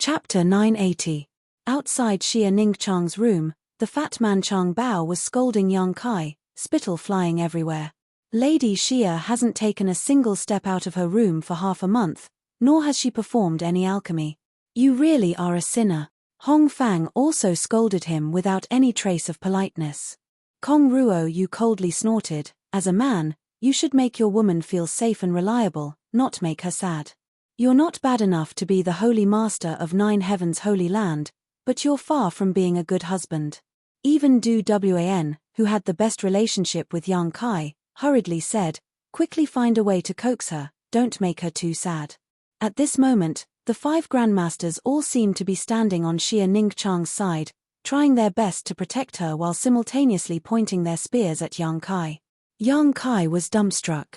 Chapter 980. Outside Xia Ningchang's room, the fat man Chang Bao was scolding Yang Kai, spittle flying everywhere. Lady Xia hasn't taken a single step out of her room for half a month, nor has she performed any alchemy. You really are a sinner. Hong Fang also scolded him without any trace of politeness. Kong Ruo Yu coldly snorted, as a man, you should make your woman feel safe and reliable, not make her sad. You're not bad enough to be the holy master of Nine Heavens' holy land, but you're far from being a good husband. Even Du Wan, who had the best relationship with Yang Kai, hurriedly said, quickly find a way to coax her, don't make her too sad. At this moment, the 5 grandmasters all seemed to be standing on Xia Ningchang's side, trying their best to protect her while simultaneously pointing their spears at Yang Kai. Yang Kai was dumbstruck.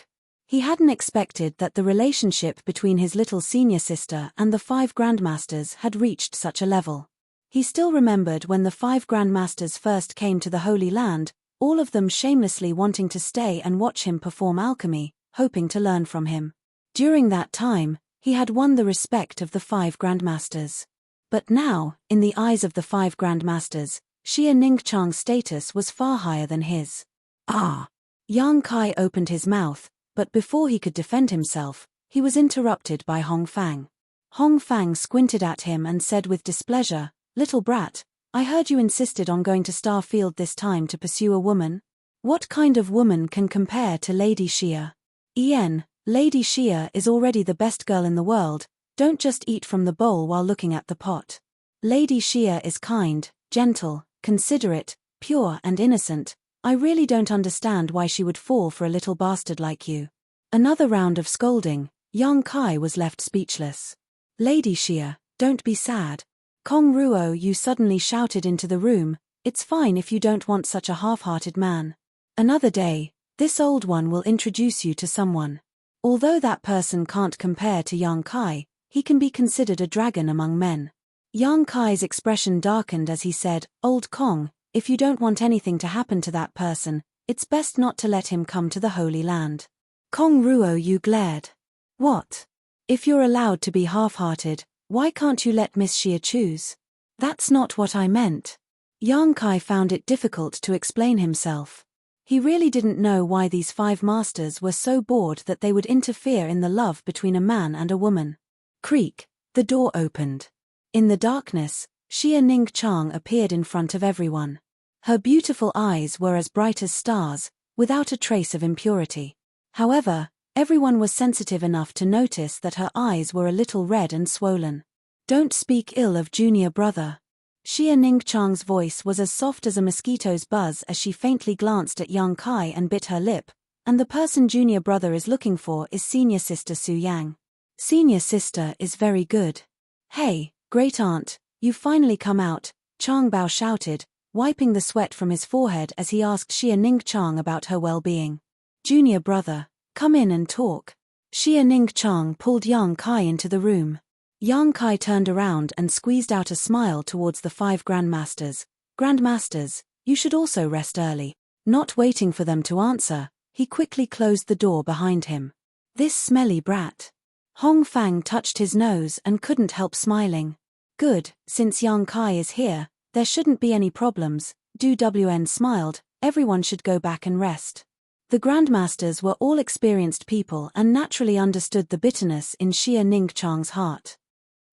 He hadn't expected that the relationship between his little senior sister and the 5 grandmasters had reached such a level. He still remembered when the 5 grandmasters first came to the Holy Land, all of them shamelessly wanting to stay and watch him perform alchemy, hoping to learn from him. During that time, he had won the respect of the 5 grandmasters. But now, in the eyes of the 5 grandmasters, Xia Ningchang's status was far higher than his. Ah! Yang Kai opened his mouth, but before he could defend himself, he was interrupted by Hong Fang. Hong Fang squinted at him and said with displeasure, "Little brat, I heard you insisted on going to Starfield this time to pursue a woman? What kind of woman can compare to Lady Xia? Lady Xia is already the best girl in the world, don't just eat from the bowl while looking at the pot. Lady Xia is kind, gentle, considerate, pure and innocent. I really don't understand why she would fall for a little bastard like you." Another round of scolding, Yang Kai was left speechless. "Lady Xia, don't be sad." Kong Ruo Yu suddenly shouted into the room, "It's fine if you don't want such a half-hearted man. Another day, this old one will introduce you to someone. Although that person can't compare to Yang Kai, he can be considered a dragon among men." Yang Kai's expression darkened as he said, "Old Kong, if you don't want anything to happen to that person, it's best not to let him come to the Holy Land." Kong Ruo Yu glared. "What? If you're allowed to be half-hearted, why can't you let Miss Xia choose?" "That's not what I meant." Yang Kai found it difficult to explain himself. He really didn't know why these 5 masters were so bored that they would interfere in the love between a man and a woman. Creak, the door opened. In the darkness, Xia Ningchang appeared in front of everyone. Her beautiful eyes were as bright as stars, without a trace of impurity. However, everyone was sensitive enough to notice that her eyes were a little red and swollen. "Don't speak ill of junior brother." Xia Ningchang's voice was as soft as a mosquito's buzz as she faintly glanced at Yang Kai and bit her lip, "And the person junior brother is looking for is senior sister Su Yang. Senior sister is very good." "Hey, great aunt, you've finally come out," Chang Bao shouted, wiping the sweat from his forehead as he asked Xia Ningchang about her well-being. "Junior brother, come in and talk." Xia Ningchang pulled Yang Kai into the room. Yang Kai turned around and squeezed out a smile towards the 5 grandmasters. "Grandmasters, you should also rest early." Not waiting for them to answer, he quickly closed the door behind him. "This smelly brat." Hong Fang touched his nose and couldn't help smiling. "Good, since Yang Kai is here, there shouldn't be any problems." Du Wan smiled, "Everyone should go back and rest." The grandmasters were all experienced people and naturally understood the bitterness in Xia Ningchang's heart.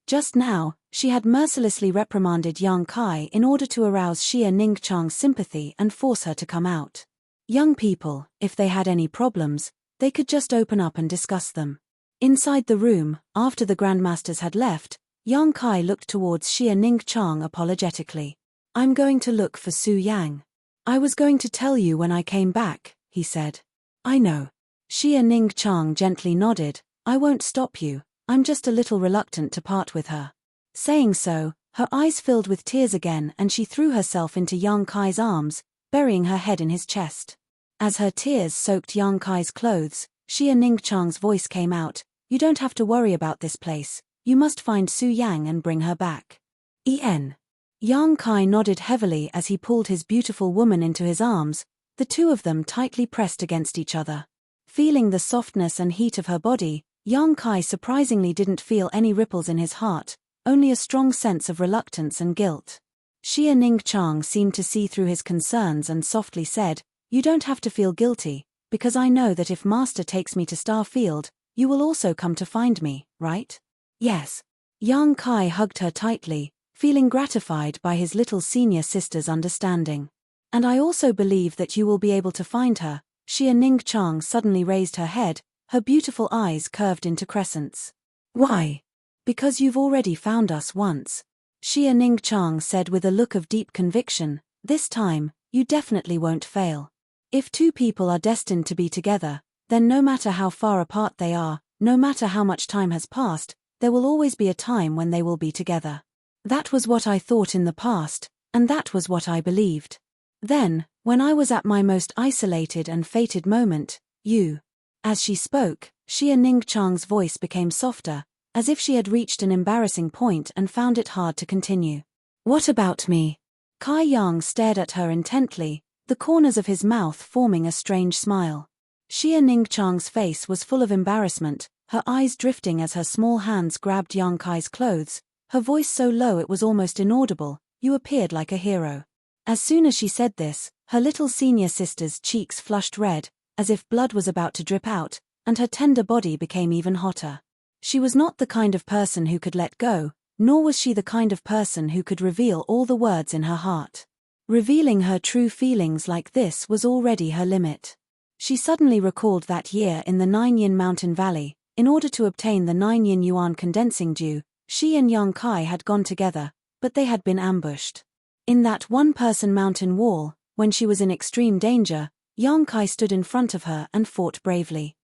Just now, she had mercilessly reprimanded Yang Kai in order to arouse Xia Ningchang's sympathy and force her to come out. Young people, if they had any problems, they could just open up and discuss them. Inside the room, after the grandmasters had left, Yang Kai looked towards Xia Ningchang apologetically. "I'm going to look for Su Yang. I was going to tell you when I came back," he said. "I know." Xia Ningchang gently nodded, "I won't stop you. I'm just a little reluctant to part with her." Saying so, her eyes filled with tears again and she threw herself into Yang Kai's arms, burying her head in his chest. As her tears soaked Yang Kai's clothes, Xia Ningchang's voice came out, "You don't have to worry about this place. You must find Su Yang and bring her back." Yang Kai nodded heavily as he pulled his beautiful woman into his arms, the two of them tightly pressed against each other. Feeling the softness and heat of her body, Yang Kai surprisingly didn't feel any ripples in his heart, only a strong sense of reluctance and guilt. Xia Ningchang seemed to see through his concerns and softly said, "You don't have to feel guilty, because I know that if Master takes me to Starfield, you will also come to find me, right?" "Yes." Yang Kai hugged her tightly, feeling gratified by his little senior sister's understanding. "And I also believe that you will be able to find her." Xia Ningchang suddenly raised her head, her beautiful eyes curved into crescents. "Why?" "Because you've already found us once," Xia Ningchang said with a look of deep conviction. "This time, you definitely won't fail. If two people are destined to be together, then no matter how far apart they are, no matter how much time has passed, there will always be a time when they will be together. That was what I thought in the past, and that was what I believed. Then, when I was at my most isolated and fated moment, you..." As she spoke, Xia Ningchang's voice became softer, as if she had reached an embarrassing point and found it hard to continue. "What about me?" Kai Yang stared at her intently, the corners of his mouth forming a strange smile. Xia Ningchang's face was full of embarrassment, her eyes drifting as her small hands grabbed Yang Kai's clothes, her voice so low it was almost inaudible. "You appeared like a hero." As soon as she said this, her little senior sister's cheeks flushed red, as if blood was about to drip out, and her tender body became even hotter. She was not the kind of person who could let go, nor was she the kind of person who could reveal all the words in her heart. Revealing her true feelings like this was already her limit. She suddenly recalled that year in the 9-yin mountain valley. In order to obtain the 9-yin yuan condensing dew, she and Yang Kai had gone together, but they had been ambushed. In that one-person mountain wall, when she was in extreme danger, Yang Kai stood in front of her and fought bravely.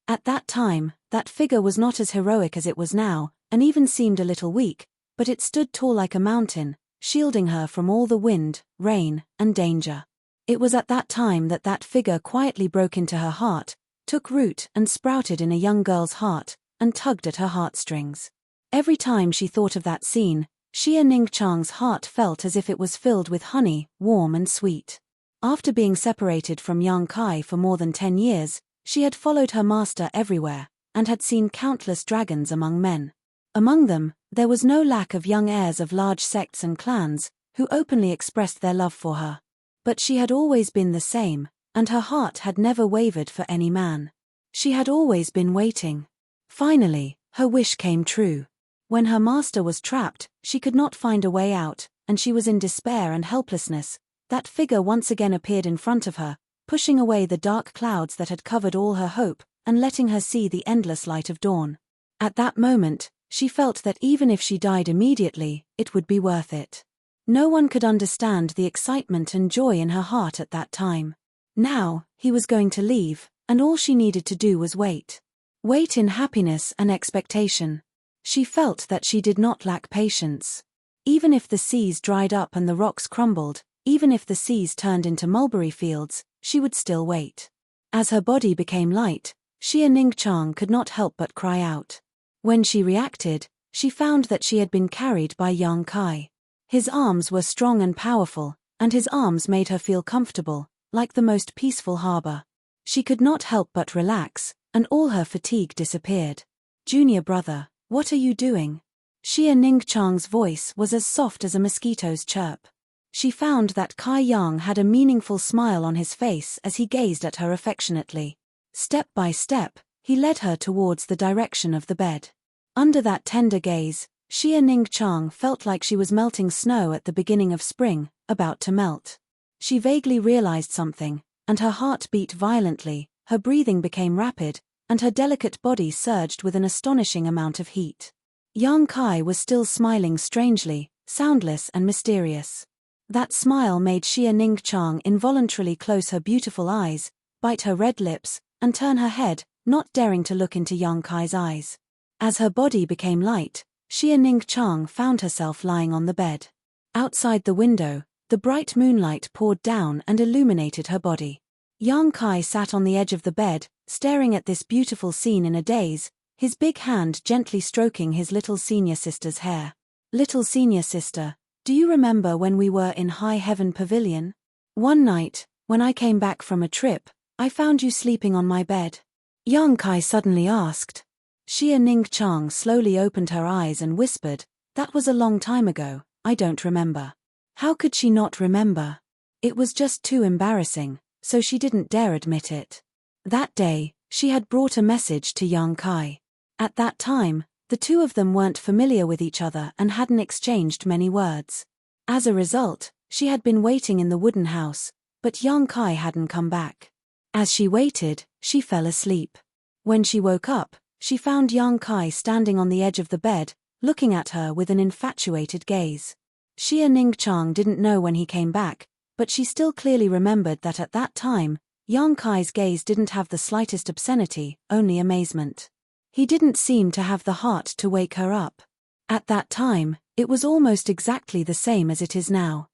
At that time, that figure was not as heroic as it was now, and even seemed a little weak, but it stood tall like a mountain, shielding her from all the wind, rain, and danger. It was at that time that that figure quietly broke into her heart, took root and sprouted in a young girl's heart, and tugged at her heartstrings. Every time she thought of that scene, Xia Ningchang's heart felt as if it was filled with honey, warm and sweet. After being separated from Yang Kai for more than 10 years, she had followed her master everywhere, and had seen countless dragons among men. Among them, there was no lack of young heirs of large sects and clans, who openly expressed their love for her. But she had always been the same, and her heart had never wavered for any man. She had always been waiting. Finally, her wish came true. When her master was trapped, she could not find a way out, and she was in despair and helplessness. That figure once again appeared in front of her, pushing away the dark clouds that had covered all her hope, and letting her see the endless light of dawn. At that moment, she felt that even if she died immediately, it would be worth it. No one could understand the excitement and joy in her heart at that time. Now, he was going to leave, and all she needed to do was wait. Wait in happiness and expectation. She felt that she did not lack patience. Even if the seas dried up and the rocks crumbled, even if the seas turned into mulberry fields, she would still wait. As her body became light, Xia Ningchang could not help but cry out. When she reacted, she found that she had been carried by Yang Kai. His arms were strong and powerful, and his arms made her feel comfortable, like the most peaceful harbor. She could not help but relax, and all her fatigue disappeared. "Junior brother, what are you doing?" Xia Ningchang's voice was as soft as a mosquito's chirp. She found that Kai Yang had a meaningful smile on his face as he gazed at her affectionately. Step by step, he led her towards the direction of the bed. Under that tender gaze, Xia Ningchang felt like she was melting snow at the beginning of spring, about to melt. She vaguely realized something, and her heart beat violently, her breathing became rapid, and her delicate body surged with an astonishing amount of heat. Yang Kai was still smiling strangely, soundless and mysterious. That smile made Xia Ningchang involuntarily close her beautiful eyes, bite her red lips, and turn her head, not daring to look into Yang Kai's eyes. As her body became light, Xia Ningchang found herself lying on the bed. Outside the window, the bright moonlight poured down and illuminated her body. Yang Kai sat on the edge of the bed, staring at this beautiful scene in a daze, his big hand gently stroking his little senior sister's hair. "Little senior sister, do you remember when we were in High Heaven Pavilion? One night, when I came back from a trip, I found you sleeping on my bed." Yang Kai suddenly asked. Xia Ningchang slowly opened her eyes and whispered, That was a long time ago, I don't remember. How could she not remember? It was just too embarrassing, so she didn't dare admit it. That day, she had brought a message to young Kai. At that time, the two of them weren't familiar with each other and hadn't exchanged many words. As a result, she had been waiting in the wooden house, but young Kai hadn't come back. As she waited, she fell asleep. When she woke up, she found young Kai standing on the edge of the bed, looking at her with an infatuated gaze. Xia Ningchang didn't know when he came back, but she still clearly remembered that at that time, young Kai's gaze didn't have the slightest obscenity, only amazement. He didn't seem to have the heart to wake her up. At that time, it was almost exactly the same as it is now.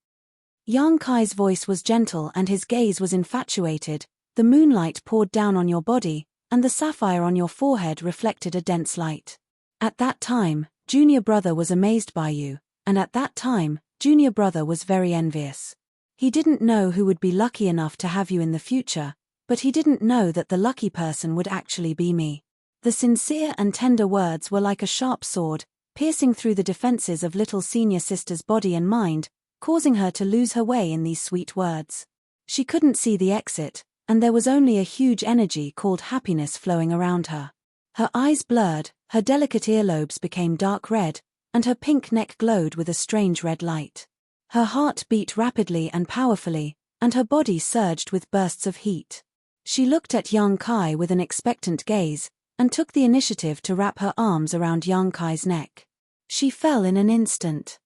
Young Kai's voice was gentle and his gaze was infatuated. The moonlight poured down on your body, and the sapphire on your forehead reflected a dense light. At that time, junior brother was amazed by you, and at that time, junior brother was very envious. He didn't know who would be lucky enough to have you in the future, but he didn't know that the lucky person would actually be me. The sincere and tender words were like a sharp sword, piercing through the defenses of little senior sister's body and mind, causing her to lose her way in these sweet words. She couldn't see the exit, and there was only a huge energy called happiness flowing around her. Her eyes blurred, her delicate earlobes became dark red, and her pink neck glowed with a strange red light. Her heart beat rapidly and powerfully, and her body surged with bursts of heat. She looked at young Kai with an expectant gaze, and took the initiative to wrap her arms around young Kai's neck. She fell in an instant.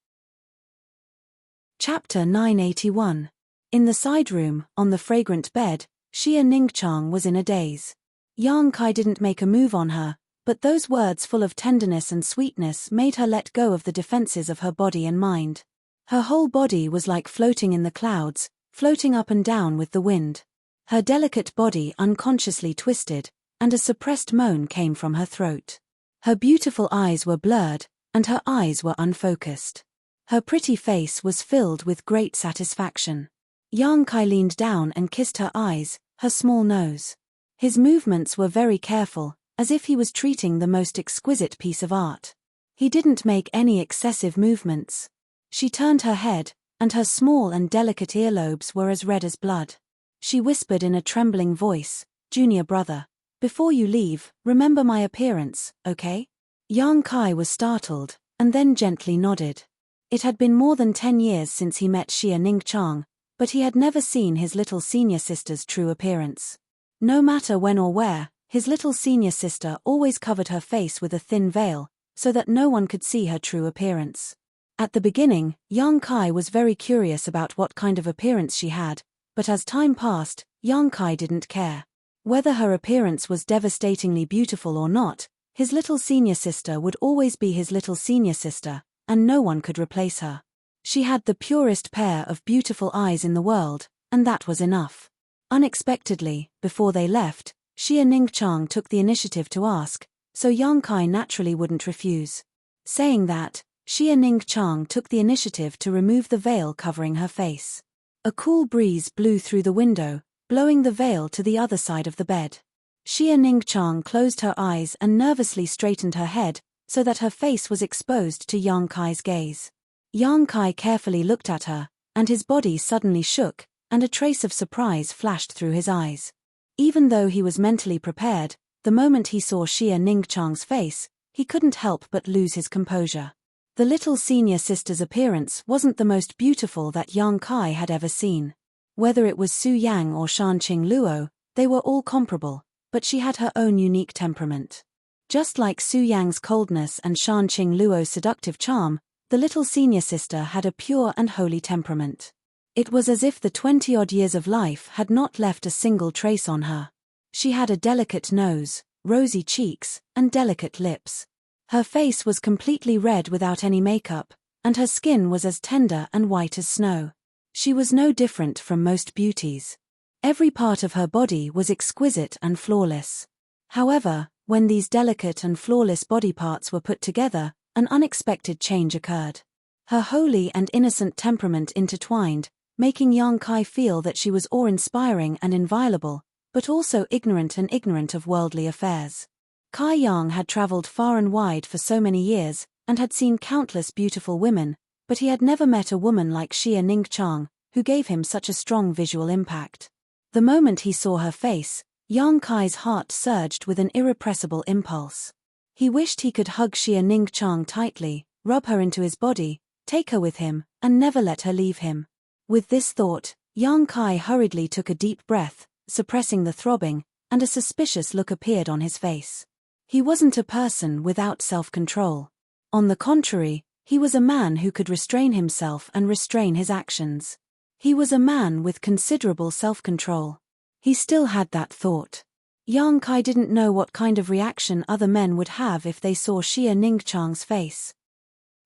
Chapter 981. In the side room, on the fragrant bed, Xia Ningchang was in a daze. Young Kai didn't make a move on her, but those words full of tenderness and sweetness made her let go of the defenses of her body and mind. Her whole body was like floating in the clouds, floating up and down with the wind. Her delicate body unconsciously twisted, and a suppressed moan came from her throat. Her beautiful eyes were blurred, and her eyes were unfocused. Her pretty face was filled with great satisfaction. Young Kai leaned down and kissed her eyes, her small nose. His movements were very careful, as if he was treating the most exquisite piece of art. He didn't make any excessive movements. She turned her head, and her small and delicate earlobes were as red as blood. She whispered in a trembling voice, "Junior brother, before you leave, remember my appearance, okay?" Young Kai was startled, and then gently nodded. It had been more than 10 years since he met Xia Ningchang, but he had never seen his little senior sister's true appearance. No matter when or where, his little senior sister always covered her face with a thin veil, so that no one could see her true appearance. At the beginning, young Kai was very curious about what kind of appearance she had, but as time passed, young Kai didn't care. Whether her appearance was devastatingly beautiful or not, his little senior sister would always be his little senior sister, and no one could replace her. She had the purest pair of beautiful eyes in the world, and that was enough. Unexpectedly, before they left, Xia Ningchang took the initiative to ask, so young Kai naturally wouldn't refuse. Saying that, Xia Ningchang took the initiative to remove the veil covering her face. A cool breeze blew through the window, blowing the veil to the other side of the bed. Xia Ningchang closed her eyes and nervously straightened her head, so that her face was exposed to young Kai's gaze. Young Kai carefully looked at her, and his body suddenly shook, and a trace of surprise flashed through his eyes. Even though he was mentally prepared, the moment he saw Xia Ningchang's face, he couldn't help but lose his composure. The little senior sister's appearance wasn't the most beautiful that young Kai had ever seen. Whether it was Su Yang or Shanqing Luo, they were all comparable, but she had her own unique temperament. Just like Su Yang's coldness and Shanqing Luo's seductive charm, the little senior sister had a pure and holy temperament. It was as if the 20-odd years of life had not left a single trace on her. She had a delicate nose, rosy cheeks, and delicate lips. Her face was completely red without any makeup, and her skin was as tender and white as snow. She was no different from most beauties. Every part of her body was exquisite and flawless. However, when these delicate and flawless body parts were put together, an unexpected change occurred. Her holy and innocent temperament intertwined, making young Kai feel that she was awe-inspiring and inviolable, but also ignorant of worldly affairs. Kai Yang had traveled far and wide for so many years, and had seen countless beautiful women, but he had never met a woman like Xia Ningqiang, who gave him such a strong visual impact. The moment he saw her face, Yang Kai's heart surged with an irrepressible impulse. He wished he could hug Xia Ningqiang tightly, rub her into his body, take her with him, and never let her leave him. With this thought, Yang Kai hurriedly took a deep breath, suppressing the throbbing, and a suspicious look appeared on his face. He wasn't a person without self-control. On the contrary, he was a man who could restrain himself and restrain his actions. He was a man with considerable self-control. He still had that thought. Yang Kai didn't know what kind of reaction other men would have if they saw Xia Ningqiang's face.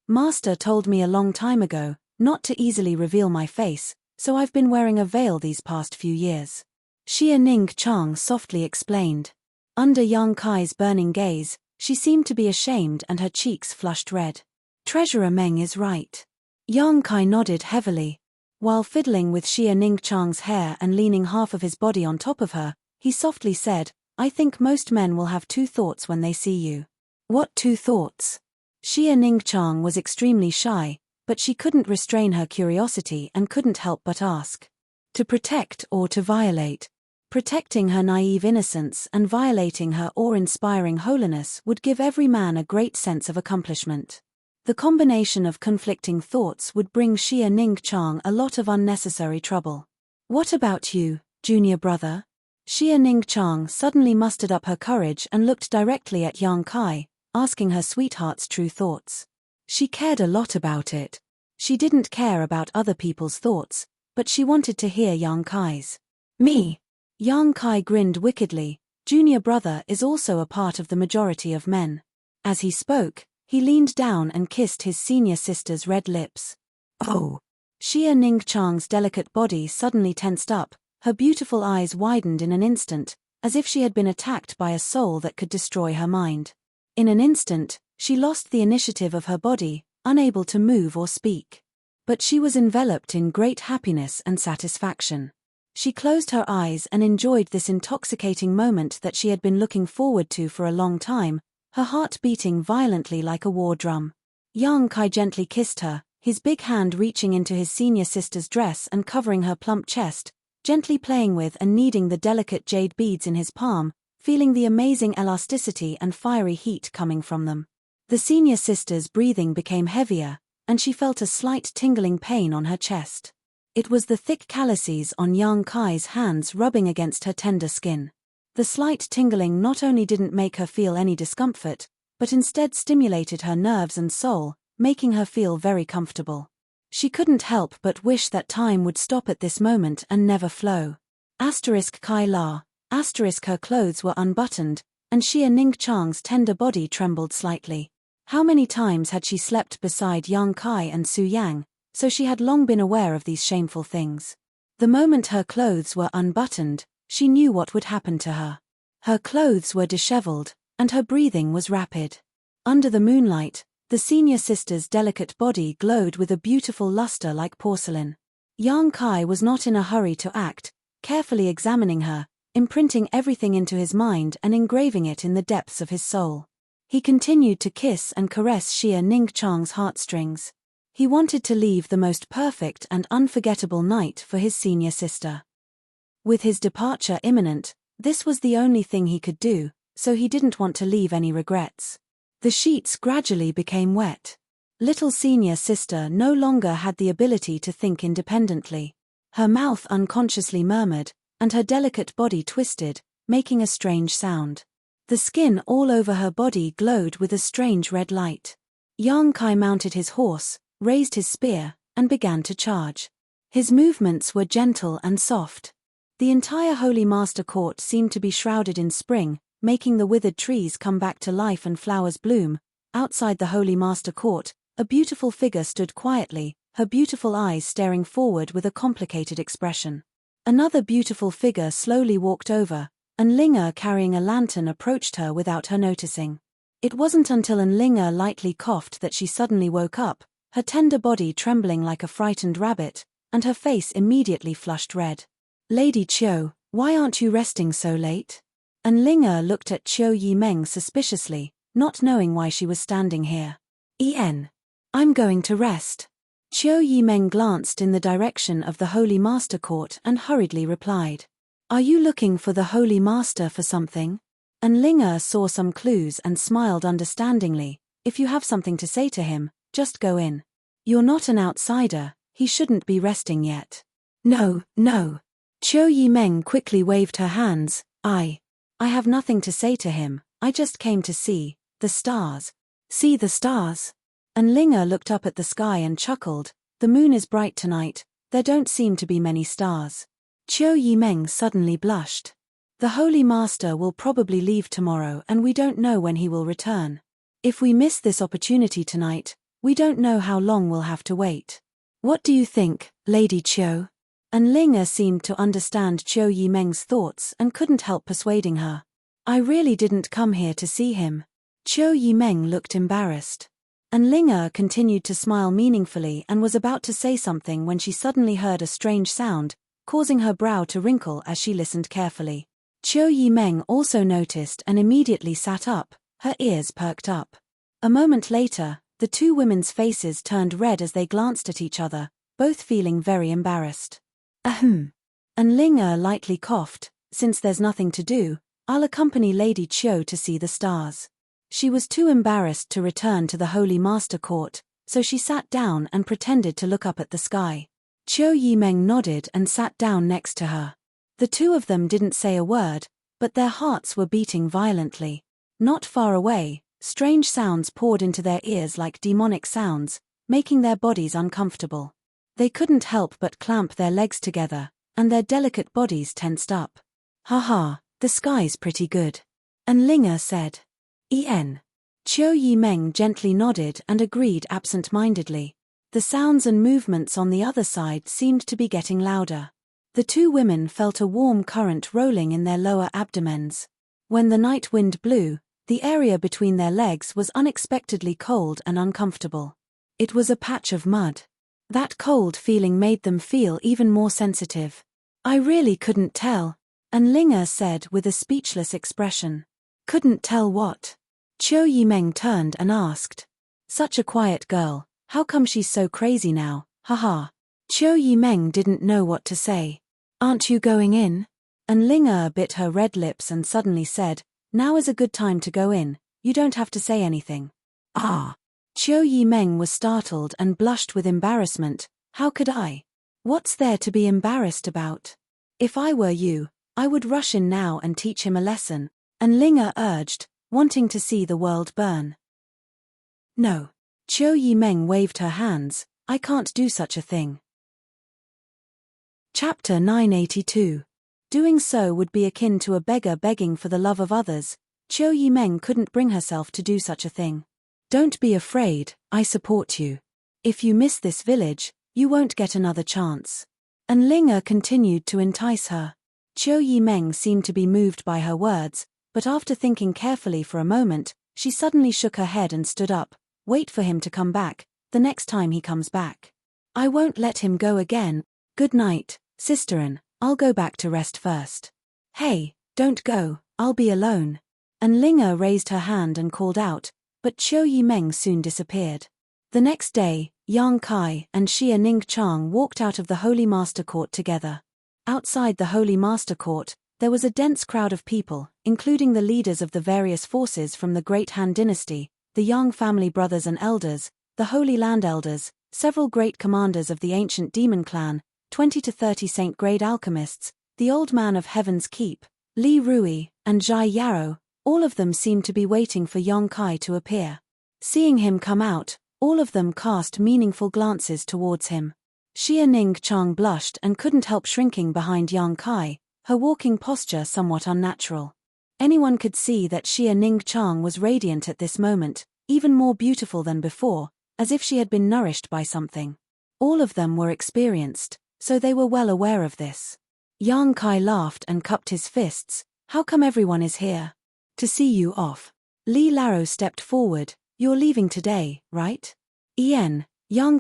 Master told me a long time ago not to easily reveal my face, so I've been wearing a veil these past few years. Xia Ningqiang softly explained. Under Yang Kai's burning gaze, she seemed to be ashamed and her cheeks flushed red. Treasurer Meng is right. Yang Kai nodded heavily. While fiddling with Xia Ningqiang's hair and leaning half of his body on top of her, he softly said, I think most men will have two thoughts when they see you. What two thoughts? Xia Ningqiang was extremely shy, but she couldn't restrain her curiosity and couldn't help but ask. To protect or to violate? Protecting her naive innocence and violating her awe-inspiring holiness would give every man a great sense of accomplishment. The combination of conflicting thoughts would bring Xia Ningqiang a lot of unnecessary trouble. What about you, junior brother? Xia Ningqiang suddenly mustered up her courage and looked directly at Yang Kai, asking her sweetheart's true thoughts. She cared a lot about it. She didn't care about other people's thoughts, but she wanted to hear Yang Kai's. Me? Yang Kai grinned wickedly. Junior brother is also a part of the majority of men. As he spoke, he leaned down and kissed his senior sister's red lips. Oh! Xia Ningqiang's delicate body suddenly tensed up, her beautiful eyes widened in an instant, as if she had been attacked by a soul that could destroy her mind. In an instant, she lost the initiative of her body, unable to move or speak. But she was enveloped in great happiness and satisfaction. She closed her eyes and enjoyed this intoxicating moment that she had been looking forward to for a long time, her heart beating violently like a war drum. Yang Kai gently kissed her, his big hand reaching into his senior sister's dress and covering her plump chest, gently playing with and kneading the delicate jade beads in his palm, feeling the amazing elasticity and fiery heat coming from them. The senior sister's breathing became heavier, and she felt a slight tingling pain on her chest. It was the thick calluses on Yang Kai's hands rubbing against her tender skin. The slight tingling not only didn't make her feel any discomfort, but instead stimulated her nerves and soul, making her feel very comfortable. She couldn't help but wish that time would stop at this moment and never flow. Kai La. Her clothes were unbuttoned, and Xia Ningqiang's tender body trembled slightly. How many times had she slept beside Yang Kai and Su Yang, so she had long been aware of these shameful things. The moment her clothes were unbuttoned, she knew what would happen to her. Her clothes were disheveled, and her breathing was rapid. Under the moonlight, the senior sister's delicate body glowed with a beautiful luster like porcelain. Yang Kai was not in a hurry to act, carefully examining her, imprinting everything into his mind and engraving it in the depths of his soul. He continued to kiss and caress Xia Ningqiang's heartstrings. He wanted to leave the most perfect and unforgettable night for his senior sister. With his departure imminent, this was the only thing he could do, so he didn't want to leave any regrets. The sheets gradually became wet. Little senior sister no longer had the ability to think independently. Her mouth unconsciously murmured, and her delicate body twisted, making a strange sound. The skin all over her body glowed with a strange red light. Yang Kai mounted his horse, raised his spear, and began to charge. His movements were gentle and soft. The entire Holy Master Court seemed to be shrouded in spring, making the withered trees come back to life and flowers bloom. Outside the Holy Master Court, a beautiful figure stood quietly, her beautiful eyes staring forward with a complicated expression. Another beautiful figure slowly walked over, and Linger carrying a lantern approached her without her noticing. It wasn't until Linger lightly coughed that she suddenly woke up, her tender body trembling like a frightened rabbit, and her face immediately flushed red. Lady Qiu, why aren't you resting so late? And Linger looked at Qiu Yimeng suspiciously, not knowing why she was standing here. I'm going to rest. Qiu Yimeng glanced in the direction of the Holy Master Court and hurriedly replied. Are you looking for the Holy Master for something? And Linger saw some clues and smiled understandingly. If you have something to say to him, just go in. You're not an outsider, he shouldn't be resting yet. No. Qiu Yimeng quickly waved her hands. I have nothing to say to him, I just came to see the stars. See the stars? And Linger looked up at the sky and chuckled. The moon is bright tonight, there don't seem to be many stars. Qiu Yimeng suddenly blushed. The Holy Master will probably leave tomorrow and we don't know when he will return. If we miss this opportunity tonight, we don't know how long we'll have to wait. What do you think, Lady Qiu? And Linger seemed to understand Qiu Yimeng's thoughts and couldn't help persuading her. I really didn't come here to see him. Qiu Yimeng looked embarrassed. And Linger continued to smile meaningfully and was about to say something when she suddenly heard a strange sound, causing her brow to wrinkle as she listened carefully. Qiu Yimeng also noticed and immediately sat up, her ears perked up. A moment later, the two women's faces turned red as they glanced at each other, both feeling very embarrassed. Ahem. And Linger lightly coughed. Since there's nothing to do, I'll accompany Lady Qiu to see the stars. She was too embarrassed to return to the Holy Master Court, so she sat down and pretended to look up at the sky. Qiu Yimeng nodded and sat down next to her. The two of them didn't say a word, but their hearts were beating violently. Not far away, strange sounds poured into their ears like demonic sounds, making their bodies uncomfortable. They couldn't help but clamp their legs together, and their delicate bodies tensed up. Haha, the sky's pretty good. And Linger said. Qiu Yimeng gently nodded and agreed absent-mindedly. The sounds and movements on the other side seemed to be getting louder. The two women felt a warm current rolling in their lower abdomens. When the night wind blew, the area between their legs was unexpectedly cold and uncomfortable. It was a patch of mud. That cold feeling made them feel even more sensitive. I really couldn't tell, and Linger said with a speechless expression. Couldn't tell what? Qiu Yimeng turned and asked. Such a quiet girl, how come she's so crazy now, haha. Qiu Yimeng didn't know what to say. Aren't you going in? And Linger bit her red lips and suddenly said, now is a good time to go in, you don't have to say anything. Ah. Qiu Yimeng was startled and blushed with embarrassment. How could I? What's there to be embarrassed about? If I were you, I would rush in now and teach him a lesson. And Linger urged, wanting to see the world burn. No. Qiu Yimeng waved her hands. I can't do such a thing. Chapter 982. Doing so would be akin to a beggar begging for the love of others. Qiu Yimeng couldn't bring herself to do such a thing. Don't be afraid, I support you. If you miss this village, you won't get another chance. And Linger continued to entice her. Qiu Yimeng seemed to be moved by her words, but after thinking carefully for a moment, she suddenly shook her head and stood up. Wait for him to come back, the next time he comes back. I won't let him go again. Good night, sisterin, I'll go back to rest first. Hey, don't go, I'll be alone. And Linger raised her hand and called out, but Qiu Yimeng soon disappeared. The next day, Yang Kai and Xia Ningchang walked out of the Holy Master Court together. Outside the Holy Master Court, there was a dense crowd of people, including the leaders of the various forces from the Great Han Dynasty, the Yang family brothers and elders, the Holy Land elders, several great commanders of the ancient demon clan, 20 to 30 saint-grade alchemists, the Old Man of Heaven's Keep, Li Rui, and Zhai Yarrow. All of them seemed to be waiting for Yang Kai to appear. Seeing him come out, all of them cast meaningful glances towards him. Xia Ningchang blushed and couldn't help shrinking behind Yang Kai, her walking posture somewhat unnatural. Anyone could see that Xia Ningchang was radiant at this moment, even more beautiful than before, as if she had been nourished by something. All of them were experienced, so they were well aware of this. Yang Kai laughed and cupped his fists. How come everyone is here? To see you off. Li Laro stepped forward. You're leaving today, right? Yang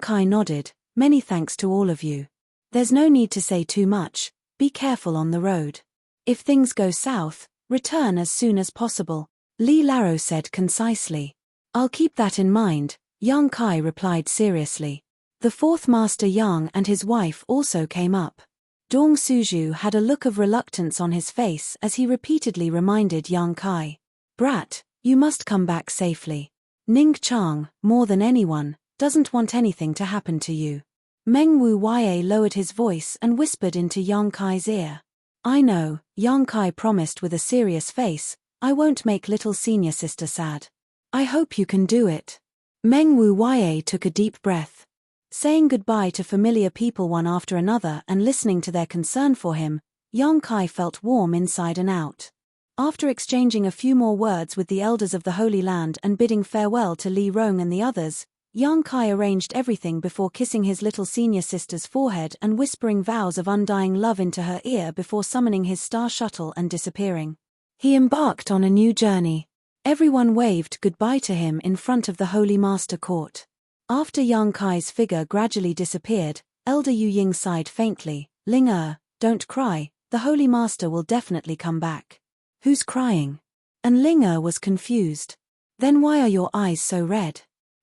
Kai nodded. Many thanks to all of you. There's no need to say too much. Be careful on the road. If things go south, return as soon as possible, Li Laro said concisely. I'll keep that in mind, Yang Kai replied seriously. The fourth master Yang and his wife also came up. Dong Suju had a look of reluctance on his face as he repeatedly reminded Yang Kai. Brat, you must come back safely. Ning Chang, more than anyone, doesn't want anything to happen to you. Meng Wu Ye lowered his voice and whispered into Yang Kai's ear. I know, Yang Kai promised with a serious face, I won't make little senior sister sad. I hope you can do it. Meng Wu Ye took a deep breath. Saying goodbye to familiar people one after another and listening to their concern for him, Yang Kai felt warm inside and out. After exchanging a few more words with the elders of the Holy Land and bidding farewell to Li Rong and the others, Yang Kai arranged everything before kissing his little senior sister's forehead and whispering vows of undying love into her ear before summoning his star shuttle and disappearing. He embarked on a new journey. Everyone waved goodbye to him in front of the Holy Master Court. After Yang Kai's figure gradually disappeared, Elder Yu Ying sighed faintly. Ling don't cry, the Holy Master will definitely come back. Who's crying? And Ling was confused. Then why are your eyes so red?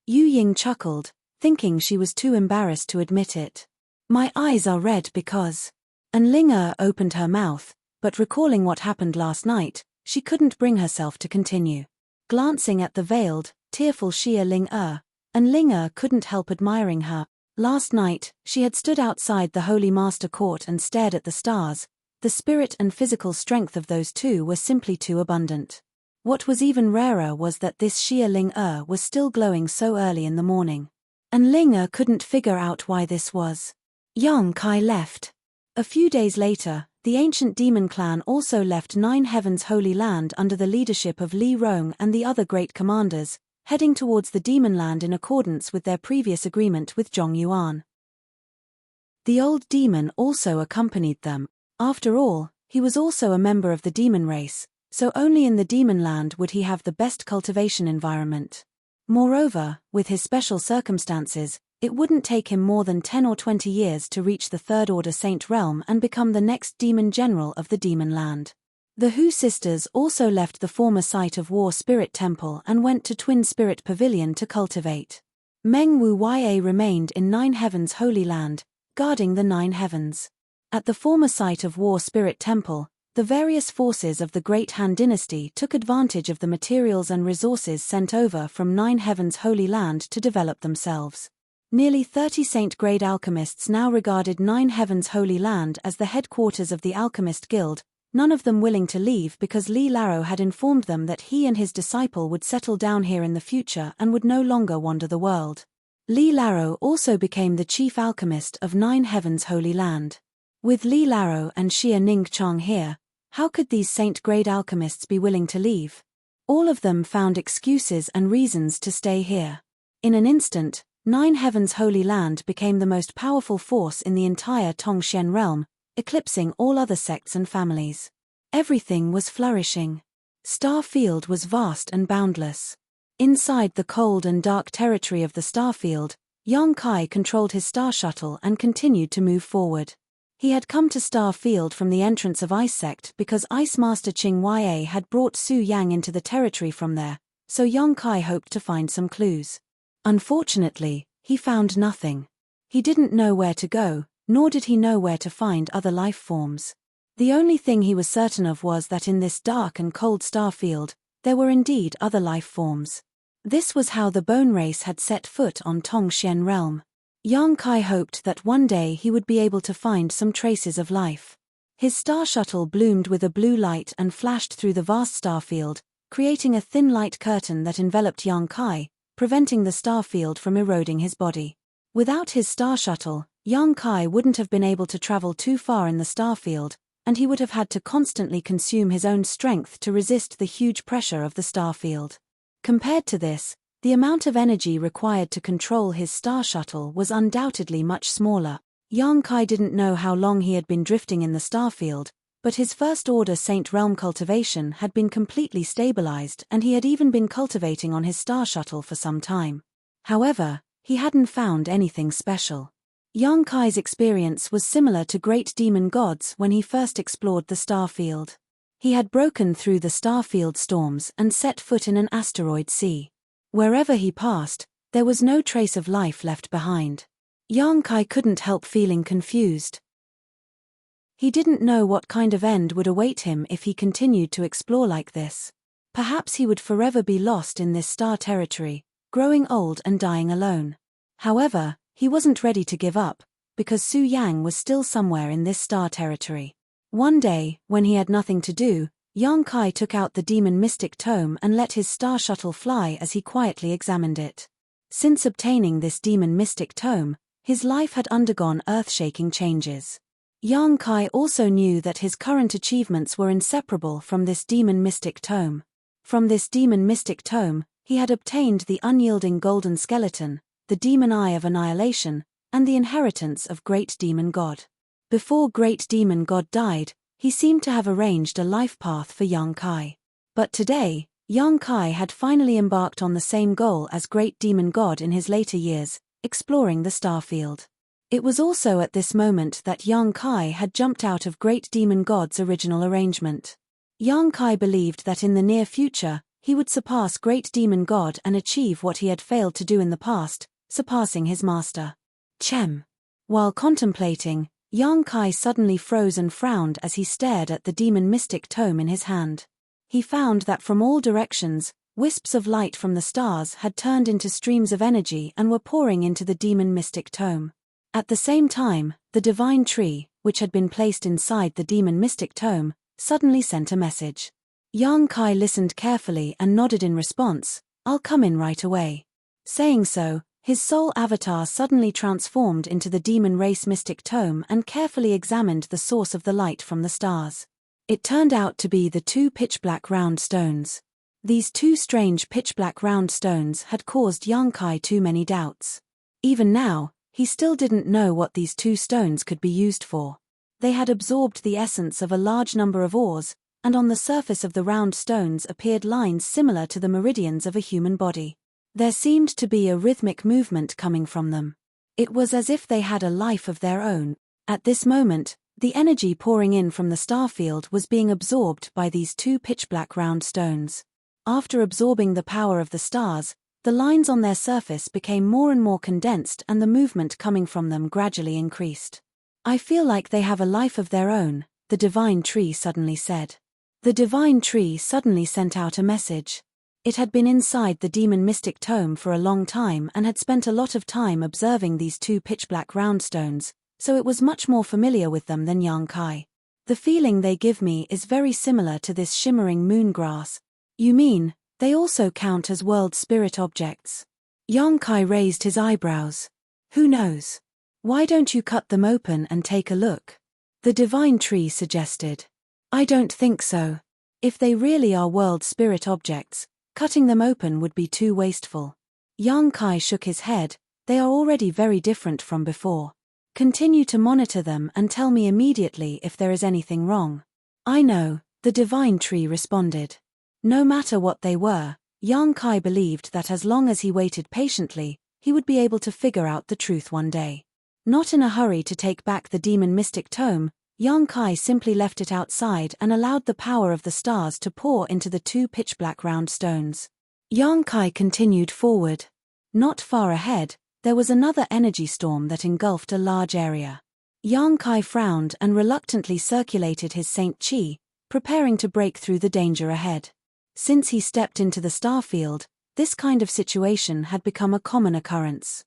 Yu Ying chuckled, thinking she was too embarrassed to admit it. My eyes are red because... And Ling opened her mouth, but recalling what happened last night, she couldn't bring herself to continue. Glancing at the veiled, tearful Xia Ling and Ling couldn't help admiring her. Last night, she had stood outside the Holy Master Court and stared at the stars. The spirit and physical strength of those two were simply too abundant. What was even rarer was that this Xia Ling was still glowing so early in the morning. And Ling couldn't figure out why this was. Yang Kai left. A few days later, the ancient demon clan also left Nine Heavens Holy Land under the leadership of Li Rong and the other great commanders, heading towards the demon land in accordance with their previous agreement with Zhong Yuan. The old demon also accompanied them. After all, he was also a member of the demon race, so only in the demon land would he have the best cultivation environment. Moreover, with his special circumstances, it wouldn't take him more than 10 or 20 years to reach the Third Order Saint Realm and become the next demon general of the demon land. The Hu sisters also left the former site of War Spirit Temple and went to Twin Spirit Pavilion to cultivate. Meng Wu Ye remained in Nine Heavens Holy Land, guarding the Nine Heavens. At the former site of War Spirit Temple, the various forces of the Great Han Dynasty took advantage of the materials and resources sent over from Nine Heavens Holy Land to develop themselves. Nearly 30 saint-grade alchemists now regarded Nine Heavens Holy Land as the headquarters of the Alchemist Guild, none of them willing to leave because Li Laro had informed them that he and his disciple would settle down here in the future and would no longer wander the world. Li Laro also became the chief alchemist of Nine Heavens Holy Land. With Li Laro and Xia Ning Chang here, how could these saint-grade alchemists be willing to leave? All of them found excuses and reasons to stay here. In an instant, Nine Heavens Holy Land became the most powerful force in the entire Tongxian realm, eclipsing all other sects and families. Everything was flourishing. Starfield was vast and boundless. Inside the cold and dark territory of the Starfield, Yang Kai controlled his star shuttle and continued to move forward. He had come to Starfield from the entrance of Ice Sect because Ice Master Qing Ya had brought Su Yang into the territory from there, so Yang Kai hoped to find some clues. Unfortunately, he found nothing. He didn't know where to go, nor did he know where to find other life forms. The only thing he was certain of was that in this dark and cold Starfield, there were indeed other life forms. This was how the Bone Race had set foot on Tongxian realm. Yang Kai hoped that one day he would be able to find some traces of life. His star shuttle bloomed with a blue light and flashed through the vast starfield, creating a thin light curtain that enveloped Yang Kai, preventing the starfield from eroding his body. Without his star shuttle, Yang Kai wouldn't have been able to travel too far in the starfield, and he would have had to constantly consume his own strength to resist the huge pressure of the starfield. Compared to this, the amount of energy required to control his star shuttle was undoubtedly much smaller. Yang Kai didn't know how long he had been drifting in the starfield, but his first-order Saint Realm cultivation had been completely stabilized and he had even been cultivating on his star shuttle for some time. However, he hadn't found anything special. Yang Kai's experience was similar to great demon gods when he first explored the starfield. He had broken through the starfield storms and set foot in an asteroid sea. Wherever he passed, There was no trace of life left behind. Yang Kai couldn't help feeling confused. He didn't know what kind of end would await him if he continued to explore like this. Perhaps he would forever be lost in this star territory, growing old and dying alone. However, he wasn't ready to give up, because Su Yang was still somewhere in this star territory. One day, when he had nothing to do, Yang Kai took out the demon mystic tome and let his star shuttle fly as he quietly examined it. Since obtaining this demon mystic tome, his life had undergone earth-shaking changes. Yang Kai also knew that his current achievements were inseparable from this demon mystic tome. From this demon mystic tome, he had obtained the unyielding golden skeleton, the demon eye of annihilation, and the inheritance of Great Demon God. Before Great Demon God died, he seemed to have arranged a life path for Yang Kai. But today, Yang Kai had finally embarked on the same goal as Great Demon God in his later years, exploring the starfield. It was also at this moment that Yang Kai had jumped out of Great Demon God's original arrangement. Yang Kai believed that in the near future, he would surpass Great Demon God and achieve what he had failed to do in the past, surpassing his master. Chem. While contemplating, Yang Kai suddenly froze and frowned as he stared at the demon mystic tome in his hand. He found that from all directions, wisps of light from the stars had turned into streams of energy and were pouring into the demon mystic tome. At the same time, the divine tree, which had been placed inside the demon mystic tome, suddenly sent a message. Yang Kai listened carefully and nodded in response, "I'll come in right away." Saying so, his soul avatar suddenly transformed into the demon race mystic tome and carefully examined the source of the light from the stars. It turned out to be the two pitch-black round stones. These two strange pitch-black round stones had caused Yang Kai too many doubts. Even now, he still didn't know what these two stones could be used for. They had absorbed the essence of a large number of ores, and on the surface of the round stones appeared lines similar to the meridians of a human body. There seemed to be a rhythmic movement coming from them. It was as if they had a life of their own. At this moment, the energy pouring in from the starfield was being absorbed by these two pitch-black round stones. After absorbing the power of the stars, the lines on their surface became more and more condensed and the movement coming from them gradually increased. "I feel like they have a life of their own," the divine tree suddenly said. The divine tree suddenly sent out a message. It had been inside the demon mystic tome for a long time and had spent a lot of time observing these two pitch-black round stones, so it was much more familiar with them than Yang Kai. "The feeling they give me is very similar to this shimmering moon grass." "You mean, they also count as world spirit objects?" Yang Kai raised his eyebrows. "Who knows? Why don't you cut them open and take a look?" The divine tree suggested. "I don't think so. If they really are world spirit objects, cutting them open would be too wasteful." Yang Kai shook his head. "They are already very different from before. Continue to monitor them and tell me immediately if there is anything wrong." "I know," the divine tree responded. No matter what they were, Yang Kai believed that as long as he waited patiently, he would be able to figure out the truth one day. Not in a hurry to take back the demon mystic tome, Yang Kai simply left it outside and allowed the power of the stars to pour into the two pitch-black round stones. Yang Kai continued forward. Not far ahead, there was another energy storm that engulfed a large area. Yang Kai frowned and reluctantly circulated his Saint Chi, preparing to break through the danger ahead. Since he stepped into the starfield, this kind of situation had become a common occurrence.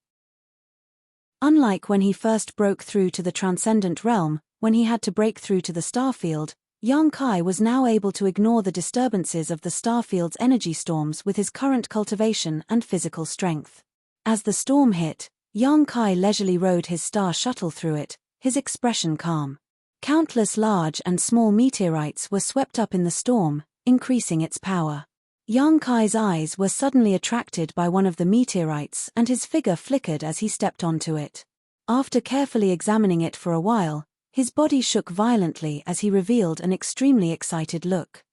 Unlike when he first broke through to the transcendent realm, when he had to break through to the starfield, Yang Kai was now able to ignore the disturbances of the starfield's energy storms with his current cultivation and physical strength. As the storm hit, Yang Kai leisurely rode his star shuttle through it, his expression calm. Countless large and small meteorites were swept up in the storm, increasing its power. Yang Kai's eyes were suddenly attracted by one of the meteorites and his figure flickered as he stepped onto it. After carefully examining it for a while, his body shook violently as he revealed an extremely excited look.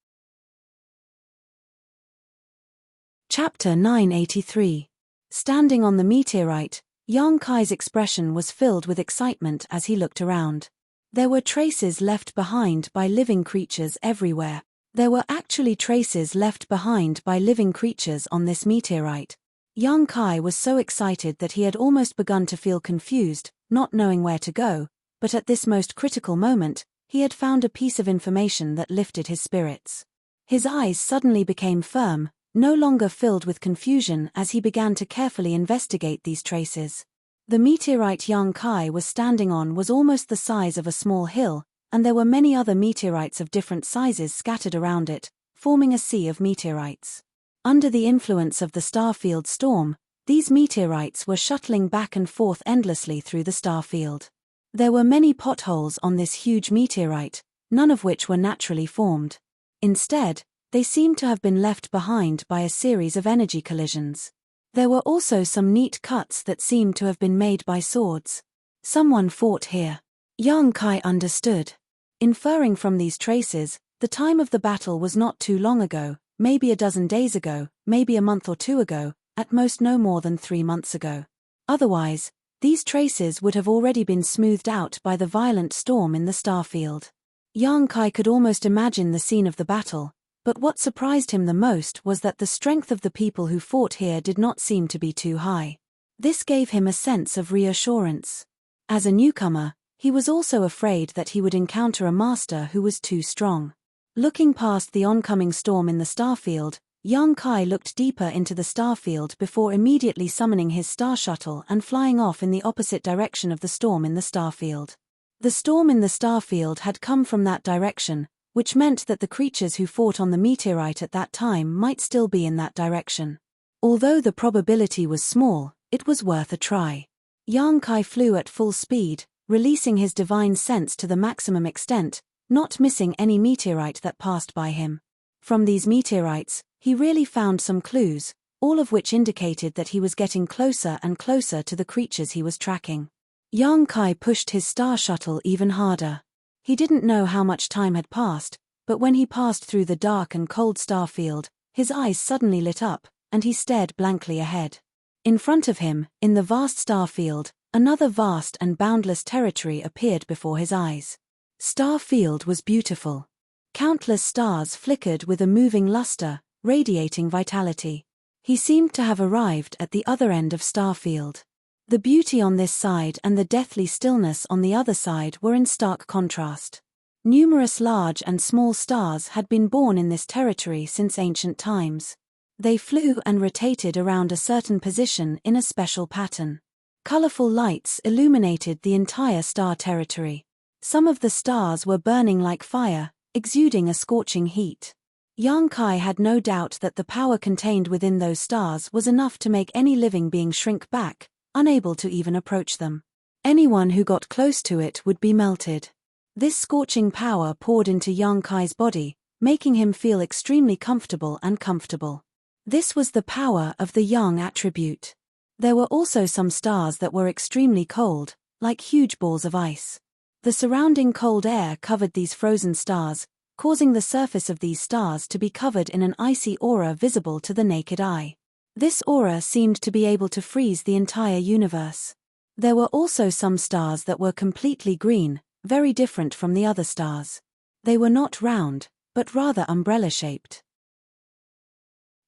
Chapter 983. Standing on the meteorite, Yang Kai's expression was filled with excitement as he looked around. There were traces left behind by living creatures everywhere. There were actually traces left behind by living creatures on this meteorite. Yang Kai was so excited that he had almost begun to feel confused, not knowing where to go, but at this most critical moment, he had found a piece of information that lifted his spirits. His eyes suddenly became firm, no longer filled with confusion as he began to carefully investigate these traces. The meteorite Yang Kai was standing on was almost the size of a small hill, and there were many other meteorites of different sizes scattered around it, forming a sea of meteorites. Under the influence of the starfield storm, these meteorites were shuttling back and forth endlessly through the starfield. There were many potholes on this huge meteorite, none of which were naturally formed. Instead, they seemed to have been left behind by a series of energy collisions. There were also some neat cuts that seemed to have been made by swords. Someone fought here. Yang Kai understood. Inferring from these traces, the time of the battle was not too long ago, maybe a dozen days ago, maybe a month or two ago, at most no more than 3 months ago. Otherwise, these traces would have already been smoothed out by the violent storm in the starfield. Yang Kai could almost imagine the scene of the battle, but what surprised him the most was that the strength of the people who fought here did not seem to be too high. This gave him a sense of reassurance. As a newcomer, he was also afraid that he would encounter a master who was too strong. Looking past the oncoming storm in the starfield, Yang Kai looked deeper into the starfield before immediately summoning his star shuttle and flying off in the opposite direction of the storm in the starfield. The storm in the starfield had come from that direction, which meant that the creatures who fought on the meteorite at that time might still be in that direction. Although the probability was small, it was worth a try. Yang Kai flew at full speed, releasing his divine sense to the maximum extent, not missing any meteorite that passed by him. From these meteorites, he really found some clues, all of which indicated that he was getting closer and closer to the creatures he was tracking. Yang Kai pushed his star shuttle even harder. He didn't know how much time had passed, but when he passed through the dark and cold starfield, his eyes suddenly lit up, and he stared blankly ahead. In front of him, in the vast starfield, another vast and boundless territory appeared before his eyes. Starfield was beautiful. Countless stars flickered with a moving luster, radiating vitality. He seemed to have arrived at the other end of Starfield. The beauty on this side and the deathly stillness on the other side were in stark contrast. Numerous large and small stars had been born in this territory since ancient times. They flew and rotated around a certain position in a special pattern. Colorful lights illuminated the entire star territory. Some of the stars were burning like fire, exuding a scorching heat. Yang Kai had no doubt that the power contained within those stars was enough to make any living being shrink back, unable to even approach them. Anyone who got close to it would be melted. This scorching power poured into Yang Kai's body, making him feel extremely comfortable. This was the power of the Yang attribute. There were also some stars that were extremely cold, like huge balls of ice. The surrounding cold air covered these frozen stars, causing the surface of these stars to be covered in an icy aura visible to the naked eye. This aura seemed to be able to freeze the entire universe. There were also some stars that were completely green, very different from the other stars. They were not round, but rather umbrella-shaped.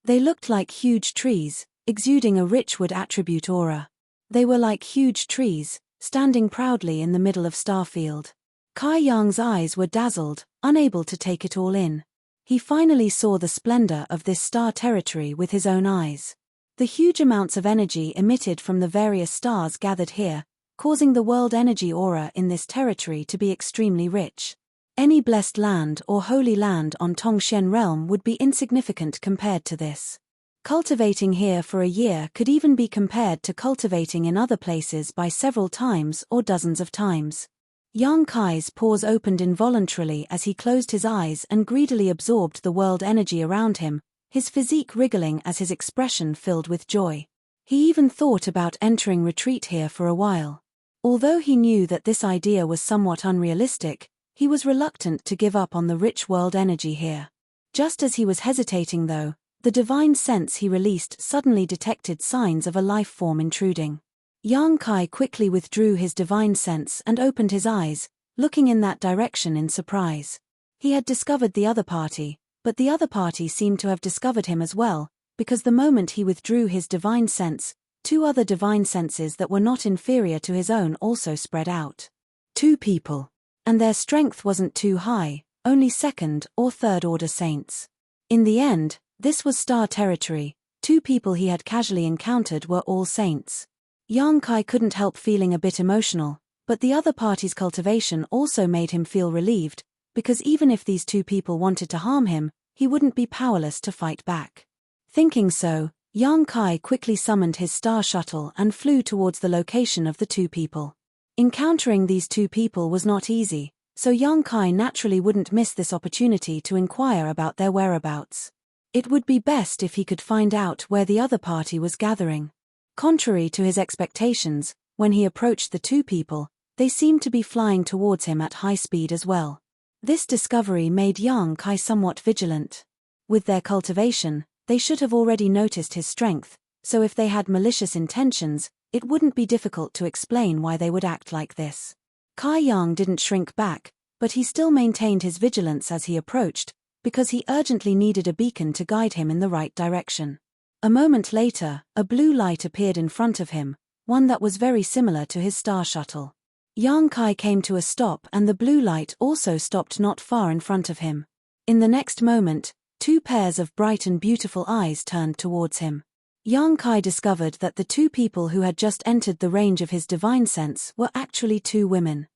They looked like huge trees, exuding a rich wood attribute aura. They were like huge trees, standing proudly in the middle of Starfield. Kai Yang's eyes were dazzled, unable to take it all in. He finally saw the splendor of this star territory with his own eyes. The huge amounts of energy emitted from the various stars gathered here, causing the world energy aura in this territory to be extremely rich. Any blessed land or holy land on Tongshen realm would be insignificant compared to this. Cultivating here for a year could even be compared to cultivating in other places by several times or dozens of times. Yang Kai's pores opened involuntarily as he closed his eyes and greedily absorbed the world energy around him, his physique wriggling as his expression filled with joy. He even thought about entering retreat here for a while. Although he knew that this idea was somewhat unrealistic, he was reluctant to give up on the rich world energy here. Just as he was hesitating though, the divine sense he released suddenly detected signs of a life form intruding. Yang Kai quickly withdrew his divine sense and opened his eyes, looking in that direction in surprise. He had discovered the other party, but the other party seemed to have discovered him as well, because the moment he withdrew his divine sense, 2 other divine senses that were not inferior to his own also spread out. 2 people. And their strength wasn't too high, only second or third order saints. In the end, this was star territory. 2 people he had casually encountered were all saints. Yang Kai couldn't help feeling a bit emotional, but the other party's cultivation also made him feel relieved, because even if these 2 people wanted to harm him, he wouldn't be powerless to fight back. Thinking so, Yang Kai quickly summoned his star shuttle and flew towards the location of the 2 people. Encountering these 2 people was not easy, so Yang Kai naturally wouldn't miss this opportunity to inquire about their whereabouts. It would be best if he could find out where the other party was gathering. Contrary to his expectations, when he approached the 2 people, they seemed to be flying towards him at high speed as well. This discovery made Yang Kai somewhat vigilant. With their cultivation, they should have already noticed his strength, so if they had malicious intentions, it wouldn't be difficult to explain why they would act like this. Kai Yang didn't shrink back, but he still maintained his vigilance as he approached, because he urgently needed a beacon to guide him in the right direction. A moment later, a blue light appeared in front of him, one that was very similar to his star shuttle. Yang Kai came to a stop and the blue light also stopped not far in front of him. In the next moment, 2 pairs of bright and beautiful eyes turned towards him. Yang Kai discovered that the 2 people who had just entered the range of his divine sense were actually 2 women.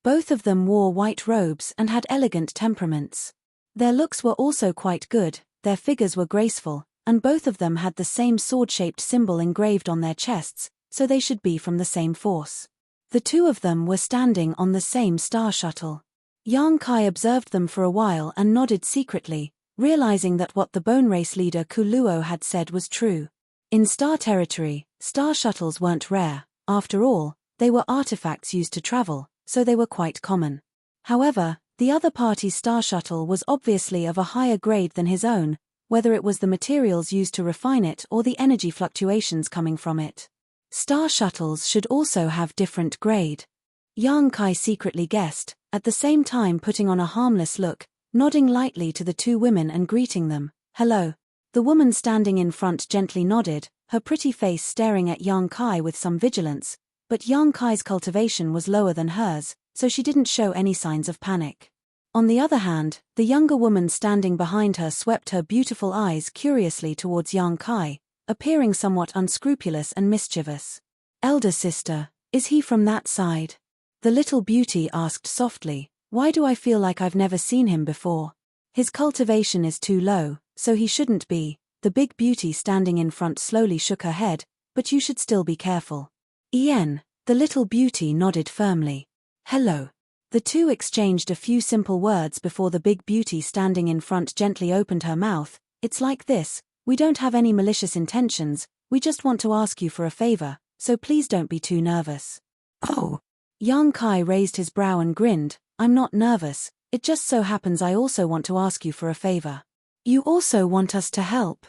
Both of them wore white robes and had elegant temperaments. Their looks were also quite good, their figures were graceful, and both of them had the same sword-shaped symbol engraved on their chests, so they should be from the same force. The 2 of them were standing on the same star shuttle. Yang Kai observed them for a while and nodded secretly, realizing that what the bone race leader Kuluo had said was true. In star territory, star shuttles weren't rare. After all, they were artifacts used to travel, so they were quite common. However, the other party's star shuttle was obviously of a higher grade than his own, whether it was the materials used to refine it or the energy fluctuations coming from it. Star shuttles should also have different grade. Yang Kai secretly guessed, at the same time putting on a harmless look, nodding lightly to the 2 women and greeting them. "Hello." The woman standing in front gently nodded, her pretty face staring at Yang Kai with some vigilance, but Yang Kai's cultivation was lower than hers, so she didn't show any signs of panic. On the other hand, the younger woman standing behind her swept her beautiful eyes curiously towards Yang Kai, appearing somewhat unscrupulous and mischievous. "Elder sister, is he from that side?" The little beauty asked softly. "Why do I feel like I've never seen him before? His cultivation is too low, so he shouldn't be." The big beauty standing in front slowly shook her head, "But you should still be careful." "Ian," the little beauty nodded firmly. "Hello." The 2 exchanged a few simple words before the big beauty standing in front gently opened her mouth. "It's like this, we don't have any malicious intentions, we just want to ask you for a favor, so please don't be too nervous." "Oh." Yang Kai raised his brow and grinned. "I'm not nervous, it just so happens I also want to ask you for a favor." "You also want us to help?"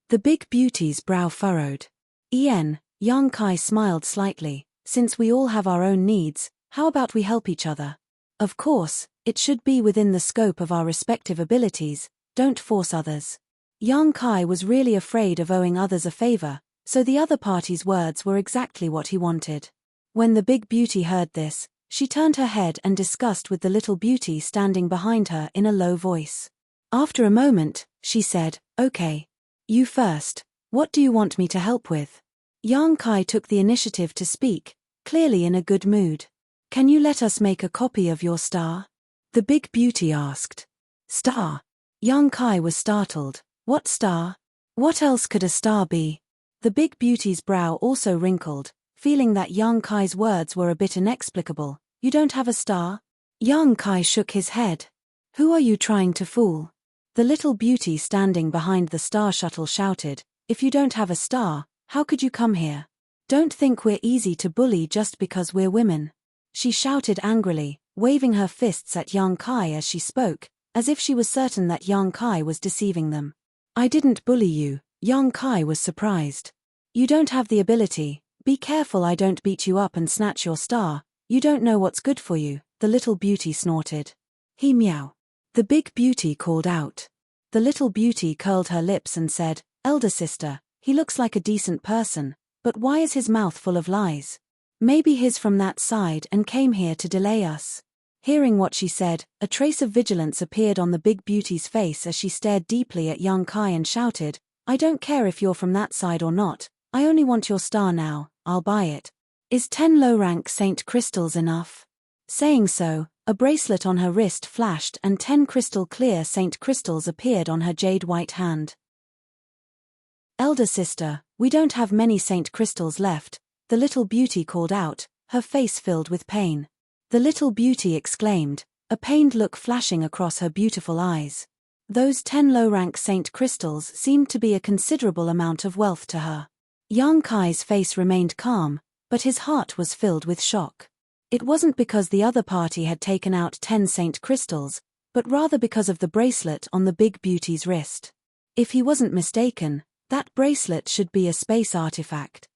The big beauty's brow furrowed. "Ian," Yang Kai smiled slightly, "since we all have our own needs, how about we help each other? Of course, it should be within the scope of our respective abilities, don't force others." Yang Kai was really afraid of owing others a favor, so the other party's words were exactly what he wanted. When the big beauty heard this, she turned her head and discussed with the little beauty standing behind her in a low voice. After a moment, she said, "Okay. You first. What do you want me to help with?" Yang Kai took the initiative to speak, clearly in a good mood. "Can you let us make a copy of your star?" The big beauty asked. "Star?" Yang Kai was startled. "What star? What else could a star be?" The big beauty's brow also wrinkled, feeling that Yang Kai's words were a bit inexplicable. "You don't have a star?" Yang Kai shook his head. "Who are you trying to fool?" The little beauty standing behind the star shuttle shouted, "If you don't have a star, how could you come here? Don't think we're easy to bully just because we're women." She shouted angrily, waving her fists at Yang Kai as she spoke, as if she was certain that Yang Kai was deceiving them. "I didn't bully you," Yang Kai was surprised. "You don't have the ability. Be careful I don't beat you up and snatch your star. You don't know what's good for you," the little beauty snorted. "He meow." The big beauty called out. The little beauty curled her lips and said, "Elder sister, he looks like a decent person, but why is his mouth full of lies? Maybe he's from that side and came here to delay us." Hearing what she said, a trace of vigilance appeared on the big beauty's face as she stared deeply at young Kai and shouted, "I don't care if you're from that side or not, I only want your star now, I'll buy it. Is 10 low-rank Saint crystals enough?" Saying so, a bracelet on her wrist flashed and 10 crystal-clear Saint crystals appeared on her jade-white hand. "Elder sister, we don't have many Saint crystals left," the little beauty called out, her face filled with pain. The little beauty exclaimed, a pained look flashing across her beautiful eyes. Those 10 low-rank Saint crystals seemed to be a considerable amount of wealth to her. Young Kai's face remained calm, but his heart was filled with shock. It wasn't because the other party had taken out 10 Saint crystals, but rather because of the bracelet on the big beauty's wrist. If he wasn't mistaken, that bracelet should be a space artifact.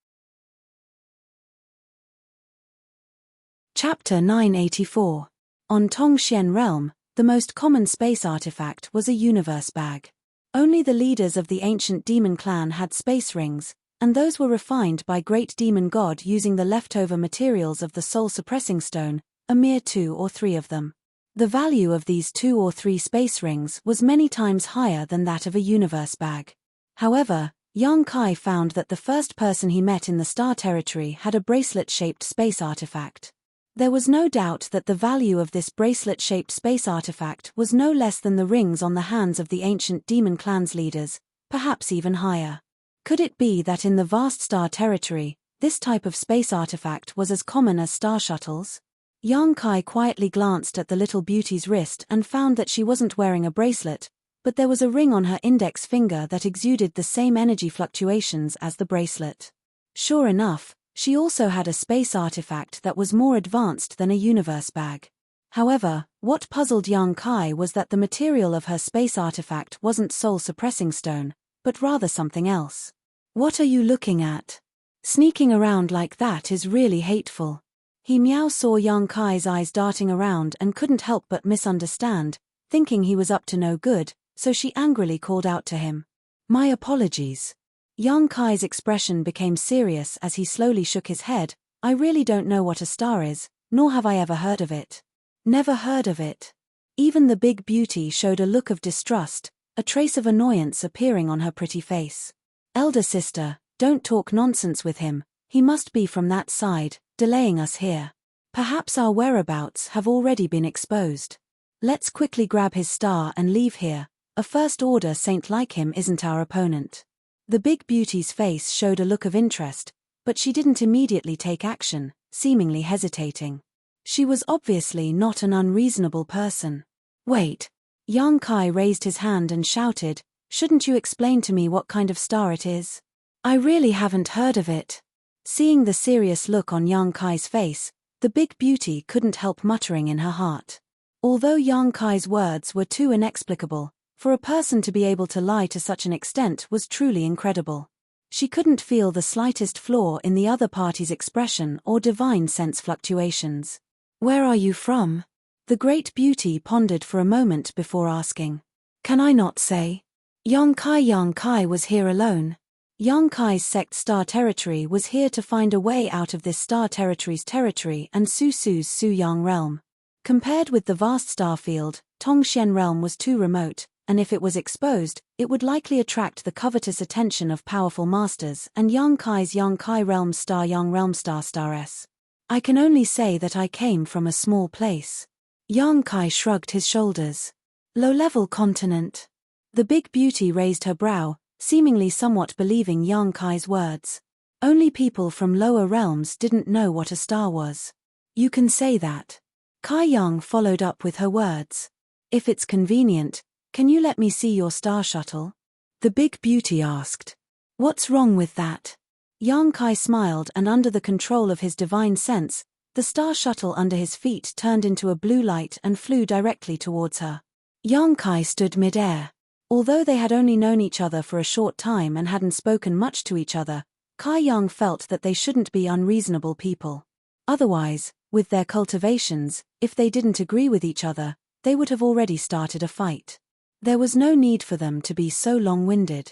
Chapter 984. On Tongxian Realm, the most common space artifact was a universe bag. Only the leaders of the ancient demon clan had space rings, and those were refined by Great Demon God using the leftover materials of the soul-suppressing stone, a mere 2 or 3 of them. The value of these 2 or 3 space rings was many times higher than that of a universe bag. However, young Kai found that the first person he met in the Star Territory had a bracelet-shaped space artifact. There was no doubt that the value of this bracelet-shaped space artifact was no less than the rings on the hands of the ancient demon clan's leaders, perhaps even higher. Could it be that in the vast Star Territory, this type of space artifact was as common as star shuttles? Young Kai quietly glanced at the little beauty's wrist and found that she wasn't wearing a bracelet, but there was a ring on her index finger that exuded the same energy fluctuations as the bracelet. Sure enough, she also had a space artifact that was more advanced than a universe bag. However, what puzzled young Kai was that the material of her space artifact wasn't soul-suppressing stone, but rather something else. "What are you looking at? Sneaking around like that is really hateful." He Meow saw young Kai's eyes darting around and couldn't help but misunderstand, thinking he was up to no good, so she angrily called out to him, "My apologies." Young Kai's expression became serious as he slowly shook his head. "I really don't know what a star is, nor have I ever heard of it." "Never heard of it?" Even the big beauty showed a look of distrust, a trace of annoyance appearing on her pretty face. "Elder sister, don't talk nonsense with him, he must be from that side, delaying us here. Perhaps our whereabouts have already been exposed. Let's quickly grab his star and leave here, a first-order saint like him isn't our opponent." The big beauty's face showed a look of interest, but she didn't immediately take action, seemingly hesitating. She was obviously not an unreasonable person. "Wait." Young Kai raised his hand and shouted, "Shouldn't you explain to me what kind of star it is? I really haven't heard of it." Seeing the serious look on young Kai's face, the big beauty couldn't help muttering in her heart. Although young Kai's words were too inexplicable, for a person to be able to lie to such an extent was truly incredible. She couldn't feel the slightest flaw in the other party's expression or divine sense fluctuations. "Where are you from?" The great beauty pondered for a moment before asking. "Can I not say?" Young Kai was here alone. Young Kai's sect Star Territory was here to find a way out of this Star Territory's territory and Susu's Suyang realm. Compared with the vast star field, Tongxian realm was too remote, and if it was exposed, it would likely attract the covetous attention of powerful masters and Young Kai realm star Young realm staress. "I can only say that I came from a small place." Young Kai shrugged his shoulders. "Low-level continent." The big beauty raised her brow, seemingly somewhat believing young Kai's words. Only people from lower realms didn't know what a star was. "You can say that." Kai Young followed up with her words. "If it's convenient, can you let me see your star shuttle?" The big beauty asked. "What's wrong with that?" Young Kai smiled, and under the control of his divine sense, the star shuttle under his feet turned into a blue light and flew directly towards her. Young Kai stood mid-air. Although they had only known each other for a short time and hadn't spoken much to each other, Kai Young felt that they shouldn't be unreasonable people. Otherwise, with their cultivations, if they didn't agree with each other, they would have already started a fight. There was no need for them to be so long-winded.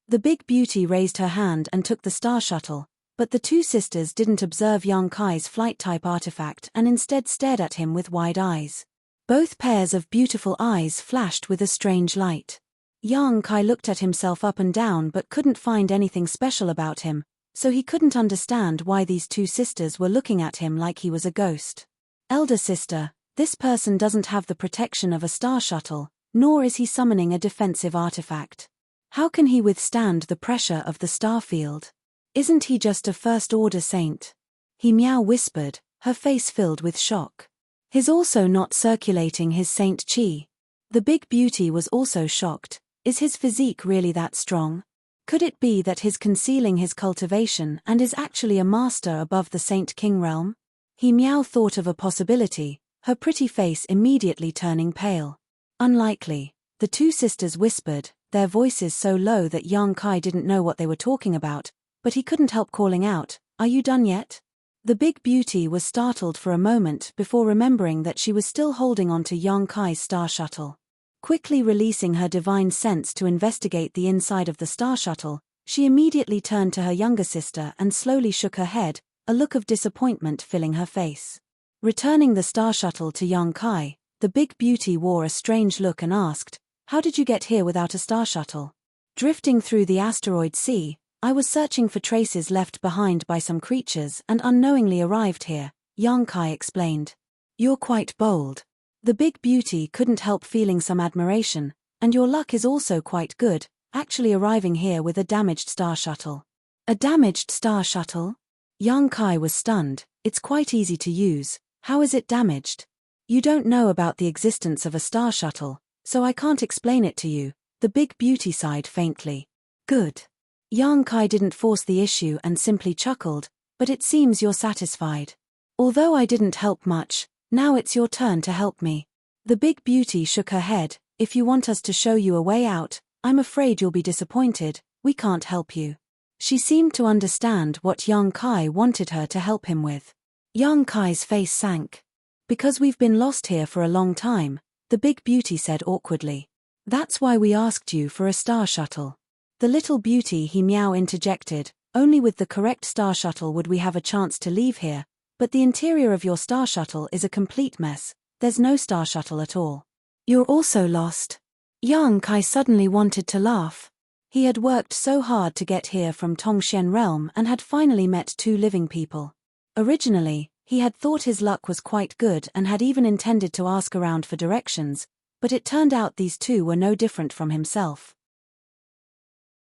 The big beauty raised her hand and took the star shuttle, but the two sisters didn't observe Yang Kai's flight-type artifact and instead stared at him with wide eyes. Both pairs of beautiful eyes flashed with a strange light. Yang Kai looked at himself up and down but couldn't find anything special about him, so he couldn't understand why these two sisters were looking at him like he was a ghost. Elder sister, this person doesn't have the protection of a star shuttle, nor is he summoning a defensive artifact. How can he withstand the pressure of the star field? Isn't he just a first-order saint? He meow whispered, her face filled with shock. He's also not circulating his saint chi. The big beauty was also shocked. Is his physique really that strong? Could it be that he's concealing his cultivation and is actually a master above the Saint King realm? He meow thought of a possibility, her pretty face immediately turning pale. Unlikely, the two sisters whispered, their voices so low that Yang Kai didn't know what they were talking about, but he couldn't help calling out, "Are you done yet?" The big beauty was startled for a moment before remembering that she was still holding on to Yang Kai's star shuttle. Quickly releasing her divine sense to investigate the inside of the star shuttle, she immediately turned to her younger sister and slowly shook her head, a look of disappointment filling her face. Returning the star shuttle to Yang Kai, the big beauty wore a strange look and asked, "How did you get here without a star shuttle?" "Drifting through the asteroid sea, I was searching for traces left behind by some creatures and unknowingly arrived here," Yang Kai explained. "You're quite bold." The big beauty couldn't help feeling some admiration, "And your luck is also quite good, actually arriving here with a damaged star shuttle." "A damaged star shuttle?" Yang Kai was stunned. "It's quite easy to use. How is it damaged?" "You don't know about the existence of a star shuttle, so I can't explain it to you," the big beauty sighed faintly. "Good." Yang Kai didn't force the issue and simply chuckled, "But it seems you're satisfied. Although I didn't help much, now it's your turn to help me." The big beauty shook her head, "If you want us to show you a way out, I'm afraid you'll be disappointed, we can't help you." She seemed to understand what Yang Kai wanted her to help him with. Yang Kai's face sank. "Because we've been lost here for a long time," the big beauty said awkwardly. "That's why we asked you for a star shuttle." The little beauty he meow interjected, "Only with the correct star shuttle would we have a chance to leave here, but the interior of your star shuttle is a complete mess, there's no star shuttle at all." "You're also lost." Yang Kai suddenly wanted to laugh. He had worked so hard to get here from Tongxian realm and had finally met two living people. Originally, he had thought his luck was quite good and had even intended to ask around for directions, but it turned out these two were no different from himself.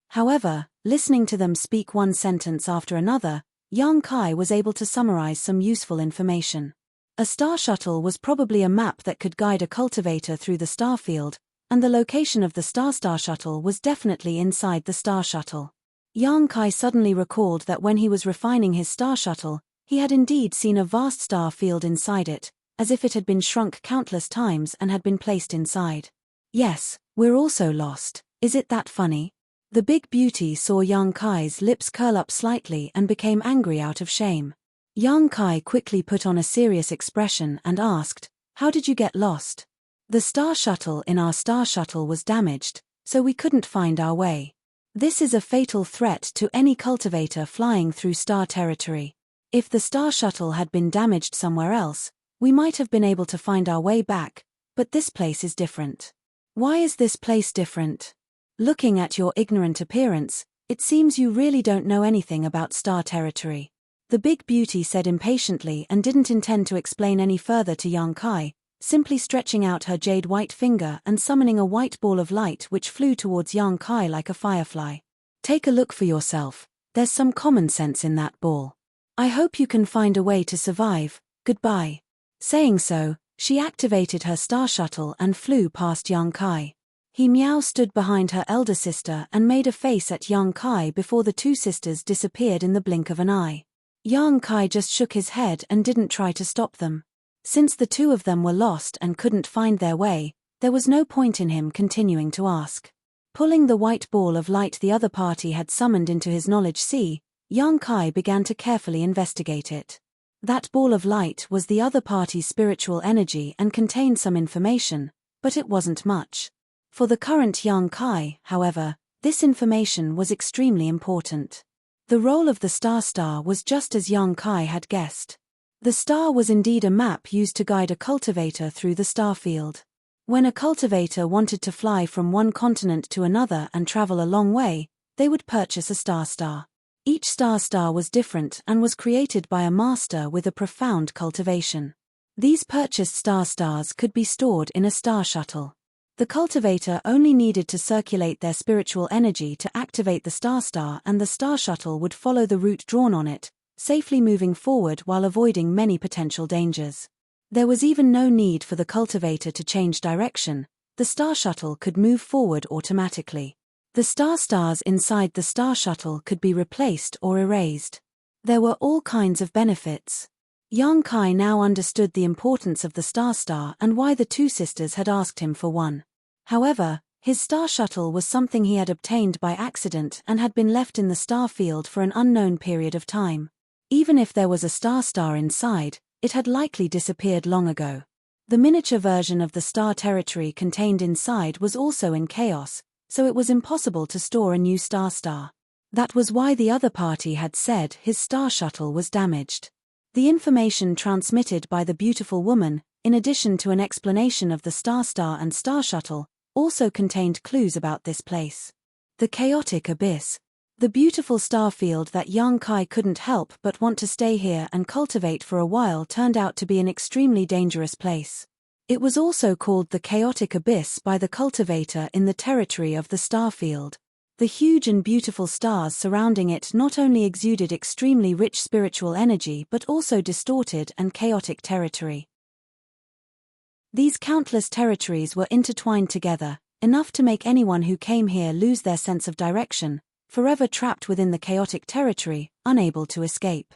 However, listening to them speak one sentence after another, Yang Kai was able to summarize some useful information. A star shuttle was probably a map that could guide a cultivator through the star field, and the location of the star shuttle was definitely inside the star shuttle. Yang Kai suddenly recalled that when he was refining his star shuttle, he had indeed seen a vast star field inside it, as if it had been shrunk countless times and had been placed inside. "Yes, we're also lost, is it that funny?" The big beauty saw Yang Kai's lips curl up slightly and became angry out of shame. Yang Kai quickly put on a serious expression and asked, "How did you get lost?" "The star shuttle in our star shuttle was damaged, so we couldn't find our way. This is a fatal threat to any cultivator flying through star territory. If the star shuttle had been damaged somewhere else, we might have been able to find our way back, but this place is different." "Why is this place different?" "Looking at your ignorant appearance, it seems you really don't know anything about star territory," the big beauty said impatiently and didn't intend to explain any further to Yang Kai, simply stretching out her jade white finger and summoning a white ball of light which flew towards Yang Kai like a firefly. "Take a look for yourself, there's some common sense in that ball. I hope you can find a way to survive, goodbye." Saying so, she activated her star shuttle and flew past Yang Kai. He meow stood behind her elder sister and made a face at Yang Kai before the two sisters disappeared in the blink of an eye. Yang Kai just shook his head and didn't try to stop them. Since the two of them were lost and couldn't find their way, there was no point in him continuing to ask. Pulling the white ball of light the other party had summoned into his knowledge sea, Yang Kai began to carefully investigate it. That ball of light was the other party's spiritual energy and contained some information, but it wasn't much. For the current young Kai, however, this information was extremely important. The role of the star was just as young Kai had guessed. The star was indeed a map used to guide a cultivator through the star field. When a cultivator wanted to fly from one continent to another and travel a long way, they would purchase a star. Each star was different and was created by a master with a profound cultivation. These purchased stars could be stored in a star shuttle. The cultivator only needed to circulate their spiritual energy to activate the star, and the star shuttle would follow the route drawn on it, safely moving forward while avoiding many potential dangers. There was even no need for the cultivator to change direction. The star shuttle could move forward automatically. The stars inside the star shuttle could be replaced or erased. There were all kinds of benefits. Young Kai now understood the importance of the star and why the two sisters had asked him for one. However, his star shuttle was something he had obtained by accident and had been left in the star field for an unknown period of time. Even if there was a star inside, it had likely disappeared long ago. The miniature version of the star territory contained inside was also in chaos, so it was impossible to store a new star. That was why the other party had said his star shuttle was damaged. The information transmitted by the beautiful woman, in addition to an explanation of the star and star shuttle, also contained clues about this place. The chaotic abyss. The beautiful star field that young Kai couldn't help but want to stay here and cultivate for a while turned out to be an extremely dangerous place. It was also called the chaotic abyss by the cultivator in the territory of the star field. The huge and beautiful stars surrounding it not only exuded extremely rich spiritual energy but also distorted and chaotic territory. These countless territories were intertwined together, enough to make anyone who came here lose their sense of direction, forever trapped within the chaotic territory, unable to escape.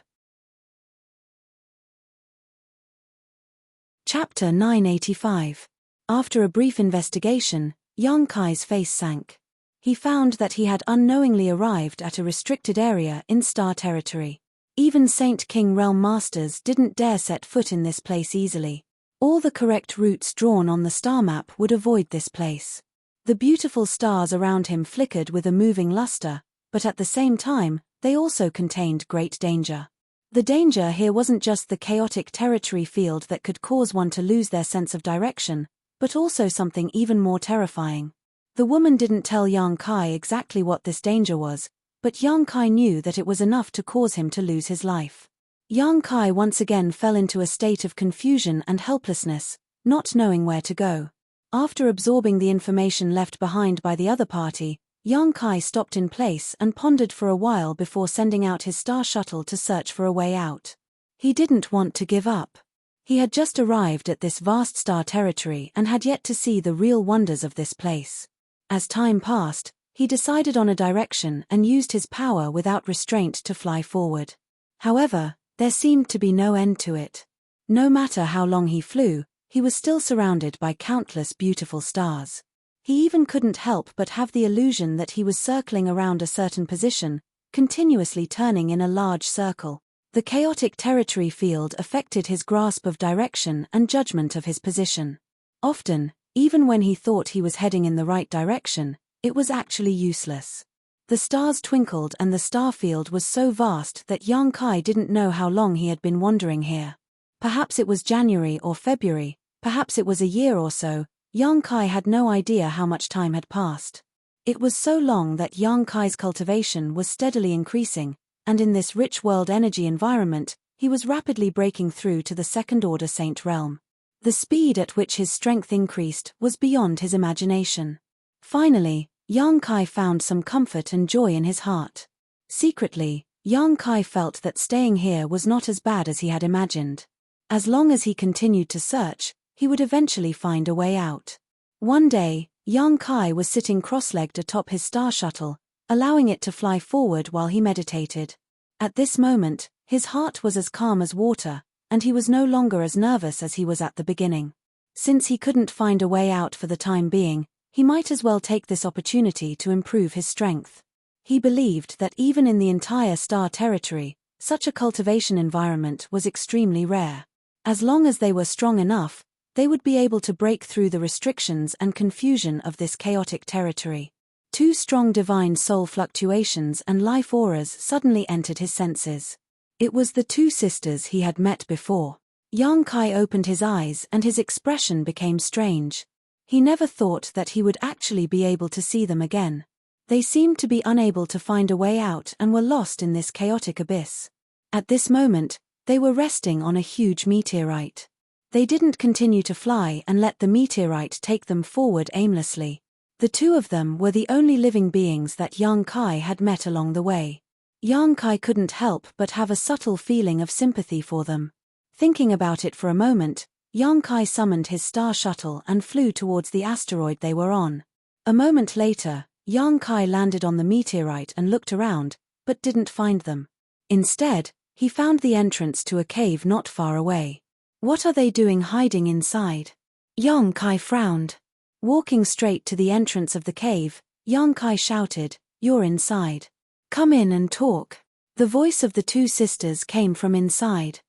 Chapter 985. After a brief investigation, young Kai's face sank. He found that he had unknowingly arrived at a restricted area in star territory. Even Saint King Realm Masters didn't dare set foot in this place easily. All the correct routes drawn on the star map would avoid this place. The beautiful stars around him flickered with a moving luster, but at the same time, they also contained great danger. The danger here wasn't just the chaotic territory field that could cause one to lose their sense of direction, but also something even more terrifying. The woman didn't tell young Kai exactly what this danger was, but young Kai knew that it was enough to cause him to lose his life. Young Kai once again fell into a state of confusion and helplessness, not knowing where to go. After absorbing the information left behind by the other party, young Kai stopped in place and pondered for a while before sending out his star shuttle to search for a way out. He didn't want to give up. He had just arrived at this vast star territory and had yet to see the real wonders of this place. As time passed, he decided on a direction and used his power without restraint to fly forward. However, there seemed to be no end to it. No matter how long he flew, he was still surrounded by countless beautiful stars. He even couldn't help but have the illusion that he was circling around a certain position, continuously turning in a large circle. The chaotic territory field affected his grasp of direction and judgment of his position. Often, even when he thought he was heading in the right direction, it was actually useless. The stars twinkled and the star field was so vast that young Kai didn't know how long he had been wandering here. Perhaps it was January or February, perhaps it was a year or so. Young Kai had no idea how much time had passed. It was so long that young Kai's cultivation was steadily increasing, and in this rich world energy environment, he was rapidly breaking through to the second-order saint realm. The speed at which his strength increased was beyond his imagination. Finally, young Kai found some comfort and joy in his heart. Secretly, young Kai felt that staying here was not as bad as he had imagined. As long as he continued to search, he would eventually find a way out. One day, young Kai was sitting cross-legged atop his star shuttle, allowing it to fly forward while he meditated. At this moment, his heart was as calm as water, and he was no longer as nervous as he was at the beginning. Since he couldn't find a way out for the time being, he might as well take this opportunity to improve his strength. He believed that even in the entire star territory, such a cultivation environment was extremely rare. As long as they were strong enough, they would be able to break through the restrictions and confusion of this chaotic territory. Two strong divine soul fluctuations and life auras suddenly entered his senses. It was the two sisters he had met before. Yang Kai opened his eyes and his expression became strange. He never thought that he would actually be able to see them again. They seemed to be unable to find a way out and were lost in this chaotic abyss. At this moment, they were resting on a huge meteorite. They didn't continue to fly and let the meteorite take them forward aimlessly. The two of them were the only living beings that Yang Kai had met along the way. Yang Kai couldn't help but have a subtle feeling of sympathy for them. Thinking about it for a moment, Yang Kai summoned his star shuttle and flew towards the asteroid they were on. A moment later, Yang Kai landed on the meteorite and looked around, but didn't find them. Instead, he found the entrance to a cave not far away. What are they doing hiding inside? Yang Kai frowned. Walking straight to the entrance of the cave, Yang Kai shouted, "You're inside. Come in and talk." The voice of the two sisters came from inside.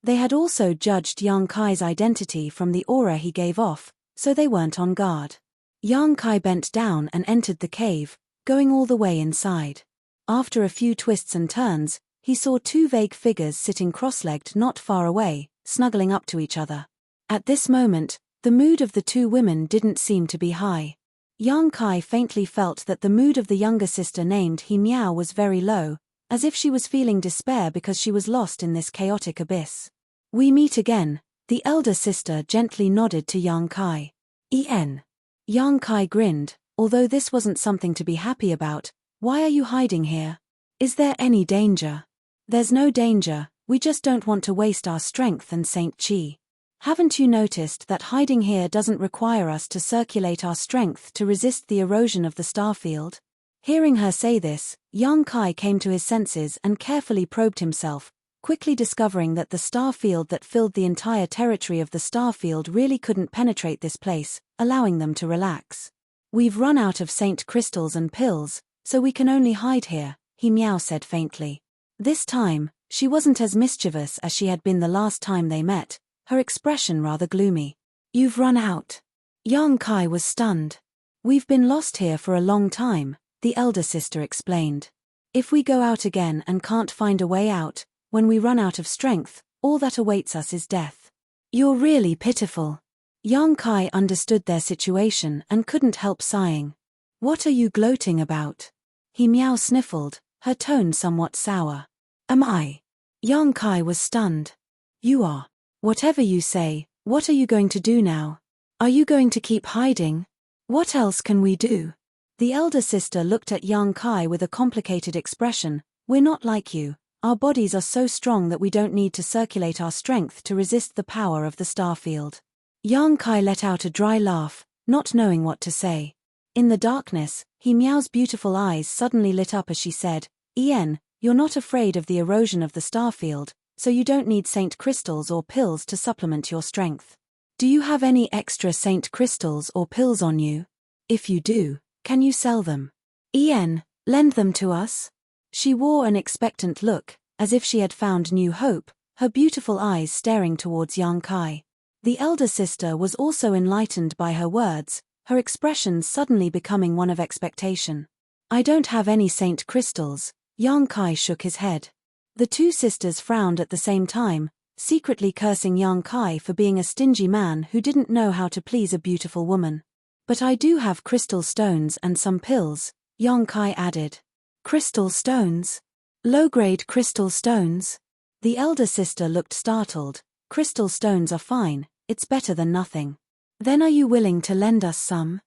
They had also judged Yang Kai's identity from the aura he gave off, so they weren't on guard. Yang Kai bent down and entered the cave, going all the way inside. After a few twists and turns, he saw two vague figures sitting cross-legged not far away, snuggling up to each other. At this moment, the mood of the two women didn't seem to be high. Yang Kai faintly felt that the mood of the younger sister named He Miao was very low, as if she was feeling despair because she was lost in this chaotic abyss. "We meet again," the elder sister gently nodded to Yang Kai. "En." Yang Kai grinned, although this wasn't something to be happy about. "Why are you hiding here? Is there any danger?" "There's no danger, we just don't want to waste our strength and Saint Chi. Haven't you noticed that hiding here doesn't require us to circulate our strength to resist the erosion of the starfield?" Hearing her say this, Yang Kai came to his senses and carefully probed himself, quickly discovering that the star field that filled the entire territory of the starfield really couldn't penetrate this place, allowing them to relax. "We've run out of Saint crystals and pills, so we can only hide here," He Miao said faintly. This time, she wasn't as mischievous as she had been the last time they met, her expression rather gloomy. "You've run out." Yang Kai was stunned. "We've been lost here for a long time," the elder sister explained. "If we go out again and can't find a way out, when we run out of strength, all that awaits us is death." "You're really pitiful." Yang Kai understood their situation and couldn't help sighing. "What are you gloating about?" He Miao sniffled, her tone somewhat sour. "Am I?" Yang Kai was stunned. "You are. Whatever you say, what are you going to do now? Are you going to keep hiding? What else can we do?" The elder sister looked at Yang Kai with a complicated expression. "We're not like you. Our bodies are so strong that we don't need to circulate our strength to resist the power of the starfield." Yang Kai let out a dry laugh, not knowing what to say. In the darkness, He Miao's beautiful eyes suddenly lit up as she said, "You're not afraid of the erosion of the starfield, so you don't need Saint crystals or pills to supplement your strength. Do you have any extra Saint crystals or pills on you? If you do, can you sell them? Lend them to us?" She wore an expectant look, as if she had found new hope, her beautiful eyes staring towards Yang Kai. The elder sister was also enlightened by her words, her expression suddenly becoming one of expectation. "I don't have any Saint crystals," Yang Kai shook his head. The two sisters frowned at the same time, secretly cursing Yang Kai for being a stingy man who didn't know how to please a beautiful woman. "But I do have crystal stones and some pills," Yang Kai added. "Crystal stones? Low-grade crystal stones?" The elder sister looked startled. "Crystal stones are fine, it's better than nothing." "Then are you willing to lend us some?"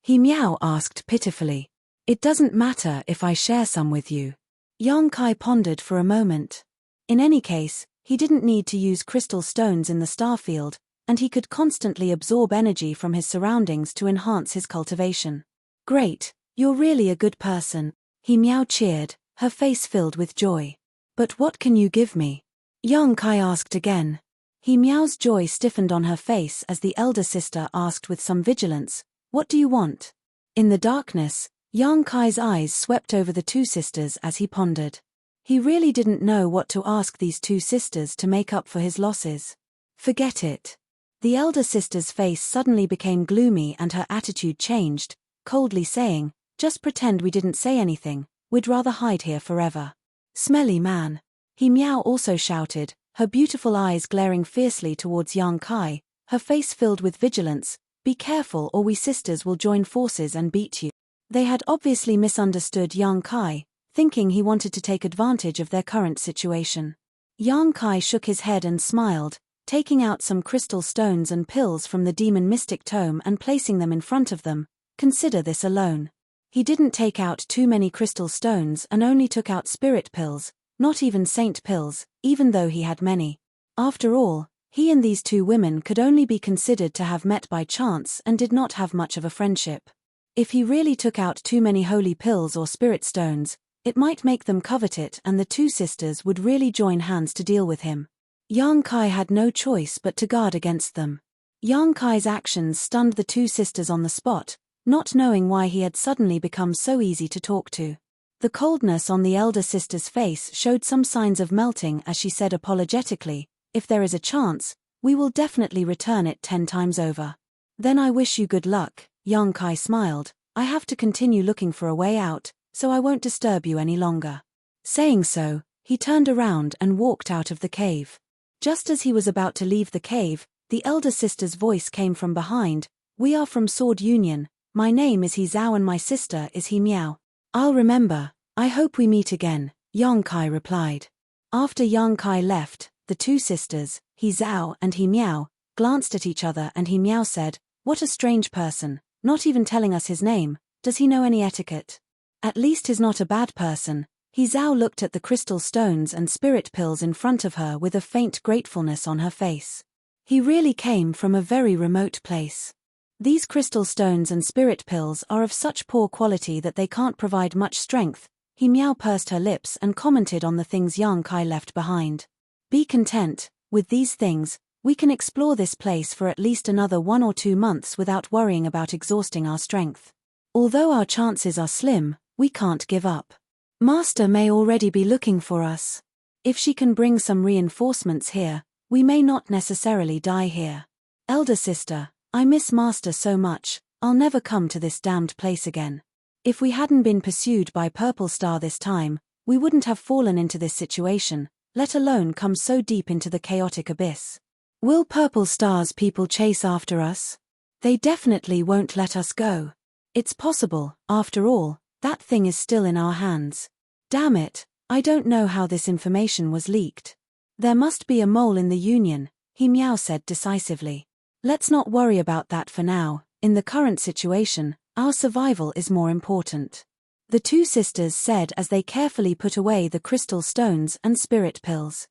He Miao asked pitifully. "It doesn't matter if I share some with you." Yang Kai pondered for a moment. In any case, he didn't need to use crystal stones in the starfield, and he could constantly absorb energy from his surroundings to enhance his cultivation. "Great, you're really a good person," He Miao cheered, her face filled with joy. "But what can you give me?" Yang Kai asked again. He Miao's joy stiffened on her face as the elder sister asked with some vigilance, "What do you want?" In the darkness, Yang Kai's eyes swept over the two sisters as he pondered. He really didn't know what to ask these two sisters to make up for his losses. Forget it. The elder sister's face suddenly became gloomy and her attitude changed, coldly saying, just pretend we didn't say anything, we'd rather hide here forever. Smelly man. He Miao also shouted, her beautiful eyes glaring fiercely towards Yang Kai, her face filled with vigilance, be careful or we sisters will join forces and beat you. They had obviously misunderstood Yang Kai, thinking he wanted to take advantage of their current situation. Yang Kai shook his head and smiled, taking out some crystal stones and pills from the demon mystic tome and placing them in front of them. Consider this alone. He didn't take out too many crystal stones and only took out spirit pills, not even saint pills, even though he had many. After all, he and these two women could only be considered to have met by chance and did not have much of a friendship. If he really took out too many holy pills or spirit stones, it might make them covet it and the two sisters would really join hands to deal with him. Yang Kai had no choice but to guard against them. Yang Kai's actions stunned the two sisters on the spot, not knowing why he had suddenly become so easy to talk to. The coldness on the elder sister's face showed some signs of melting as she said apologetically, if there is a chance, we will definitely return it 10 times over. Then I wish you good luck. Yang Kai smiled, I have to continue looking for a way out, so I won't disturb you any longer. Saying so, he turned around and walked out of the cave. Just as he was about to leave the cave, the elder sister's voice came from behind, we are from Sword Union, my name is He Zhao and my sister is He Miao. I'll remember, I hope we meet again, Yang Kai replied. After Yang Kai left, the two sisters, He Zhao and He Miao, glanced at each other and He Miao said, what a strange person, not even telling us his name, does he know any etiquette? At least he's not a bad person. He Zhao looked at the crystal stones and spirit pills in front of her with a faint gratefulness on her face. He really came from a very remote place. These crystal stones and spirit pills are of such poor quality that they can't provide much strength. He Miao pursed her lips and commented on the things Yang Kai left behind. Be content, with these things, we can explore this place for at least another 1 or 2 months without worrying about exhausting our strength. Although our chances are slim, we can't give up. Master may already be looking for us. If she can bring some reinforcements here, we may not necessarily die here. Elder sister, I miss Master so much, I'll never come to this damned place again. If we hadn't been pursued by Purple Star this time, we wouldn't have fallen into this situation, let alone come so deep into the chaotic abyss. Will Purple Star's people chase after us? They definitely won't let us go. It's possible, after all, that thing is still in our hands. Damn it, I don't know how this information was leaked. There must be a mole in the Union, He Miao said decisively. Let's not worry about that for now, in the current situation, our survival is more important. The two sisters said as they carefully put away the crystal stones and spirit pills.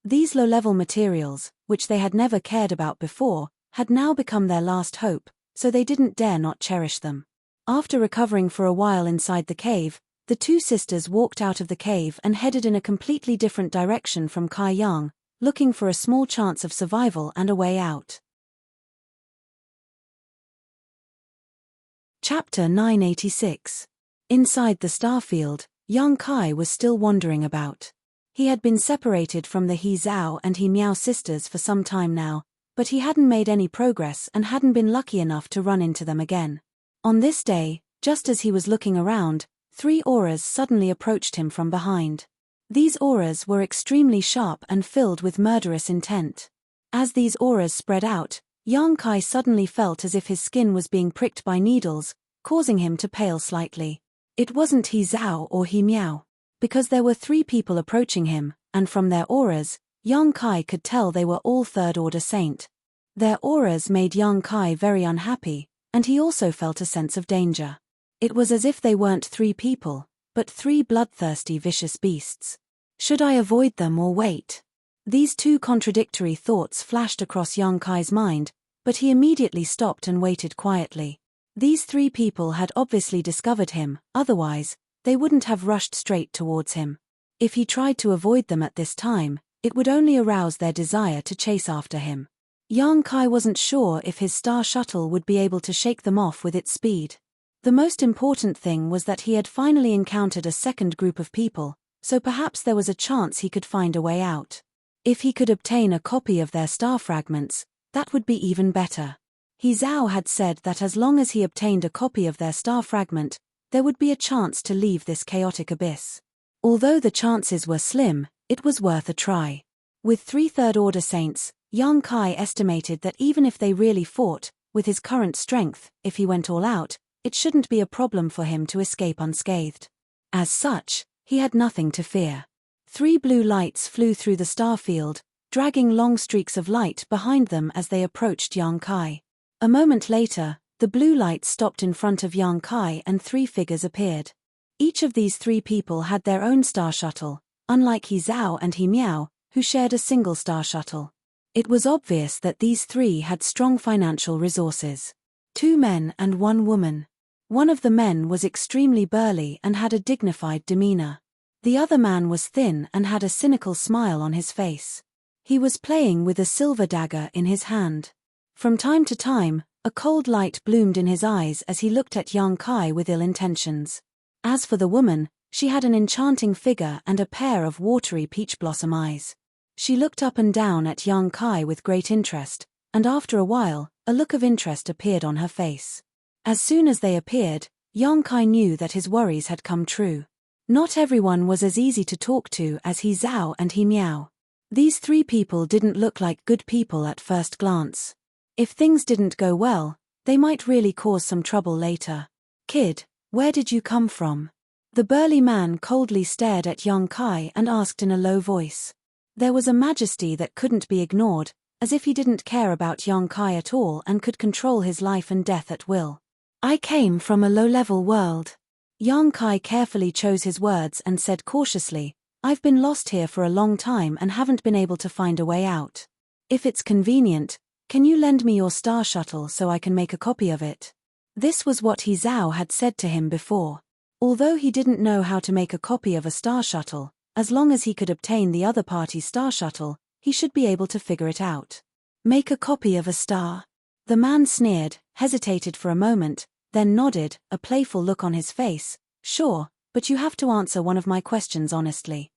These low-level materials, which they had never cared about before, had now become their last hope, so they didn't dare not cherish them. After recovering for a while inside the cave, the two sisters walked out of the cave and headed in a completely different direction from Kai Yang, looking for a small chance of survival and a way out. Chapter 986. Inside the starfield, Yang Kai was still wandering about. He had been separated from the He Zhao and He Miao sisters for some time now, but he hadn't made any progress and hadn't been lucky enough to run into them again. On this day, just as he was looking around, 3 auras suddenly approached him from behind. These auras were extremely sharp and filled with murderous intent. As these auras spread out, Yang Kai suddenly felt as if his skin was being pricked by needles, causing him to pale slightly. It wasn't He Zhao or He Miao. Because there were 3 people approaching him, and from their auras, Yang Kai could tell they were all third-order saint. Their auras made Yang Kai very unhappy, and he also felt a sense of danger. It was as if they weren't 3 people, but 3 bloodthirsty vicious beasts. Should I avoid them or wait? These 2 contradictory thoughts flashed across Yang Kai's mind, but he immediately stopped and waited quietly. These 3 people had obviously discovered him, otherwise, they wouldn't have rushed straight towards him. If he tried to avoid them at this time, it would only arouse their desire to chase after him. Yang Kai wasn't sure if his star shuttle would be able to shake them off with its speed. The most important thing was that he had finally encountered a second group of people, so perhaps there was a chance he could find a way out. If he could obtain a copy of their star fragments, that would be even better. He Zhao had said that as long as he obtained a copy of their star fragment, there would be a chance to leave this chaotic abyss. Although the chances were slim, it was worth a try. With 3 third-order saints, Yang Kai estimated that even if they really fought, with his current strength, if he went all out, it shouldn't be a problem for him to escape unscathed. As such, he had nothing to fear. 3 blue lights flew through the star field, dragging long streaks of light behind them as they approached Yang Kai. A moment later, the blue lights stopped in front of Yang Kai and 3 figures appeared. Each of these 3 people had their own star shuttle, unlike He Zhao and He Miao, who shared a single star shuttle. It was obvious that these 3 had strong financial resources. 2 men and 1 woman. One of the men was extremely burly and had a dignified demeanor. The other man was thin and had a cynical smile on his face. He was playing with a silver dagger in his hand. From time to time, a cold light bloomed in his eyes as he looked at Yang Kai with ill intentions. As for the woman, she had an enchanting figure and a pair of watery peach blossom eyes. She looked up and down at Yang Kai with great interest, and after a while, a look of interest appeared on her face. As soon as they appeared, Yang Kai knew that his worries had come true. Not everyone was as easy to talk to as He Zhao and He Miao. These 3 people didn't look like good people at first glance. If things didn't go well, they might really cause some trouble later. "Kid, where did you come from?" The burly man coldly stared at Yang Kai and asked in a low voice. There was a majesty that couldn't be ignored, as if he didn't care about Yang Kai at all and could control his life and death at will. "I came from a low-level world." Yang Kai carefully chose his words and said cautiously, "I've been lost here for a long time and haven't been able to find a way out. If it's convenient, can you lend me your star shuttle so I can make a copy of it?" This was what He Zhao had said to him before. Although he didn't know how to make a copy of a star shuttle, as long as he could obtain the other party's star shuttle, he should be able to figure it out. "Make a copy of a star?" The man sneered, hesitated for a moment, then nodded, a playful look on his face. "Sure, but you have to answer one of my questions honestly."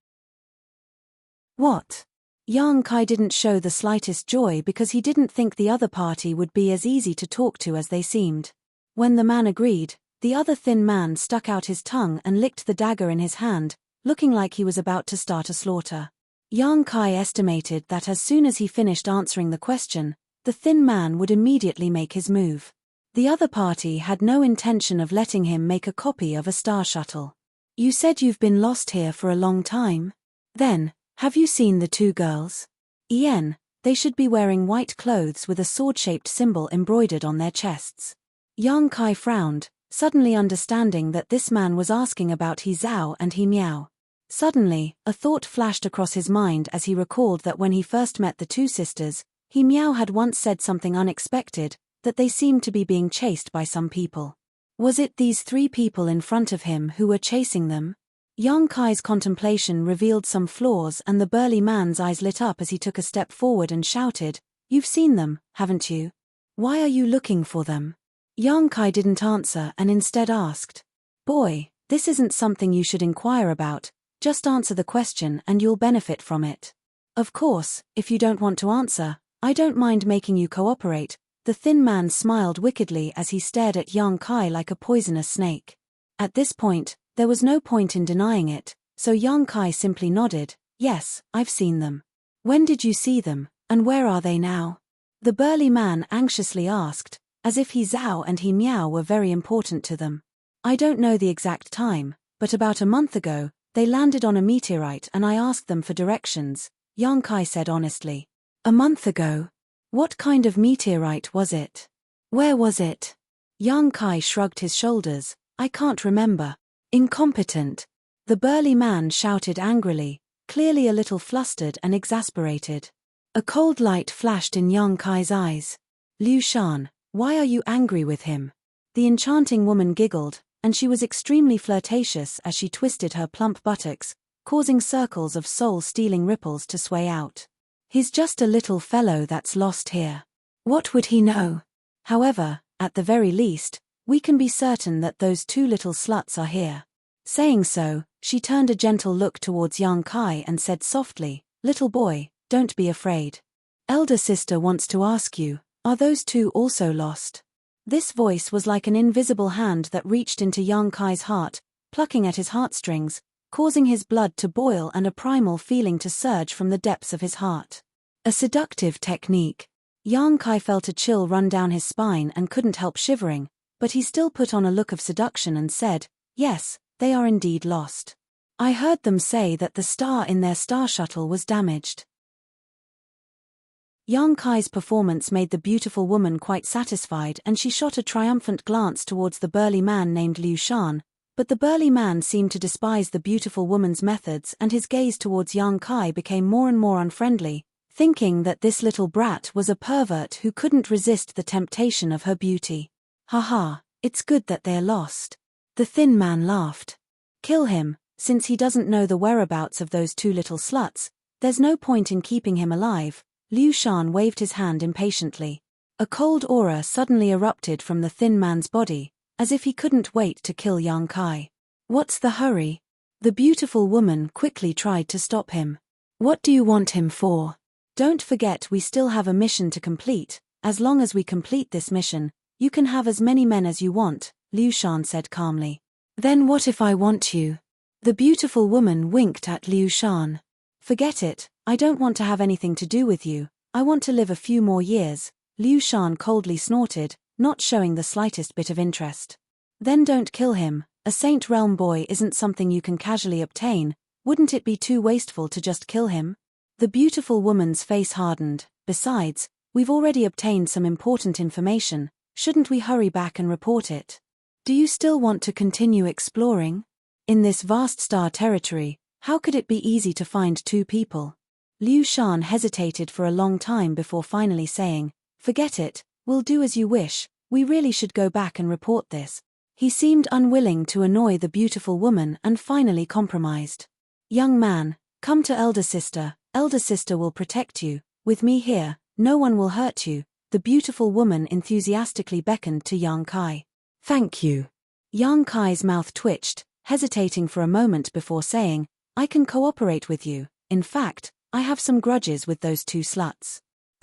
"What?" Yang Kai didn't show the slightest joy because he didn't think the other party would be as easy to talk to as they seemed. When the man agreed, the other thin man stuck out his tongue and licked the dagger in his hand, looking like he was about to start a slaughter. Yang Kai estimated that as soon as he finished answering the question, the thin man would immediately make his move. The other party had no intention of letting him make a copy of a star shuttle. "You said you've been lost here for a long time? Then, have you seen the 2 girls?" "Yen, they should be wearing white clothes with a sword-shaped symbol embroidered on their chests." Yang Kai frowned, suddenly understanding that this man was asking about He Zhao and He Miao. Suddenly, a thought flashed across his mind as he recalled that when he first met the 2 sisters, He Miao had once said something unexpected, that they seemed to be being chased by some people. Was it these 3 people in front of him who were chasing them? Yang Kai's contemplation revealed some flaws and the burly man's eyes lit up as he took a step forward and shouted, "You've seen them, haven't you? Why are you looking for them?" Yang Kai didn't answer and instead asked, "Boy, this isn't something you should inquire about, just answer the question and you'll benefit from it. Of course, if you don't want to answer, I don't mind making you cooperate." The thin man smiled wickedly as he stared at Yang Kai like a poisonous snake. At this point, there was no point in denying it, so Yang Kai simply nodded, "Yes, I've seen them." "When did you see them, and where are they now?" The burly man anxiously asked, as if He Zhao and He Miao were very important to them. "I don't know the exact time, but about a month ago, they landed on a meteorite and I asked them for directions," Yang Kai said honestly. "A month ago? What kind of meteorite was it? Where was it?" Yang Kai shrugged his shoulders. "I can't remember." "Incompetent!" The burly man shouted angrily, clearly a little flustered and exasperated. A cold light flashed in Yang Kai's eyes. "Liu Shan, why are you angry with him?" The enchanting woman giggled, and she was extremely flirtatious as she twisted her plump buttocks, causing circles of soul-stealing ripples to sway out. "He's just a little fellow that's lost here. What would he know? However, at the very least, we can be certain that those 2 little sluts are here." Saying so, she turned a gentle look towards Yang Kai and said softly, "Little boy, don't be afraid. Elder sister wants to ask you, are those two also lost? This voice was like an invisible hand that reached into Yang Kai's heart, plucking at his heartstrings, causing his blood to boil and a primal feeling to surge from the depths of his heart. A seductive technique. Yang Kai felt a chill run down his spine and couldn't help shivering, but he still put on a look of seduction and said, yes, they are indeed lost. I heard them say that the star in their star shuttle was damaged. Yang Kai's performance made the beautiful woman quite satisfied, and she shot a triumphant glance towards the burly man named Liu Shan, but the burly man seemed to despise the beautiful woman's methods, and his gaze towards Yang Kai became more and more unfriendly, thinking that this little brat was a pervert who couldn't resist the temptation of her beauty. Haha, it's good that they're lost. The thin man laughed. Kill him, since he doesn't know the whereabouts of those two little sluts. There's no point in keeping him alive. Liu Shan waved his hand impatiently. A cold aura suddenly erupted from the thin man's body, as if he couldn't wait to kill Yang Kai. What's the hurry? The beautiful woman quickly tried to stop him. What do you want him for? Don't forget we still have a mission to complete. As long as we complete this mission, you can have as many men as you want, Liu Shan said calmly. Then what if I want you? The beautiful woman winked at Liu Shan. Forget it, I don't want to have anything to do with you. I want to live a few more years, Liu Shan coldly snorted, not showing the slightest bit of interest. Then don't kill him. A Saint Realm boy isn't something you can casually obtain. Wouldn't it be too wasteful to just kill him? The beautiful woman's face hardened. Besides, we've already obtained some important information. Shouldn't we hurry back and report it? Do you still want to continue exploring? In this vast star territory, how could it be easy to find two people? Liu Shan hesitated for a long time before finally saying, forget it, we'll do as you wish, we really should go back and report this. He seemed unwilling to annoy the beautiful woman and finally compromised. Young man, come to elder sister will protect you, with me here, no one will hurt you. The beautiful woman enthusiastically beckoned to Yang Kai. Thank you. Yang Kai's mouth twitched, hesitating for a moment before saying, I can cooperate with you. In fact, I have some grudges with those two sluts.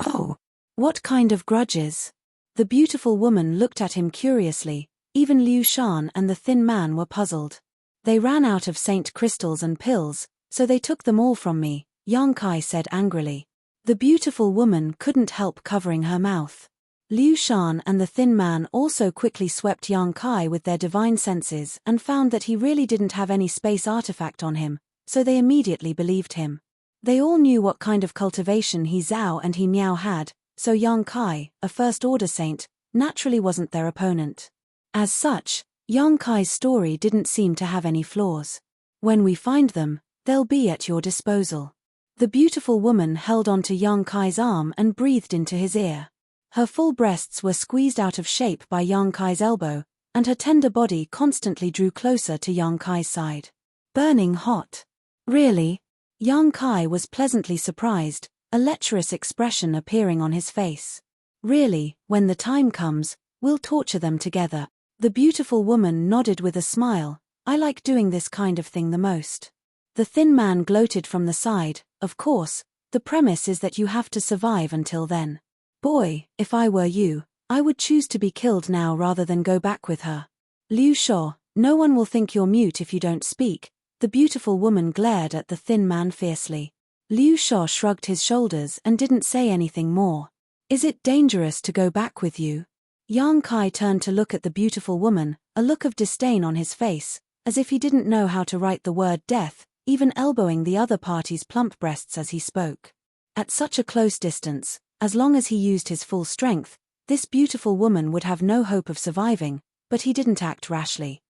Oh, what kind of grudges? The beautiful woman looked at him curiously. Even Liu Shan and the thin man were puzzled. They ran out of saint crystals and pills, so they took them all from me, Yang Kai said angrily. The beautiful woman couldn't help covering her mouth. Liu Shan and the thin man also quickly swept Yang Kai with their divine senses and found that he really didn't have any space artifact on him, so they immediately believed him. They all knew what kind of cultivation He Zhao and He Miao had, so Yang Kai, a first-order saint, naturally wasn't their opponent. As such, Yang Kai's story didn't seem to have any flaws. When we find them, they'll be at your disposal. The beautiful woman held onto Yang Kai's arm and breathed into his ear. Her full breasts were squeezed out of shape by Yang Kai's elbow, and her tender body constantly drew closer to Yang Kai's side. Burning hot. Really? Yang Kai was pleasantly surprised, a lecherous expression appearing on his face. Really, when the time comes, we'll torture them together. The beautiful woman nodded with a smile. I like doing this kind of thing the most. The thin man gloated from the side. Of course, the premise is that you have to survive until then. Boy, if I were you, I would choose to be killed now rather than go back with her. Liu Shan, no one will think you're mute if you don't speak. The beautiful woman glared at the thin man fiercely. Liu Shan shrugged his shoulders and didn't say anything more. Is it dangerous to go back with you? Yang Kai turned to look at the beautiful woman, a look of disdain on his face, as if he didn't know how to write the word death, even elbowing the other party's plump breasts as he spoke. At such a close distance, as long as he used his full strength, this beautiful woman would have no hope of surviving, but he didn't act rashly.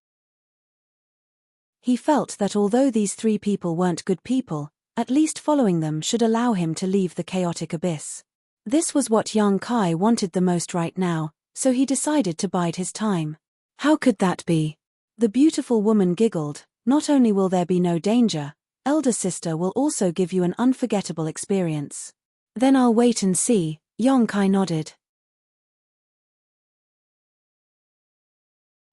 He felt that although these three people weren't good people, at least following them should allow him to leave the chaotic abyss. This was what Yang Kai wanted the most right now, so he decided to bide his time. How could that be? The beautiful woman giggled. Not only will there be no danger, elder sister will also give you an unforgettable experience. Then I'll wait and see, Yang Kai nodded.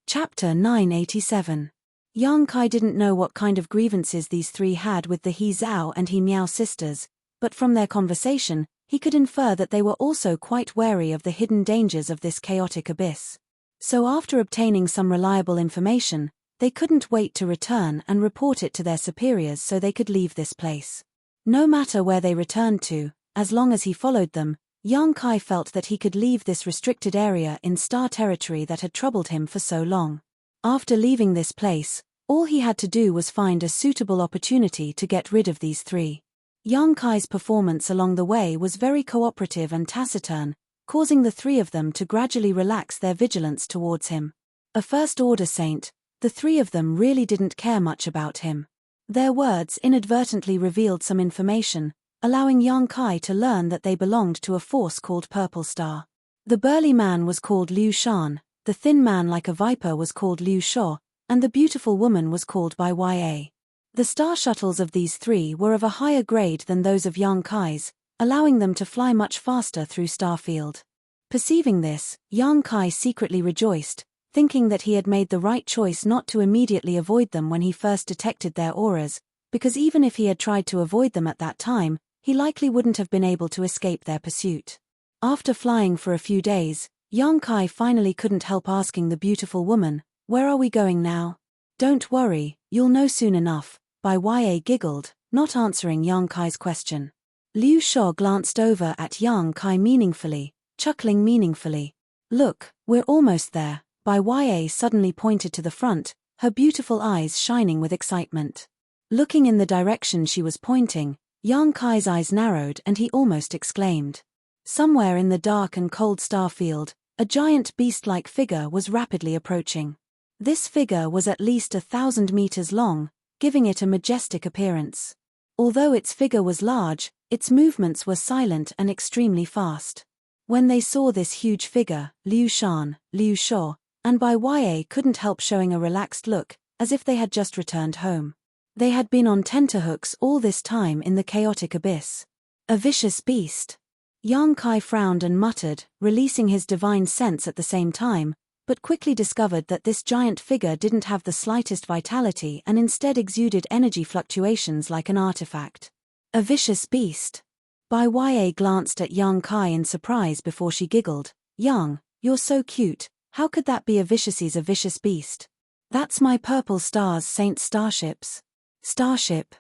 Chapter 987. Yang Kai didn't know what kind of grievances these three had with the He Zhao and He Miao sisters, but from their conversation, he could infer that they were also quite wary of the hidden dangers of this chaotic abyss. So after obtaining some reliable information, they couldn't wait to return and report it to their superiors so they could leave this place. No matter where they returned to, as long as he followed them, Yang Kai felt that he could leave this restricted area in star territory that had troubled him for so long. After leaving this place, all he had to do was find a suitable opportunity to get rid of these three. Yang Kai's performance along the way was very cooperative and taciturn, causing the three of them to gradually relax their vigilance towards him. A first-order saint, the three of them really didn't care much about him. Their words inadvertently revealed some information, allowing Yang Kai to learn that they belonged to a force called Purple Star. The burly man was called Liu Shan, the thin man like a viper was called Liu Shuo, and the beautiful woman was called by Ya. The star shuttles of these three were of a higher grade than those of Yang Kai's, allowing them to fly much faster through Starfield. Perceiving this, Yang Kai secretly rejoiced, thinking that he had made the right choice not to immediately avoid them when he first detected their auras, because even if he had tried to avoid them at that time, he likely wouldn't have been able to escape their pursuit. After flying for a few days, Yang Kai finally couldn't help asking the beautiful woman, "Where are we going now?" "Don't worry, you'll know soon enough," Ya giggled, not answering Yang Kai's question. Liu Shuo glanced over at Yang Kai meaningfully, chuckling meaningfully. "Look, we're almost there," Ya suddenly pointed to the front, her beautiful eyes shining with excitement. Looking in the direction she was pointing, Yang Kai's eyes narrowed and he almost exclaimed. Somewhere in the dark and cold Starfield, a giant beast-like figure was rapidly approaching. This figure was at least 1,000 meters long, giving it a majestic appearance. Although its figure was large, its movements were silent and extremely fast. When they saw this huge figure, Liu Shan, Liu Shuo, and Ya couldn't help showing a relaxed look, as if they had just returned home. They had been on tenterhooks all this time in the chaotic abyss. A vicious beast. Yang Kai frowned and muttered, releasing his divine sense at the same time, but quickly discovered that this giant figure didn't have the slightest vitality and instead exuded energy fluctuations like an artifact. A vicious beast. Ya glanced at Yang Kai in surprise before she giggled. "Yang, you're so cute, how could that be a vicious beast?" "That's my Purple Star's Saint Starships." "Starship.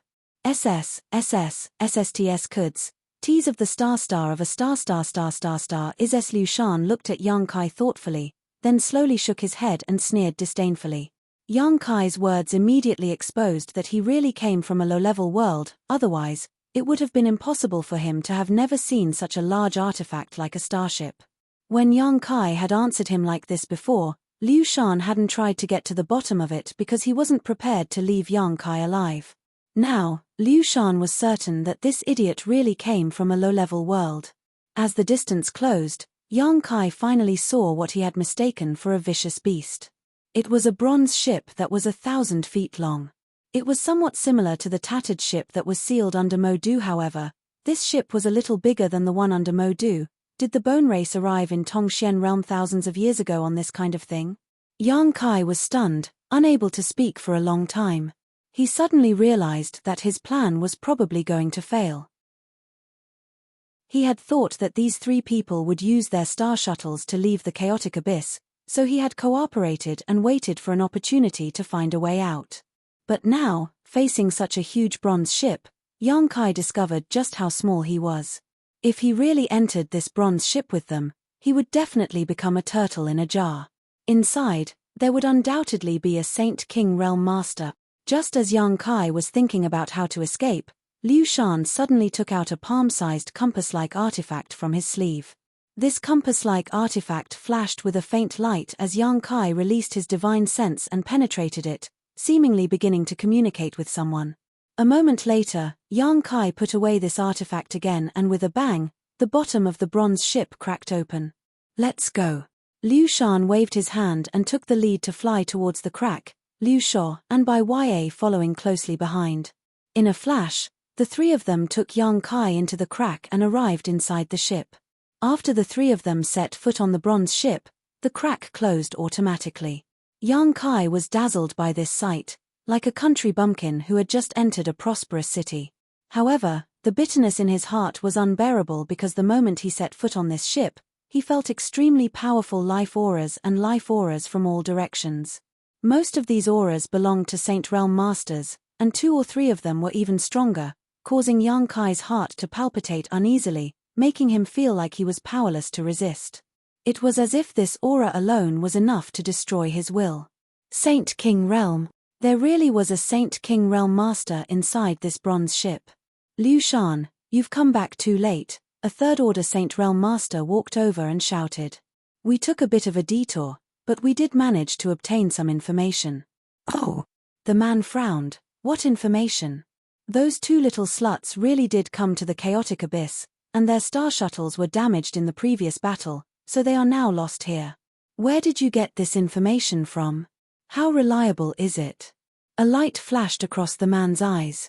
SSTS codes. T's of the star of a star is S. Liu Shan looked at Yang Kai thoughtfully, then slowly shook his head and sneered disdainfully. Yang Kai's words immediately exposed that he really came from a low-level world, otherwise, it would have been impossible for him to have never seen such a large artifact like a starship. When Yang Kai had answered him like this before, Liu Shan hadn't tried to get to the bottom of it because he wasn't prepared to leave Yang Kai alive. Now, Liu Shan was certain that this idiot really came from a low-level world. As the distance closed, Yang Kai finally saw what he had mistaken for a vicious beast. It was a bronze ship that was 1,000 feet long. It was somewhat similar to the tattered ship that was sealed under Modu. However, this ship was a little bigger than the one under Modu. Did the bone race arrive in Tongxian realm thousands of years ago on this kind of thing? Yang Kai was stunned, unable to speak for a long time. He suddenly realized that his plan was probably going to fail. He had thought that these three people would use their star shuttles to leave the chaotic abyss, so he had cooperated and waited for an opportunity to find a way out. But now, facing such a huge bronze ship, Yang Kai discovered just how small he was. If he really entered this bronze ship with them, he would definitely become a turtle in a jar. Inside, there would undoubtedly be a Saint King Realm Master. Just as Yang Kai was thinking about how to escape, Liu Shan suddenly took out a palm-sized compass-like artifact from his sleeve. This compass-like artifact flashed with a faint light as Yang Kai released his divine sense and penetrated it, seemingly beginning to communicate with someone. A moment later, Yang Kai put away this artifact again and with a bang, the bottom of the bronze ship cracked open. "Let's go." Liu Shan waved his hand and took the lead to fly towards the crack, Liu Shuo and Ya following closely behind. In a flash, the three of them took Yang Kai into the crack and arrived inside the ship. After the three of them set foot on the bronze ship, the crack closed automatically. Yang Kai was dazzled by this sight, like a country bumpkin who had just entered a prosperous city. However, The bitterness in his heart was unbearable because the moment he set foot on this ship, he felt extremely powerful life auras from all directions. Most of these auras belonged to Saint Realm Masters, and 2 or 3 of them were even stronger, causing Yang Kai's heart to palpitate uneasily, making him feel like he was powerless to resist. It was as if this aura alone was enough to destroy his will. Saint King Realm. There really was a Saint King Realm Master inside this bronze ship. Liu Shan, you've come back too late, a 3rd Order Saint Realm Master walked over and shouted. We took a bit of a detour, but we did manage to obtain some information. Oh! The man frowned. What information? Those 2 little sluts really did come to the chaotic abyss, and their star shuttles were damaged in the previous battle, so they are now lost here. Where did you get this information from? How reliable is it? A light flashed across the man's eyes.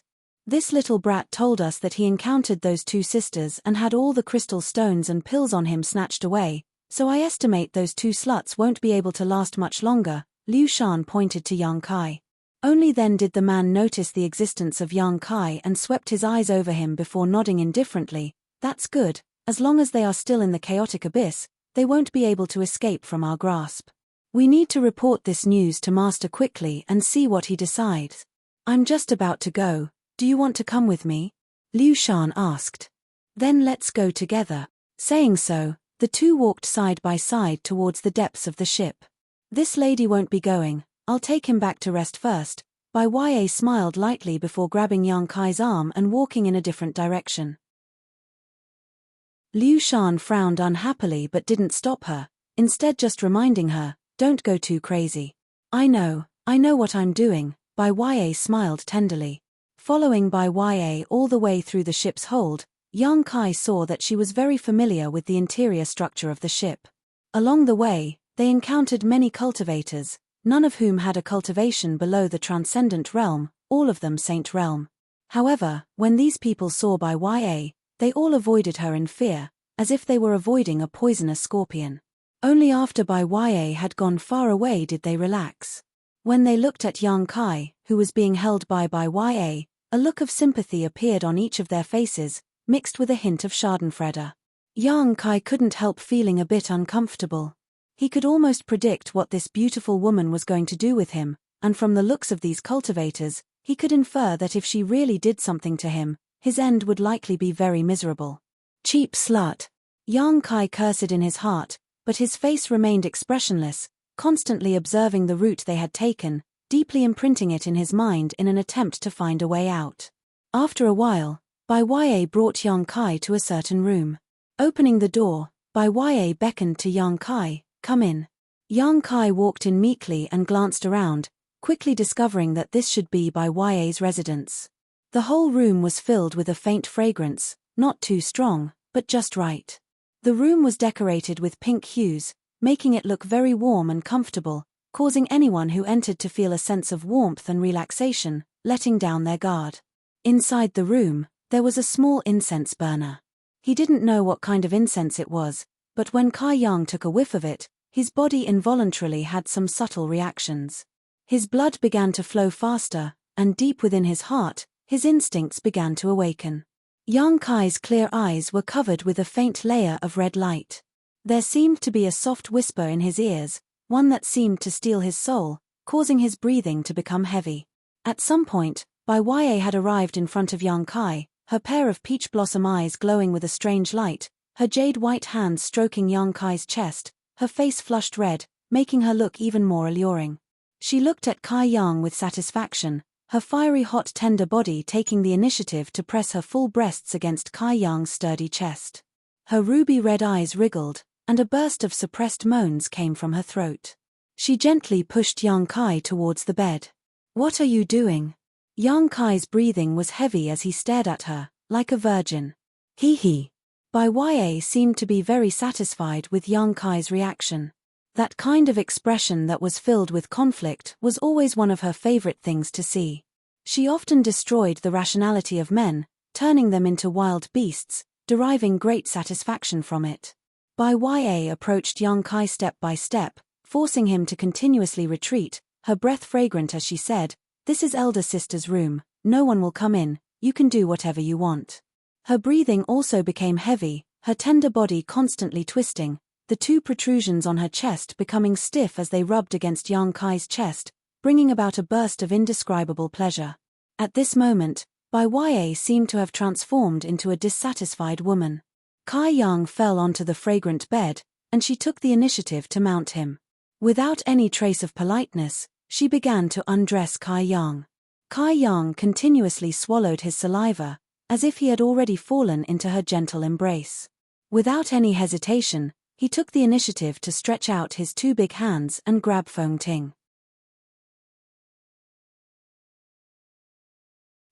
This little brat told us that he encountered those 2 sisters and had all the crystal stones and pills on him snatched away, so I estimate those 2 sluts won't be able to last much longer. Liu Shan pointed to Yang Kai. Only then did the man notice the existence of Yang Kai and swept his eyes over him before nodding indifferently. That's good, as long as they are still in the chaotic abyss, they won't be able to escape from our grasp. We need to report this news to Master quickly and see what he decides. I'm just about to go, do you want to come with me? Liu Shan asked. Then let's go together. Saying so, the 2 walked side by side towards the depths of the ship. This lady won't be going, I'll take him back to rest first. Bai Ya smiled lightly before grabbing Yang Kai's arm and walking in a different direction. Liu Shan frowned unhappily but didn't stop her, instead just reminding her, don't go too crazy. I know what I'm doing. Bai Ya smiled tenderly. Following Bai Ya all the way through the ship's hold, Yang Kai saw that she was very familiar with the interior structure of the ship. Along the way, they encountered many cultivators, none of whom had a cultivation below the transcendent realm, all of them Saint Realm. However, when these people saw Bai Ya, they all avoided her in fear, as if they were avoiding a poisonous scorpion. Only after Bai Ya had gone far away did they relax. When they looked at Yang Kai, who was being held by Bai Ya, a look of sympathy appeared on each of their faces, mixed with a hint of schadenfreude. Yang Kai couldn't help feeling a bit uncomfortable. He could almost predict what this beautiful woman was going to do with him, and from the looks of these cultivators, he could infer that if she really did something to him, his end would likely be very miserable. Cheap slut. Yang Kai cursed in his heart, but his face remained expressionless, constantly observing the route they had taken, deeply imprinting it in his mind in an attempt to find a way out. After a while, Bai Ya brought Yang Kai to a certain room. Opening the door, Bai Ya beckoned to Yang Kai, come in. Yang Kai walked in meekly and glanced around, quickly discovering that this should be Bai Ya's residence. The whole room was filled with a faint fragrance, not too strong, but just right. The room was decorated with pink hues, making it look very warm and comfortable, causing anyone who entered to feel a sense of warmth and relaxation, letting down their guard. Inside the room, there was a small incense burner. He didn't know what kind of incense it was, but when Kai Yang took a whiff of it, his body involuntarily had some subtle reactions. His blood began to flow faster, and deep within his heart, his instincts began to awaken. Yang Kai's clear eyes were covered with a faint layer of red light. There seemed to be a soft whisper in his ears, one that seemed to steal his soul, causing his breathing to become heavy. At some point, Bai Ya had arrived in front of Yang Kai, her pair of peach blossom eyes glowing with a strange light, her jade white hands stroking Yang Kai's chest, her face flushed red, making her look even more alluring. She looked at Kai Yang with satisfaction, her fiery hot tender body taking the initiative to press her full breasts against Kai Yang's sturdy chest. Her ruby red eyes wriggled, and a burst of suppressed moans came from her throat. She gently pushed Yang Kai towards the bed. What are you doing? Yang Kai's breathing was heavy as he stared at her, like a virgin. Hee. Bai Ya seemed to be very satisfied with Yang Kai's reaction. That kind of expression that was filled with conflict was always one of her favorite things to see. She often destroyed the rationality of men, turning them into wild beasts, deriving great satisfaction from it. Bai Ya approached Yang Kai step by step, forcing him to continuously retreat, her breath fragrant as she said, "This is elder sister's room, no one will come in, you can do whatever you want." Her breathing also became heavy, her tender body constantly twisting, the two protrusions on her chest becoming stiff as they rubbed against Yang Kai's chest, bringing about a burst of indescribable pleasure. At this moment, Bai Ya seemed to have transformed into a dissatisfied woman. Kai Yang fell onto the fragrant bed, and she took the initiative to mount him. Without any trace of politeness, she began to undress Kai Yang. Kai Yang continuously swallowed his saliva, as if he had already fallen into her gentle embrace. Without any hesitation, he took the initiative to stretch out his two big hands and grab Feng Ting.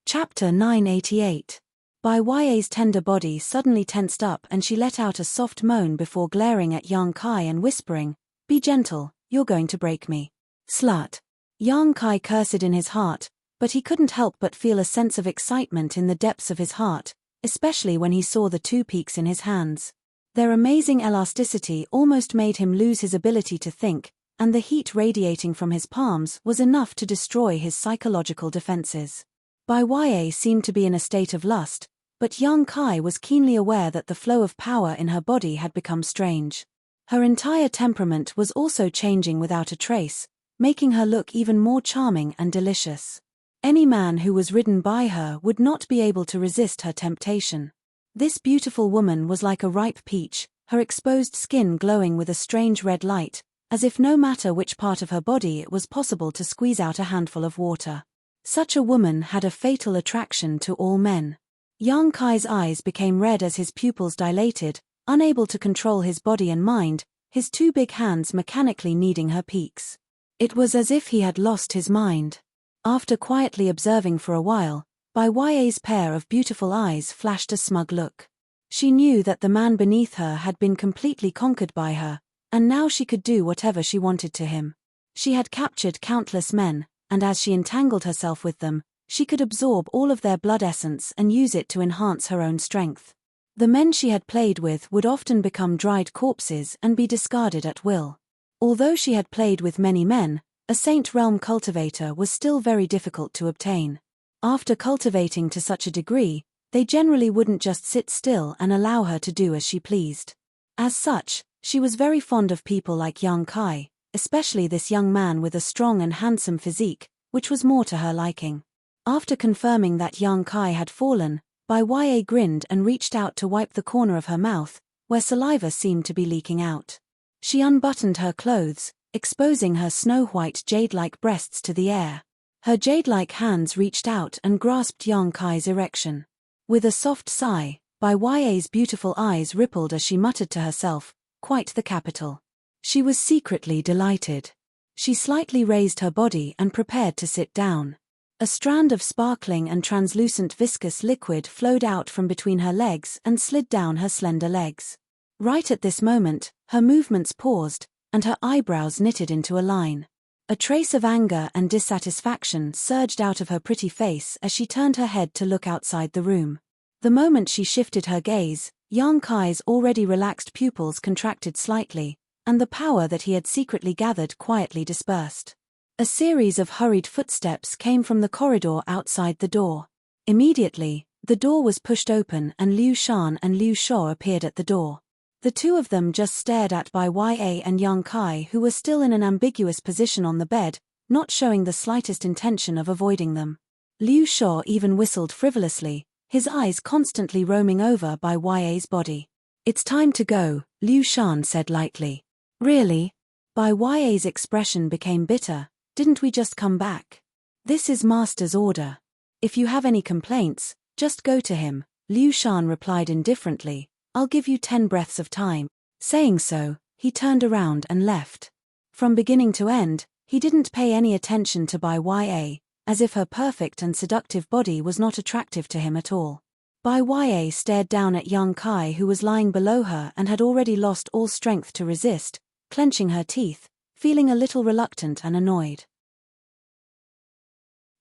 Chapter 988. Bai Ya's tender body suddenly tensed up and she let out a soft moan before glaring at Yang Kai and whispering, "Be gentle, you're going to break me. Slut." Yang Kai cursed in his heart, but he couldn't help but feel a sense of excitement in the depths of his heart, especially when he saw the two peaks in his hands. Their amazing elasticity almost made him lose his ability to think, and the heat radiating from his palms was enough to destroy his psychological defenses. Bai Ya seemed to be in a state of lust, but Yang Kai was keenly aware that the flow of power in her body had become strange. Her entire temperament was also changing without a trace, making her look even more charming and delicious. Any man who was ridden by her would not be able to resist her temptation. This beautiful woman was like a ripe peach, her exposed skin glowing with a strange red light, as if no matter which part of her body it was possible to squeeze out a handful of water. Such a woman had a fatal attraction to all men. Yang Kai's eyes became red as his pupils dilated, unable to control his body and mind, his two big hands mechanically kneading her peaks. It was as if he had lost his mind. After quietly observing for a while, Bai Ya's pair of beautiful eyes flashed a smug look. She knew that the man beneath her had been completely conquered by her, and now she could do whatever she wanted to him. She had captured countless men, and as she entangled herself with them, she could absorb all of their blood essence and use it to enhance her own strength. The men she had played with would often become dried corpses and be discarded at will. Although she had played with many men, a Saint Realm cultivator was still very difficult to obtain. After cultivating to such a degree, they generally wouldn't just sit still and allow her to do as she pleased. As such, she was very fond of people like Yang Kai, especially this young man with a strong and handsome physique, which was more to her liking. After confirming that Yang Kai had fallen, Bai Ya grinned and reached out to wipe the corner of her mouth, where saliva seemed to be leaking out. She unbuttoned her clothes, exposing her snow-white jade-like breasts to the air. Her jade-like hands reached out and grasped Yang Kai's erection. With a soft sigh, Bai Ya's beautiful eyes rippled as she muttered to herself, "Quite the capital." She was secretly delighted. She slightly raised her body and prepared to sit down. A strand of sparkling and translucent viscous liquid flowed out from between her legs and slid down her slender legs. Right at this moment, her movements paused, and her eyebrows knitted into a line. A trace of anger and dissatisfaction surged out of her pretty face as she turned her head to look outside the room. The moment she shifted her gaze, Yang Kai's already relaxed pupils contracted slightly, and the power that he had secretly gathered quietly dispersed. A series of hurried footsteps came from the corridor outside the door. Immediately, the door was pushed open and Liu Shan and Liu Shao appeared at the door. The two of them just stared at Bai Ya and Yang Kai, who were still in an ambiguous position on the bed, not showing the slightest intention of avoiding them. Liu Shao even whistled frivolously, his eyes constantly roaming over Bai Ya's body. "It's time to go," Liu Shan said lightly. "Really?" Bai Ya's expression became bitter. "Didn't we just come back? This is Master's order. If you have any complaints, just go to him," Liu Shan replied indifferently. "I'll give you 10 breaths of time." Saying so, he turned around and left. From beginning to end, he didn't pay any attention to Bai Ya, as if her perfect and seductive body was not attractive to him at all. Bai Ya stared down at Yang Kai, who was lying below her and had already lost all strength to resist, clenching her teeth, feeling a little reluctant and annoyed.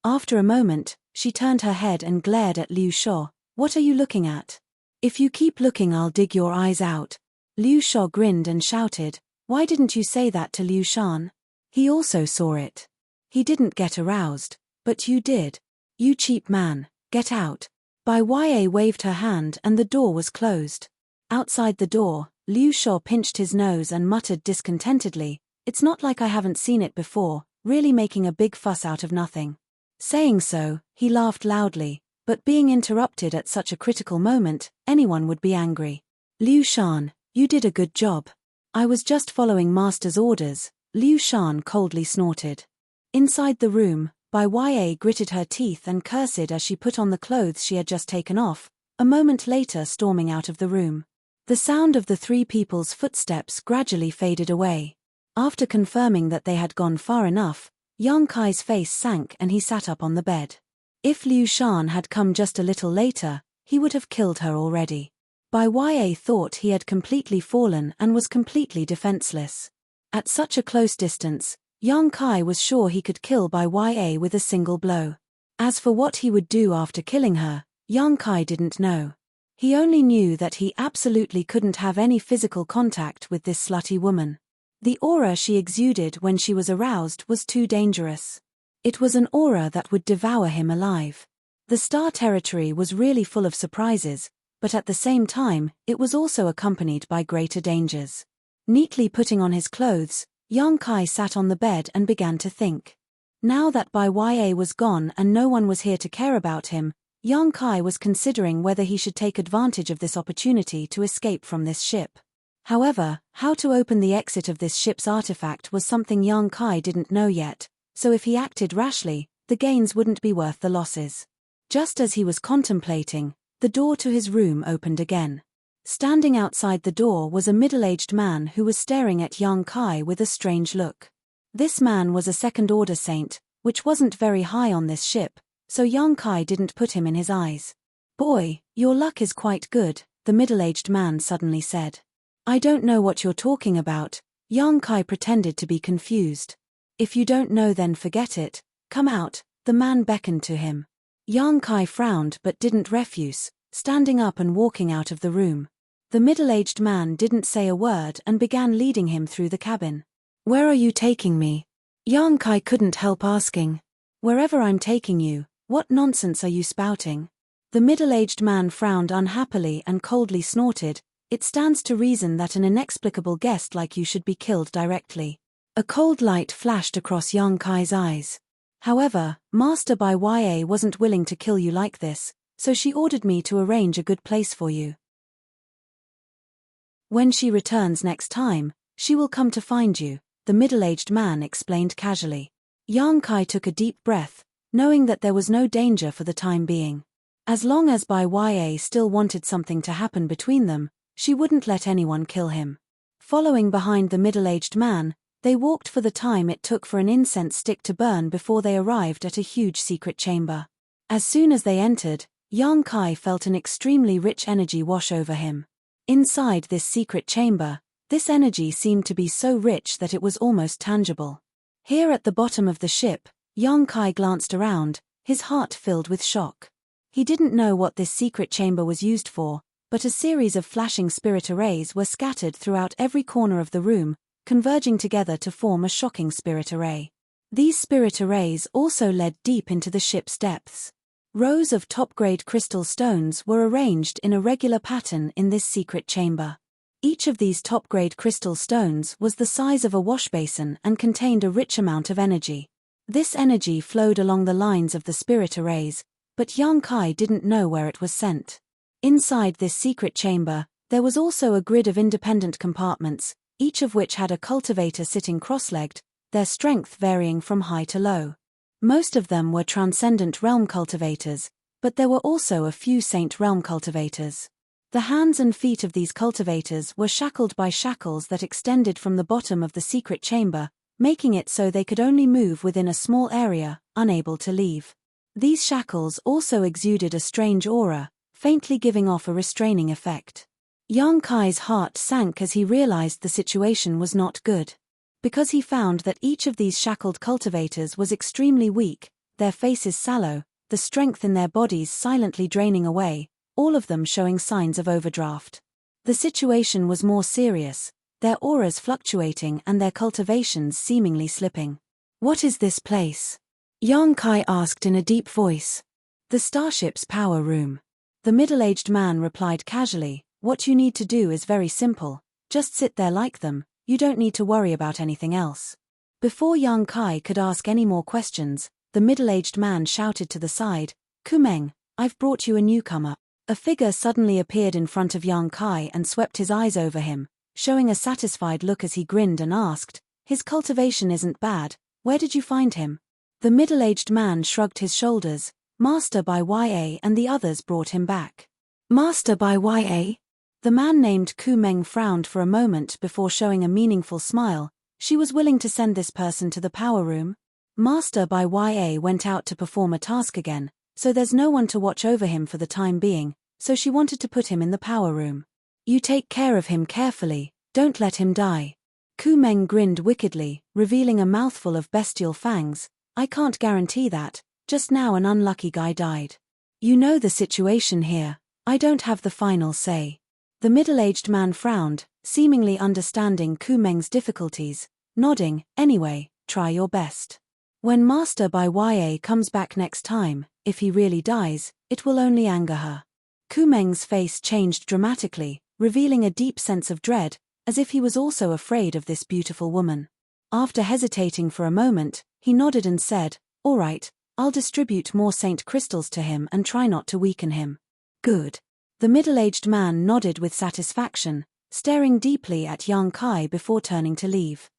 After a moment, she turned her head and glared at Liu Shao. "What are you looking at? If you keep looking, I'll dig your eyes out." Liu Shao grinned and shouted, "Why didn't you say that to Liu Shan? He also saw it. He didn't get aroused, but you did. You cheap man, get out." Bai Ya waved her hand and the door was closed. Outside the door, Liu Sha pinched his nose and muttered discontentedly, "It's not like I haven't seen it before, really making a big fuss out of nothing." Saying so, he laughed loudly, but being interrupted at such a critical moment, anyone would be angry. "Liu Shan, you did a good job. I was just following Master's orders," Liu Shan coldly snorted. Inside the room, Bai Ya gritted her teeth and cursed as she put on the clothes she had just taken off, a moment later storming out of the room. The sound of the three people's footsteps gradually faded away. After confirming that they had gone far enough, Yang Kai's face sank and he sat up on the bed. If Liu Shan had come just a little later, he would have killed her already. Bai Ya thought he had completely fallen and was completely defenseless. At such a close distance, Yang Kai was sure he could kill Bai Ya with a single blow. As for what he would do after killing her, Yang Kai didn't know. He only knew that he absolutely couldn't have any physical contact with this slutty woman. The aura she exuded when she was aroused was too dangerous. It was an aura that would devour him alive. The Star Territory was really full of surprises, but at the same time, it was also accompanied by greater dangers. Neatly putting on his clothes, Yang Kai sat on the bed and began to think. Now that Bai Ya was gone and no one was here to care about him, Yang Kai was considering whether he should take advantage of this opportunity to escape from this ship. However, how to open the exit of this ship's artifact was something Yang Kai didn't know yet, so if he acted rashly, the gains wouldn't be worth the losses. Just as he was contemplating, the door to his room opened again. Standing outside the door was a middle-aged man who was staring at Yang Kai with a strange look. This man was a second-order saint, which wasn't very high on this ship, so Yang Kai didn't put him in his eyes. "Boy, your luck is quite good," the middle-aged man suddenly said. "I don't know what you're talking about," Yang Kai pretended to be confused. "If you don't know then forget it, come out," the man beckoned to him. Yang Kai frowned but didn't refuse, standing up and walking out of the room. The middle-aged man didn't say a word and began leading him through the cabin. "Where are you taking me?" Yang Kai couldn't help asking. "Wherever I'm taking you, what nonsense are you spouting?" The middle-aged man frowned unhappily and coldly snorted, "It stands to reason that an inexplicable guest like you should be killed directly." A cold light flashed across Yang Kai's eyes. "However, Master Bai Ya wasn't willing to kill you like this, so she ordered me to arrange a good place for you. When she returns next time, she will come to find you," the middle-aged man explained casually. Yang Kai took a deep breath, knowing that there was no danger for the time being. As long as Bai Ya still wanted something to happen between them, she wouldn't let anyone kill him. Following behind the middle-aged man, they walked for the time it took for an incense stick to burn before they arrived at a huge secret chamber. As soon as they entered, Yang Kai felt an extremely rich energy wash over him. Inside this secret chamber, this energy seemed to be so rich that it was almost tangible. Here at the bottom of the ship, Yang Kai glanced around, his heart filled with shock. He didn't know what this secret chamber was used for, but a series of flashing spirit arrays were scattered throughout every corner of the room, converging together to form a shocking spirit array. These spirit arrays also led deep into the ship's depths. Rows of top-grade crystal stones were arranged in a regular pattern in this secret chamber. Each of these top-grade crystal stones was the size of a wash basin and contained a rich amount of energy. This energy flowed along the lines of the spirit arrays, but Yang Kai didn't know where it was sent. Inside this secret chamber, there was also a grid of independent compartments, each of which had a cultivator sitting cross-legged, their strength varying from high to low. Most of them were transcendent realm cultivators, but there were also a few saint realm cultivators. The hands and feet of these cultivators were shackled by shackles that extended from the bottom of the secret chamber, making it so they could only move within a small area, unable to leave. These shackles also exuded a strange aura, faintly giving off a restraining effect. Yang Kai's heart sank as he realized the situation was not good. Because he found that each of these shackled cultivators was extremely weak, their faces sallow, the strength in their bodies silently draining away, all of them showing signs of overdraft. The situation was more serious, their auras fluctuating and their cultivations seemingly slipping. "What is this place?" Yang Kai asked in a deep voice. "The starship's power room. The middle-aged man replied casually, "What you need to do is very simple. Just sit there like them, you don't need to worry about anything else." Before Yang Kai could ask any more questions, the middle-aged man shouted to the side, "Kumeng, I've brought you a newcomer." A figure suddenly appeared in front of Yang Kai and swept his eyes over him, showing a satisfied look as he grinned and asked, "His cultivation isn't bad, where did you find him?" The middle-aged man shrugged his shoulders, "Master by YA and the others brought him back." "Master by YA?" The man named Kumeng frowned for a moment before showing a meaningful smile. She was willing to send this person to the power room. Master by YA went out to perform a task again, so there's no one to watch over him for the time being, so she wanted to put him in the power room. "You take care of him carefully, don't let him die." Kumeng grinned wickedly, revealing a mouthful of bestial fangs. "I can't guarantee that, just now an unlucky guy died. You know the situation here, I don't have the final say." The middle-aged man frowned, seemingly understanding Kumeng's difficulties, nodding, "Anyway, try your best. When Master by YA comes back next time, if he really dies, it will only anger her." Kumeng's face changed dramatically, revealing a deep sense of dread, as if he was also afraid of this beautiful woman. After hesitating for a moment, he nodded and said, "All right, I'll distribute more saint crystals to him and try not to weaken him." "Good." The middle-aged man nodded with satisfaction, staring deeply at Yang Kai before turning to leave.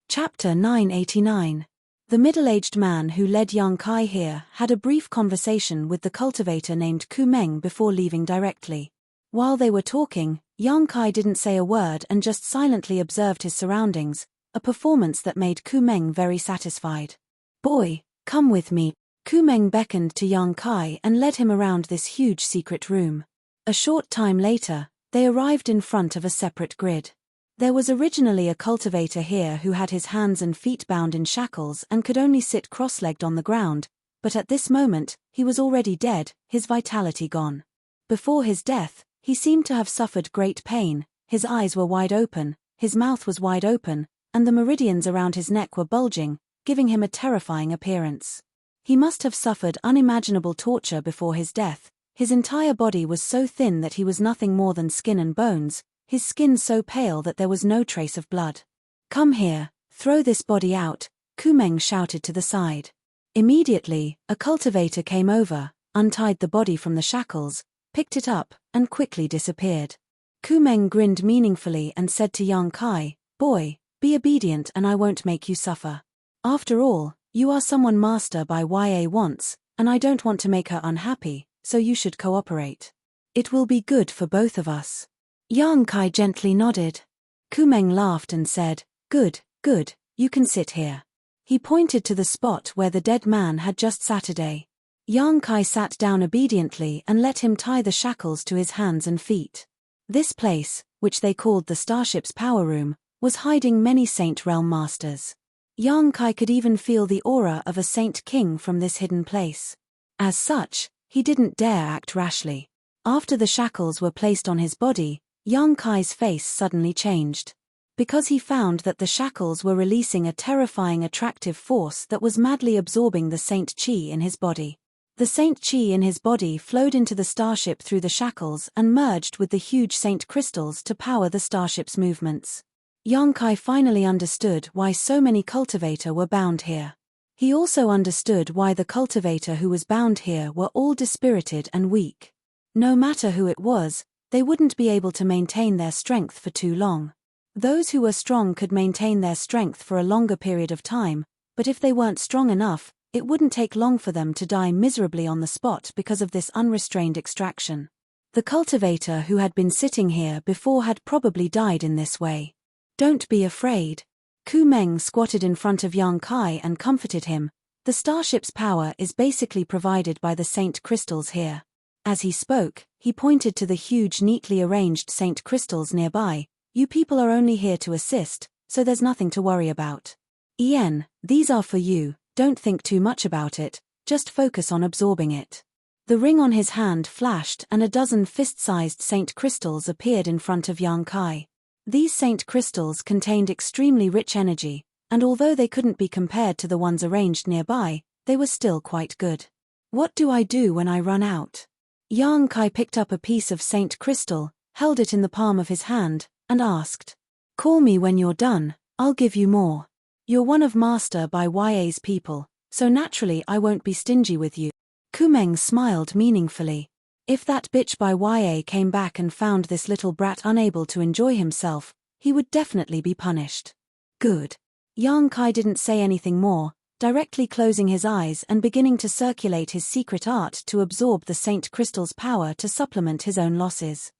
Chapter 989. The middle-aged man who led Yang Kai here had a brief conversation with the cultivator named Kumeng before leaving directly. While they were talking, Yang Kai didn't say a word and just silently observed his surroundings, a performance that made Kumeng very satisfied. "Boy, come with me." Kumeng beckoned to Yang Kai and led him around this huge secret room. A short time later, they arrived in front of a separate grid. There was originally a cultivator here who had his hands and feet bound in shackles and could only sit cross-legged on the ground, but at this moment, he was already dead, his vitality gone. Before his death, he seemed to have suffered great pain, his eyes were wide open, his mouth was wide open, and the meridians around his neck were bulging, giving him a terrifying appearance. He must have suffered unimaginable torture before his death. His entire body was so thin that he was nothing more than skin and bones, his skin so pale that there was no trace of blood. "Come here, throw this body out," Kumeng shouted to the side. Immediately, a cultivator came over, untied the body from the shackles, picked it up, and quickly disappeared. Kumeng grinned meaningfully and said to Yang Kai, "Boy, be obedient and I won't make you suffer. After all, you are someone Master by YA wants, and I don't want to make her unhappy, so you should cooperate. It will be good for both of us." Yang Kai gently nodded. Kumeng laughed and said, Good, you can sit here." He pointed to the spot where the dead man had just sat a day. Yang Kai sat down obediently and let him tie the shackles to his hands and feet. This place, which they called the Starship's power room, was hiding many Saint Realm masters. Yang Kai could even feel the aura of a Saint King from this hidden place. As such, he didn't dare act rashly. After the shackles were placed on his body, Yang Kai's face suddenly changed. Because he found that the shackles were releasing a terrifying attractive force that was madly absorbing the Saint Chi in his body. The Saint Chi in his body flowed into the starship through the shackles and merged with the huge Saint crystals to power the starship's movements. Yang Kai finally understood why so many cultivator were bound here. He also understood why the cultivator who was bound here were all dispirited and weak. No matter who it was, they wouldn't be able to maintain their strength for too long. Those who were strong could maintain their strength for a longer period of time, but if they weren't strong enough, it wouldn't take long for them to die miserably on the spot because of this unrestrained extraction. The cultivator who had been sitting here before had probably died in this way. "Don't be afraid." Kumeng squatted in front of Yang Kai and comforted him. "The starship's power is basically provided by the Saint crystals here." As he spoke, he pointed to the huge neatly arranged Saint crystals nearby. "You people are only here to assist, so there's nothing to worry about. Ian, these are for you, don't think too much about it, just focus on absorbing it." The ring on his hand flashed and a dozen fist-sized Saint crystals appeared in front of Yang Kai. These Saint crystals contained extremely rich energy, and although they couldn't be compared to the ones arranged nearby, they were still quite good. What do I do when I run out? Yang Kai picked up a piece of Saint Crystal, held it in the palm of his hand, and asked. Call me when you're done, I'll give you more. You're one of Master Bai Ya's people, so naturally I won't be stingy with you. Kumeng smiled meaningfully. If that bitch Bai Ya came back and found this little brat unable to enjoy himself, he would definitely be punished. Good. Yang Kai didn't say anything more, directly closing his eyes and beginning to circulate his secret art to absorb the Saint Crystal's power to supplement his own losses.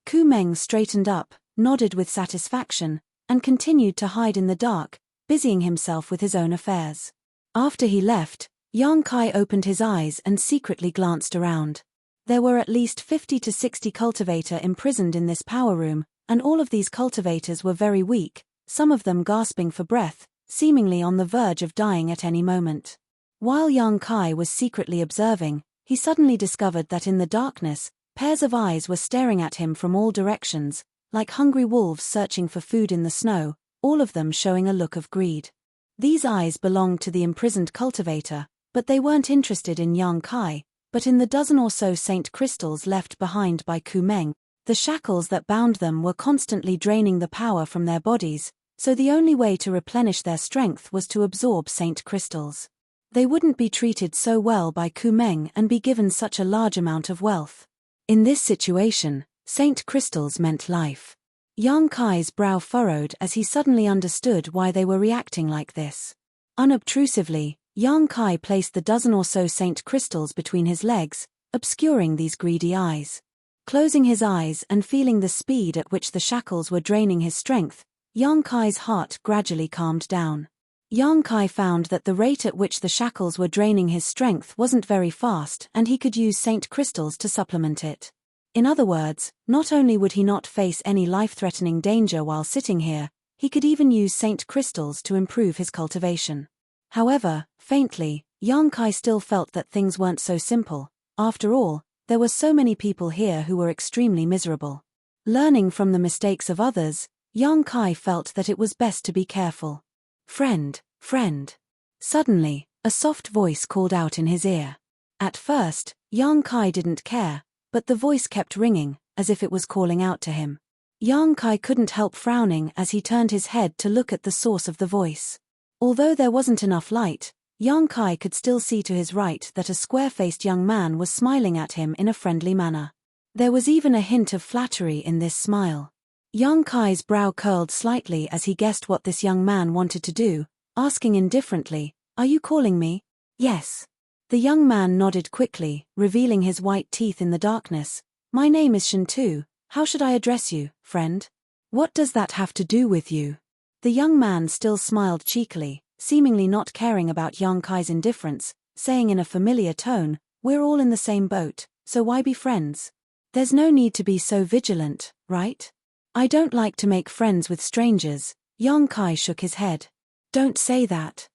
Kumeng straightened up, nodded with satisfaction, and continued to hide in the dark, busying himself with his own affairs. After he left, Yang Kai opened his eyes and secretly glanced around. There were at least 50 to 60 cultivators imprisoned in this power room, and all of these cultivators were very weak, some of them gasping for breath, seemingly on the verge of dying at any moment. While Yang Kai was secretly observing, he suddenly discovered that in the darkness, pairs of eyes were staring at him from all directions, like hungry wolves searching for food in the snow, all of them showing a look of greed. These eyes belonged to the imprisoned cultivator, but they weren't interested in Yang Kai, but in the dozen or so Saint Crystals left behind by Kumeng. The shackles that bound them were constantly draining the power from their bodies, so the only way to replenish their strength was to absorb Saint Crystals. They wouldn't be treated so well by Kumeng and be given such a large amount of wealth. In this situation, Saint Crystals meant life. Yang Kai's brow furrowed as he suddenly understood why they were reacting like this. Unobtrusively, Yang Kai placed the dozen or so Saint Crystals between his legs, obscuring these greedy eyes. Closing his eyes and feeling the speed at which the shackles were draining his strength, Yang Kai's heart gradually calmed down. Yang Kai found that the rate at which the shackles were draining his strength wasn't very fast and he could use Saint Crystals to supplement it. In other words, not only would he not face any life-threatening danger while sitting here, he could even use Saint Crystals to improve his cultivation. However, faintly, Yang Kai still felt that things weren't so simple. After all, there were so many people here who were extremely miserable. Learning from the mistakes of others, Yang Kai felt that it was best to be careful. Friend, friend. Suddenly, a soft voice called out in his ear. At first, Yang Kai didn't care, but the voice kept ringing, as if it was calling out to him. Yang Kai couldn't help frowning as he turned his head to look at the source of the voice. Although there wasn't enough light, Yang Kai could still see to his right that a square-faced young man was smiling at him in a friendly manner. There was even a hint of flattery in this smile. Yang Kai's brow curled slightly as he guessed what this young man wanted to do, asking indifferently, "Are you calling me?" "Yes." The young man nodded quickly, revealing his white teeth in the darkness. "My name is Shintu. How should I address you, friend?" "What does that have to do with you?" The young man still smiled cheekily, seemingly not caring about Yang Kai's indifference, saying in a familiar tone, "We're all in the same boat, so why be friends? There's no need to be so vigilant, right?" "I don't like to make friends with strangers." Yang Kai shook his head. "Don't say that."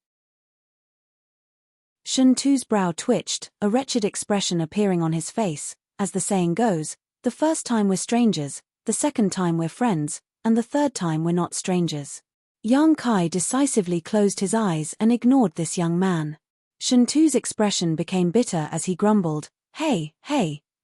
Shintu's brow twitched, a wretched expression appearing on his face. As the saying goes, the first time we're strangers, the second time we're friends, and the third time we're not strangers. Yang Kai decisively closed his eyes and ignored this young man. Shintu's expression became bitter as he grumbled, Hey,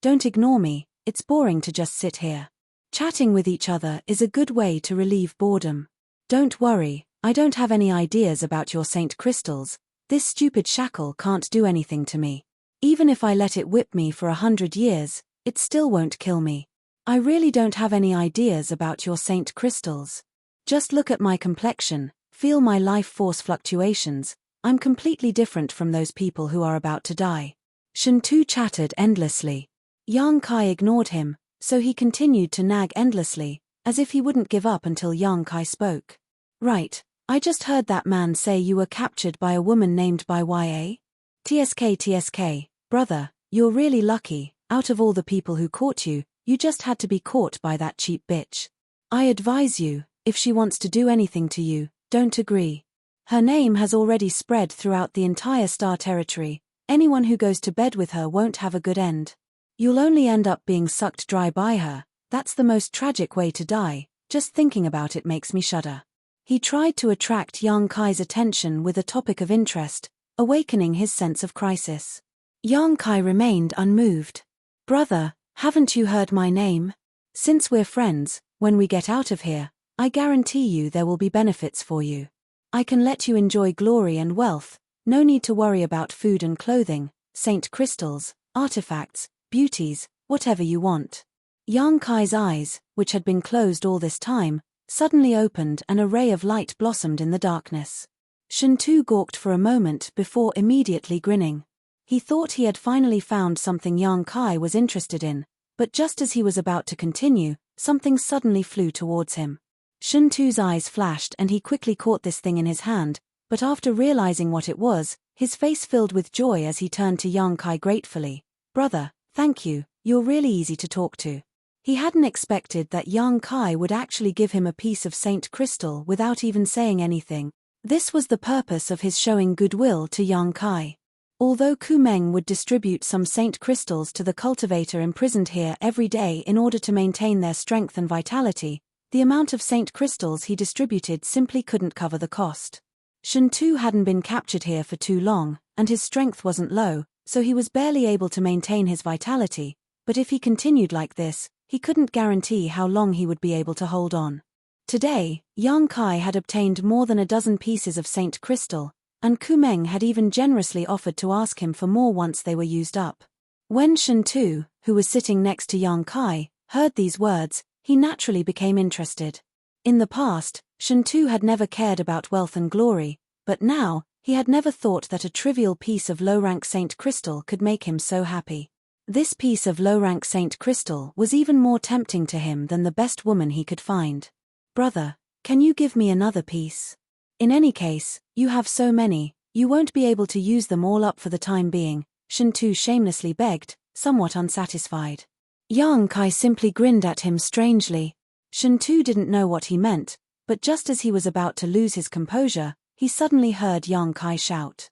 don't ignore me, it's boring to just sit here. Chatting with each other is a good way to relieve boredom. Don't worry, I don't have any ideas about your Saint Crystals. This stupid shackle can't do anything to me. Even if I let it whip me for 100 years, it still won't kill me. I really don't have any ideas about your Saint Crystals. Just look at my complexion, feel my life force fluctuations. I'm completely different from those people who are about to die. Shintu chattered endlessly. Yang Kai ignored him, so he continued to nag endlessly, as if he wouldn't give up until Yang Kai spoke. Right, I just heard that man say you were captured by a woman named Bai Ya. TSK, brother, you're really lucky. Out of all the people who caught you, you just had to be caught by that cheap bitch. I advise you, if she wants to do anything to you, don't agree. Her name has already spread throughout the entire Star Territory. Anyone who goes to bed with her won't have a good end. You'll only end up being sucked dry by her. That's the most tragic way to die. Just thinking about it makes me shudder. He tried to attract Yang Kai's attention with a topic of interest, awakening his sense of crisis. Yang Kai remained unmoved. "Brother, haven't you heard my name? Since we're friends, when we get out of here, I guarantee you there will be benefits for you. I can let you enjoy glory and wealth, no need to worry about food and clothing, saint crystals, artifacts, beauties, whatever you want." Yang Kai's eyes, which had been closed all this time, suddenly opened and a ray of light blossomed in the darkness. Shintu gawked for a moment before immediately grinning. He thought he had finally found something Yang Kai was interested in, but just as he was about to continue, something suddenly flew towards him. Shintu's eyes flashed and he quickly caught this thing in his hand, but after realizing what it was, his face filled with joy as he turned to Yang Kai gratefully. "Brother, thank you, you're really easy to talk to." He hadn't expected that Yang Kai would actually give him a piece of saint crystal without even saying anything. This was the purpose of his showing goodwill to Yang Kai. Although Kumeng would distribute some saint crystals to the cultivator imprisoned here every day in order to maintain their strength and vitality, the amount of saint crystals he distributed simply couldn't cover the cost. Shintu hadn't been captured here for too long, and his strength wasn't low, so he was barely able to maintain his vitality, but if he continued like this, he couldn't guarantee how long he would be able to hold on. Today, Yang Kai had obtained more than a dozen pieces of saint crystal, and Kumeng had even generously offered to ask him for more once they were used up. When Shintu, who was sitting next to Yang Kai, heard these words, he naturally became interested. In the past, Shintu had never cared about wealth and glory, but now, he had never thought that a trivial piece of low-rank saint crystal could make him so happy. This piece of low-rank saint crystal was even more tempting to him than the best woman he could find. "Brother, can you give me another piece? In any case, you have so many, you won't be able to use them all up for the time being," Shintu shamelessly begged, somewhat unsatisfied. Yang Kai simply grinned at him strangely. Shintu didn't know what he meant, but just as he was about to lose his composure, he suddenly heard Yang Kai shout.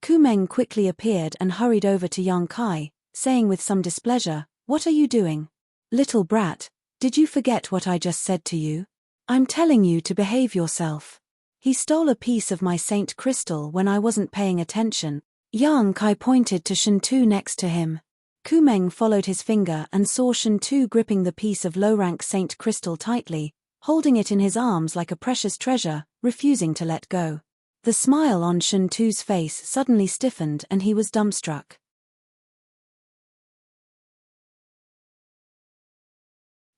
Kumeng quickly appeared and hurried over to Yang Kai, saying with some displeasure, "What are you doing? Little brat, did you forget what I just said to you? I'm telling you to behave yourself. He stole a piece of my saint crystal when I wasn't paying attention." Yang Kai pointed to Shintu next to him. Kumeng followed his finger and saw Shintu gripping the piece of low-rank saint crystal tightly, holding it in his arms like a precious treasure, refusing to let go. The smile on Shintu's face suddenly stiffened and he was dumbstruck.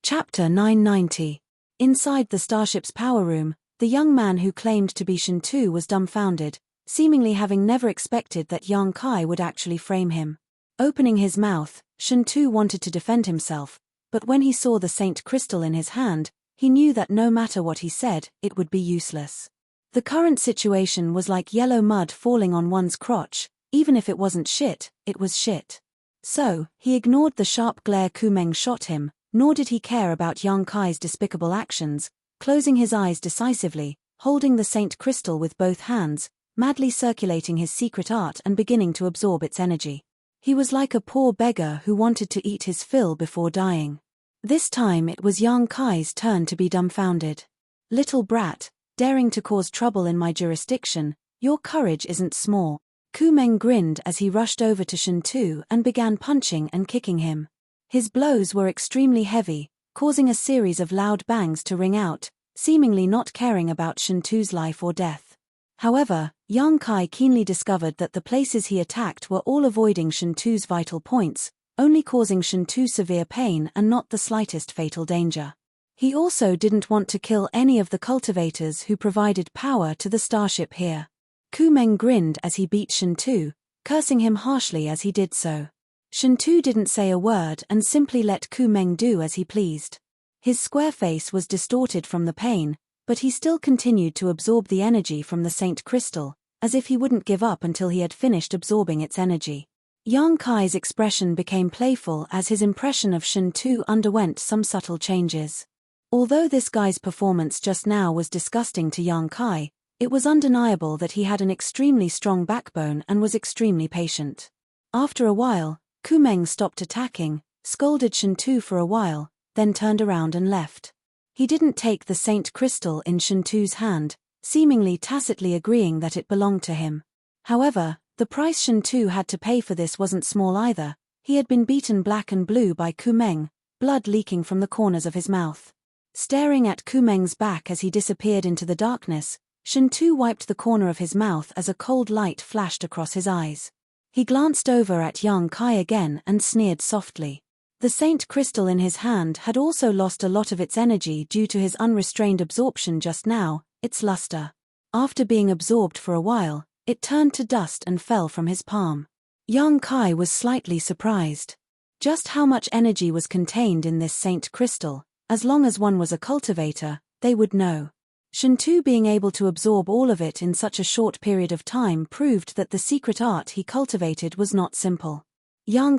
Chapter 990. Inside the starship's power room, the young man who claimed to be Shintu was dumbfounded, seemingly having never expected that Yang Kai would actually frame him. Opening his mouth, Shintu wanted to defend himself, but when he saw the saint crystal in his hand, he knew that no matter what he said, it would be useless. The current situation was like yellow mud falling on one's crotch, even if it wasn't shit, it was shit. So, he ignored the sharp glare Kumeng shot him, nor did he care about Yang Kai's despicable actions, closing his eyes decisively, holding the saint crystal with both hands, madly circulating his secret art and beginning to absorb its energy. He was like a poor beggar who wanted to eat his fill before dying. This time it was Yang Kai's turn to be dumbfounded. "Little brat, daring to cause trouble in my jurisdiction, your courage isn't small." Kumeng grinned as he rushed over to Shintu and began punching and kicking him. His blows were extremely heavy, causing a series of loud bangs to ring out, seemingly not caring about Shintu's life or death. However, Yang Kai keenly discovered that the places he attacked were all avoiding Shintu's vital points, only causing Shintu severe pain and not the slightest fatal danger. He also didn't want to kill any of the cultivators who provided power to the starship here. Kumeng grinned as he beat Shintu, cursing him harshly as he did so. Shintu didn't say a word and simply let Kumeng do as he pleased. His square face was distorted from the pain, but he still continued to absorb the energy from the saint crystal, as if he wouldn't give up until he had finished absorbing its energy. Yang Kai's expression became playful as his impression of Shintu underwent some subtle changes. Although this guy's performance just now was disgusting to Yang Kai, it was undeniable that he had an extremely strong backbone and was extremely patient. After a while, Kumeng stopped attacking, scolded Shintu for a while, then turned around and left. He didn't take the Saint Crystal in Shintu's hand, seemingly tacitly agreeing that it belonged to him. However, the price Shintu had to pay for this wasn't small either. He had been beaten black and blue by Kumeng, blood leaking from the corners of his mouth. Staring at Kumeng's back as he disappeared into the darkness, Shintu wiped the corner of his mouth as a cold light flashed across his eyes. He glanced over at Yang Kai again and sneered softly. The Saint Crystal in his hand had also lost a lot of its energy due to his unrestrained absorption just now, its luster. After being absorbed for a while, it turned to dust and fell from his palm. Yang Kai was slightly surprised. Just how much energy was contained in this Saint Crystal, as long as one was a cultivator, they would know. Shintu being able to absorb all of it in such a short period of time proved that the secret art he cultivated was not simple. Yang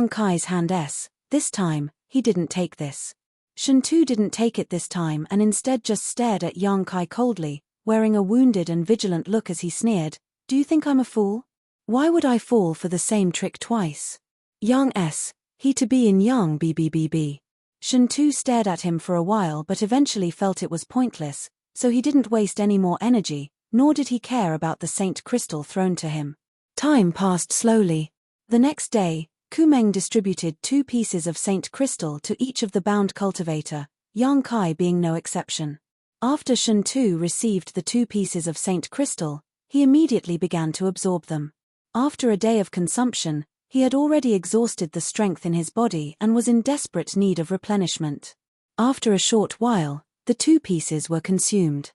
Kai's hand this time, he didn't take this. Shintu didn't take it this time and instead just stared at Yang Kai coldly, wearing a wounded and vigilant look as he sneered, "Do you think I'm a fool? Why would I fall for the same trick twice? Yang he to be in Yang BBBB. Shintu stared at him for a while but eventually felt it was pointless, so he didn't waste any more energy, nor did he care about the Saint Crystal thrown to him. Time passed slowly. The next day, Kumeng distributed 2 pieces of Saint Crystal to each of the bound cultivator, Yang Kai being no exception. After Shintu received the 2 pieces of Saint Crystal, he immediately began to absorb them. After a day of consumption, he had already exhausted the strength in his body and was in desperate need of replenishment. After a short while, the 2 pieces were consumed.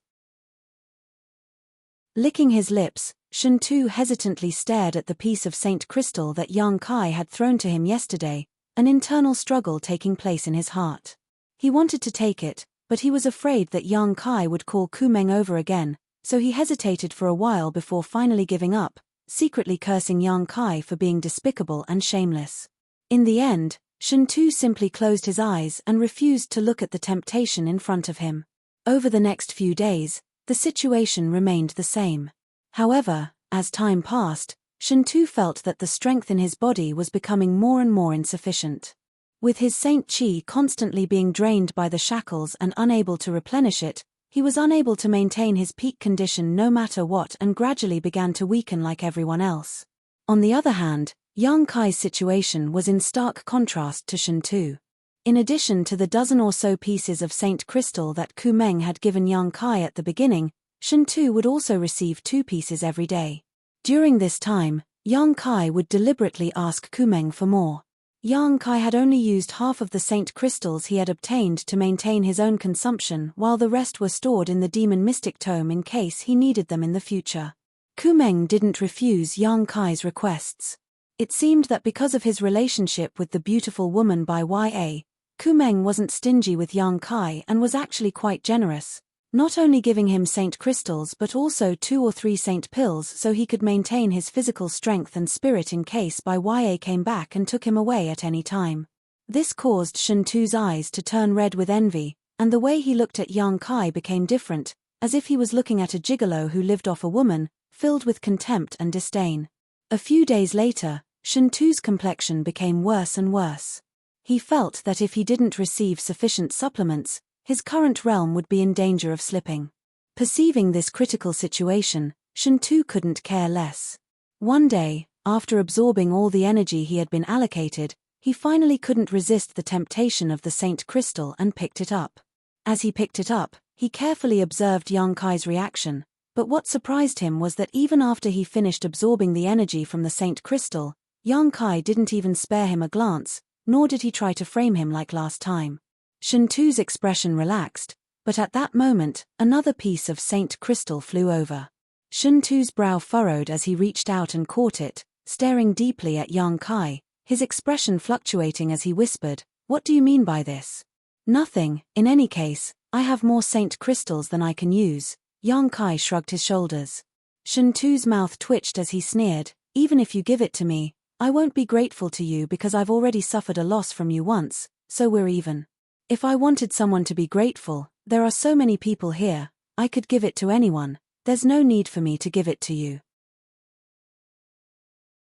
Licking his lips, Shintu hesitantly stared at the piece of Saint Crystal that Yang Kai had thrown to him yesterday, an internal struggle taking place in his heart. He wanted to take it, but he was afraid that Yang Kai would call Kumeng over again, so he hesitated for a while before finally giving up, secretly cursing Yang Kai for being despicable and shameless. In the end, Shintu simply closed his eyes and refused to look at the temptation in front of him. Over the next few days, the situation remained the same. However, as time passed, Shintu felt that the strength in his body was becoming more and more insufficient. With his Saint Qi constantly being drained by the shackles and unable to replenish it, he was unable to maintain his peak condition no matter what and gradually began to weaken like everyone else. On the other hand, Yang Kai's situation was in stark contrast to Shintu. In addition to the dozen or so pieces of Saint Crystal that Kumeng had given Yang Kai at the beginning, Shintu would also receive 2 pieces every day. During this time, Yang Kai would deliberately ask Kumeng for more. Yang Kai had only used half of the Saint Crystals he had obtained to maintain his own consumption while the rest were stored in the Demon Mystic Tome in case he needed them in the future. Kumeng didn't refuse Yang Kai's requests. It seemed that because of his relationship with the beautiful woman by Ya, Kumeng wasn't stingy with Yang Kai and was actually quite generous, not only giving him Saint Crystals but also 2 or 3 Saint Pills so he could maintain his physical strength and spirit in case Ya came back and took him away at any time. This caused Shintu's eyes to turn red with envy, and the way he looked at Yang Kai became different, as if he was looking at a gigolo who lived off a woman, filled with contempt and disdain. A few days later, Shintu's complexion became worse and worse. He felt that if he didn't receive sufficient supplements, his current realm would be in danger of slipping. Perceiving this critical situation, Shintu couldn't care less. One day, after absorbing all the energy he had been allocated, he finally couldn't resist the temptation of the Saint Crystal and picked it up. As he picked it up, he carefully observed Yang Kai's reaction, but what surprised him was that even after he finished absorbing the energy from the Saint Crystal, Yang Kai didn't even spare him a glance, nor did he try to frame him like last time. Shintu's expression relaxed, but at that moment, another piece of Saint Crystal flew over. Shintu's brow furrowed as he reached out and caught it, staring deeply at Yang Kai, his expression fluctuating as he whispered, "What do you mean by this?" "Nothing, in any case, I have more Saint Crystals than I can use." Yang Kai shrugged his shoulders. Shintu's mouth twitched as he sneered, "Even if you give it to me, I won't be grateful to you because I've already suffered a loss from you once, so we're even. If I wanted someone to be grateful, there are so many people here, I could give it to anyone, there's no need for me to give it to you."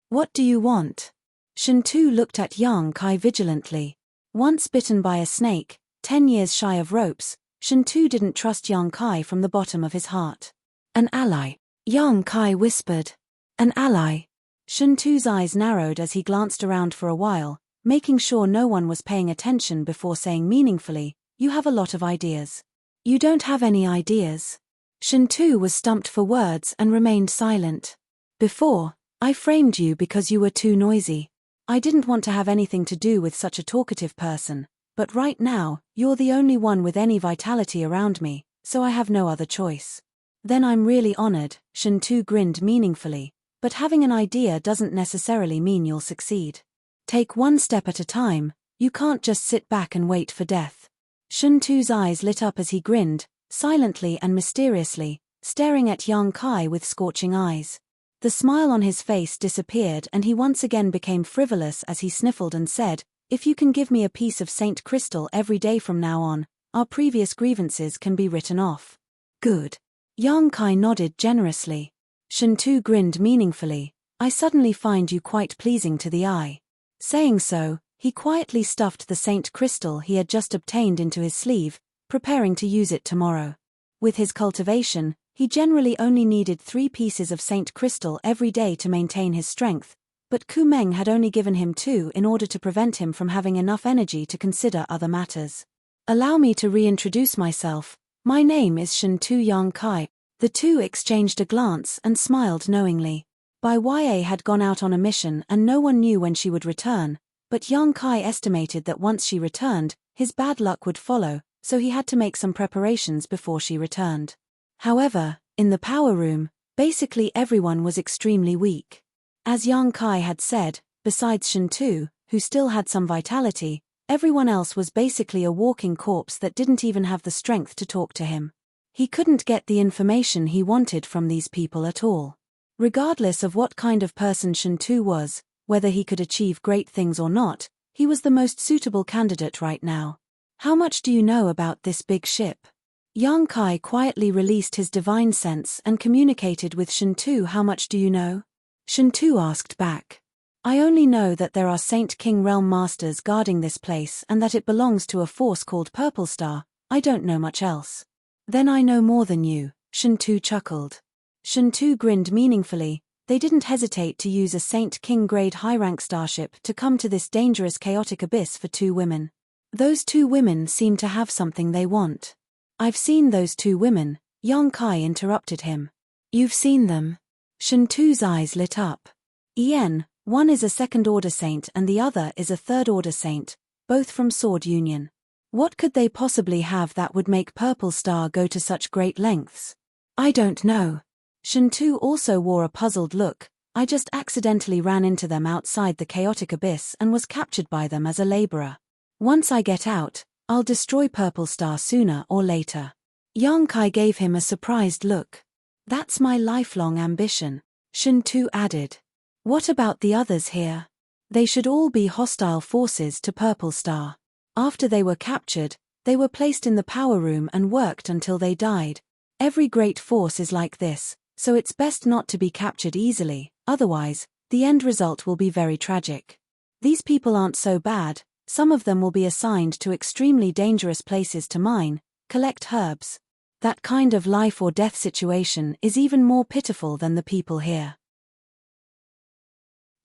"What do you want?" Shintu looked at Yang Kai vigilantly. Once bitten by a snake, 10 years shy of ropes, Shintu didn't trust Yang Kai from the bottom of his heart. An ally. Yang Kai whispered. An ally. Shintu's eyes narrowed as he glanced around for a while, making sure no one was paying attention before saying meaningfully, "You have a lot of ideas." "You don't have any ideas." Shintu was stumped for words and remained silent. "Before, I framed you because you were too noisy. I didn't want to have anything to do with such a talkative person, but right now, you're the only one with any vitality around me, so I have no other choice." "Then I'm really honored," Shintu grinned meaningfully, "but having an idea doesn't necessarily mean you'll succeed. Take one step at a time, you can't just sit back and wait for death." Shintu's eyes lit up as he grinned, silently and mysteriously, staring at Yang Kai with scorching eyes. The smile on his face disappeared and he once again became frivolous as he sniffled and said, "If you can give me a piece of Saint Crystal every day from now on, our previous grievances can be written off." "Good." Yang Kai nodded generously. Shintu grinned meaningfully. "I suddenly find you quite pleasing to the eye." Saying so, he quietly stuffed the Saint Crystal he had just obtained into his sleeve, preparing to use it tomorrow. With his cultivation, he generally only needed 3 pieces of Saint Crystal every day to maintain his strength, but Ku Meng had only given him 2 in order to prevent him from having enough energy to consider other matters. "Allow me to reintroduce myself. My name is Shintu Yang Kai." The two exchanged a glance and smiled knowingly. Bai Ya had gone out on a mission and no one knew when she would return, but Yang Kai estimated that once she returned, his bad luck would follow, so he had to make some preparations before she returned. However, in the power room, basically everyone was extremely weak. As Yang Kai had said, besides Shintu, who still had some vitality, everyone else was basically a walking corpse that didn't even have the strength to talk to him. He couldn't get the information he wanted from these people at all. Regardless of what kind of person Shintu was, whether he could achieve great things or not, he was the most suitable candidate right now. "How much do you know about this big ship?" Yang Kai quietly released his divine sense and communicated with Shintu. "How much do you know?" Shintu asked back. "I only know that there are Saint King Realm Masters guarding this place and that it belongs to a force called Purple Star. I don't know much else." "Then I know more than you," Shintu chuckled. Shintu grinned meaningfully. They didn't hesitate to use a Saint King grade high-rank starship to come to this dangerous chaotic abyss for 2 women. Those 2 women seem to have something they want. "I've seen those 2 women," Yang Kai interrupted him. "You've seen them?" Shintu's eyes lit up. "Yen, one is a 2nd-order saint and the other is a 3rd-order saint, both from Sword Union. What could they possibly have that would make Purple Star go to such great lengths?" "I don't know." Shintu also wore a puzzled look. "I just accidentally ran into them outside the chaotic abyss and was captured by them as a laborer. Once I get out, I'll destroy Purple Star sooner or later." Yang Kai gave him a surprised look. "That's my lifelong ambition," Shintu added. "What about the others here? They should all be hostile forces to Purple Star. After they were captured, they were placed in the power room and worked until they died. Every great force is like this, so it's best not to be captured easily, otherwise, the end result will be very tragic. These people aren't so bad, some of them will be assigned to extremely dangerous places to mine, collect herbs. That kind of life or death situation is even more pitiful than the people here."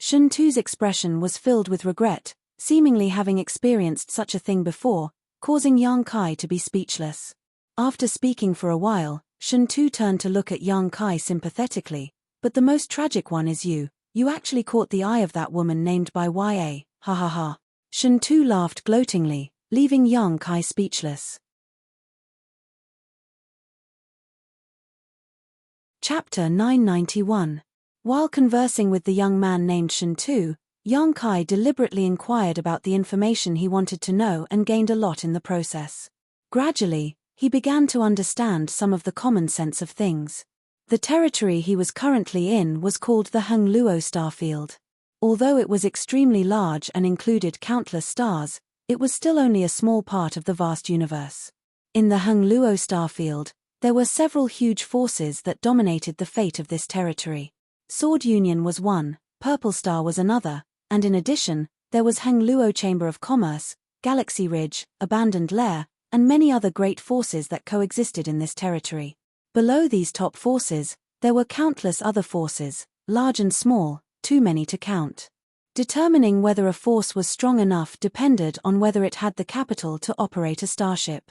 Shintu's expression was filled with regret, seemingly having experienced such a thing before, causing Yang Kai to be speechless. After speaking for a while, Shintu turned to look at Yang Kai sympathetically. "But the most tragic one is you actually caught the eye of that woman named Bai Ya, ha ha ha." Shintu laughed gloatingly, leaving Yang Kai speechless. Chapter 991. While conversing with the young man named Shintu, Yang Kai deliberately inquired about the information he wanted to know and gained a lot in the process. Gradually, he began to understand some of the common sense of things. The territory he was currently in was called the Heng Luo Starfield. Although it was extremely large and included countless stars, it was still only a small part of the vast universe. In the Heng Luo Starfield, there were several huge forces that dominated the fate of this territory. Sword Union was one, Purple Star was another, and in addition, there was Heng Luo Chamber of Commerce, Galaxy Ridge, Abandoned Lair, and many other great forces that coexisted in this territory. Below these top forces, there were countless other forces, large and small, too many to count. Determining whether a force was strong enough depended on whether it had the capital to operate a starship.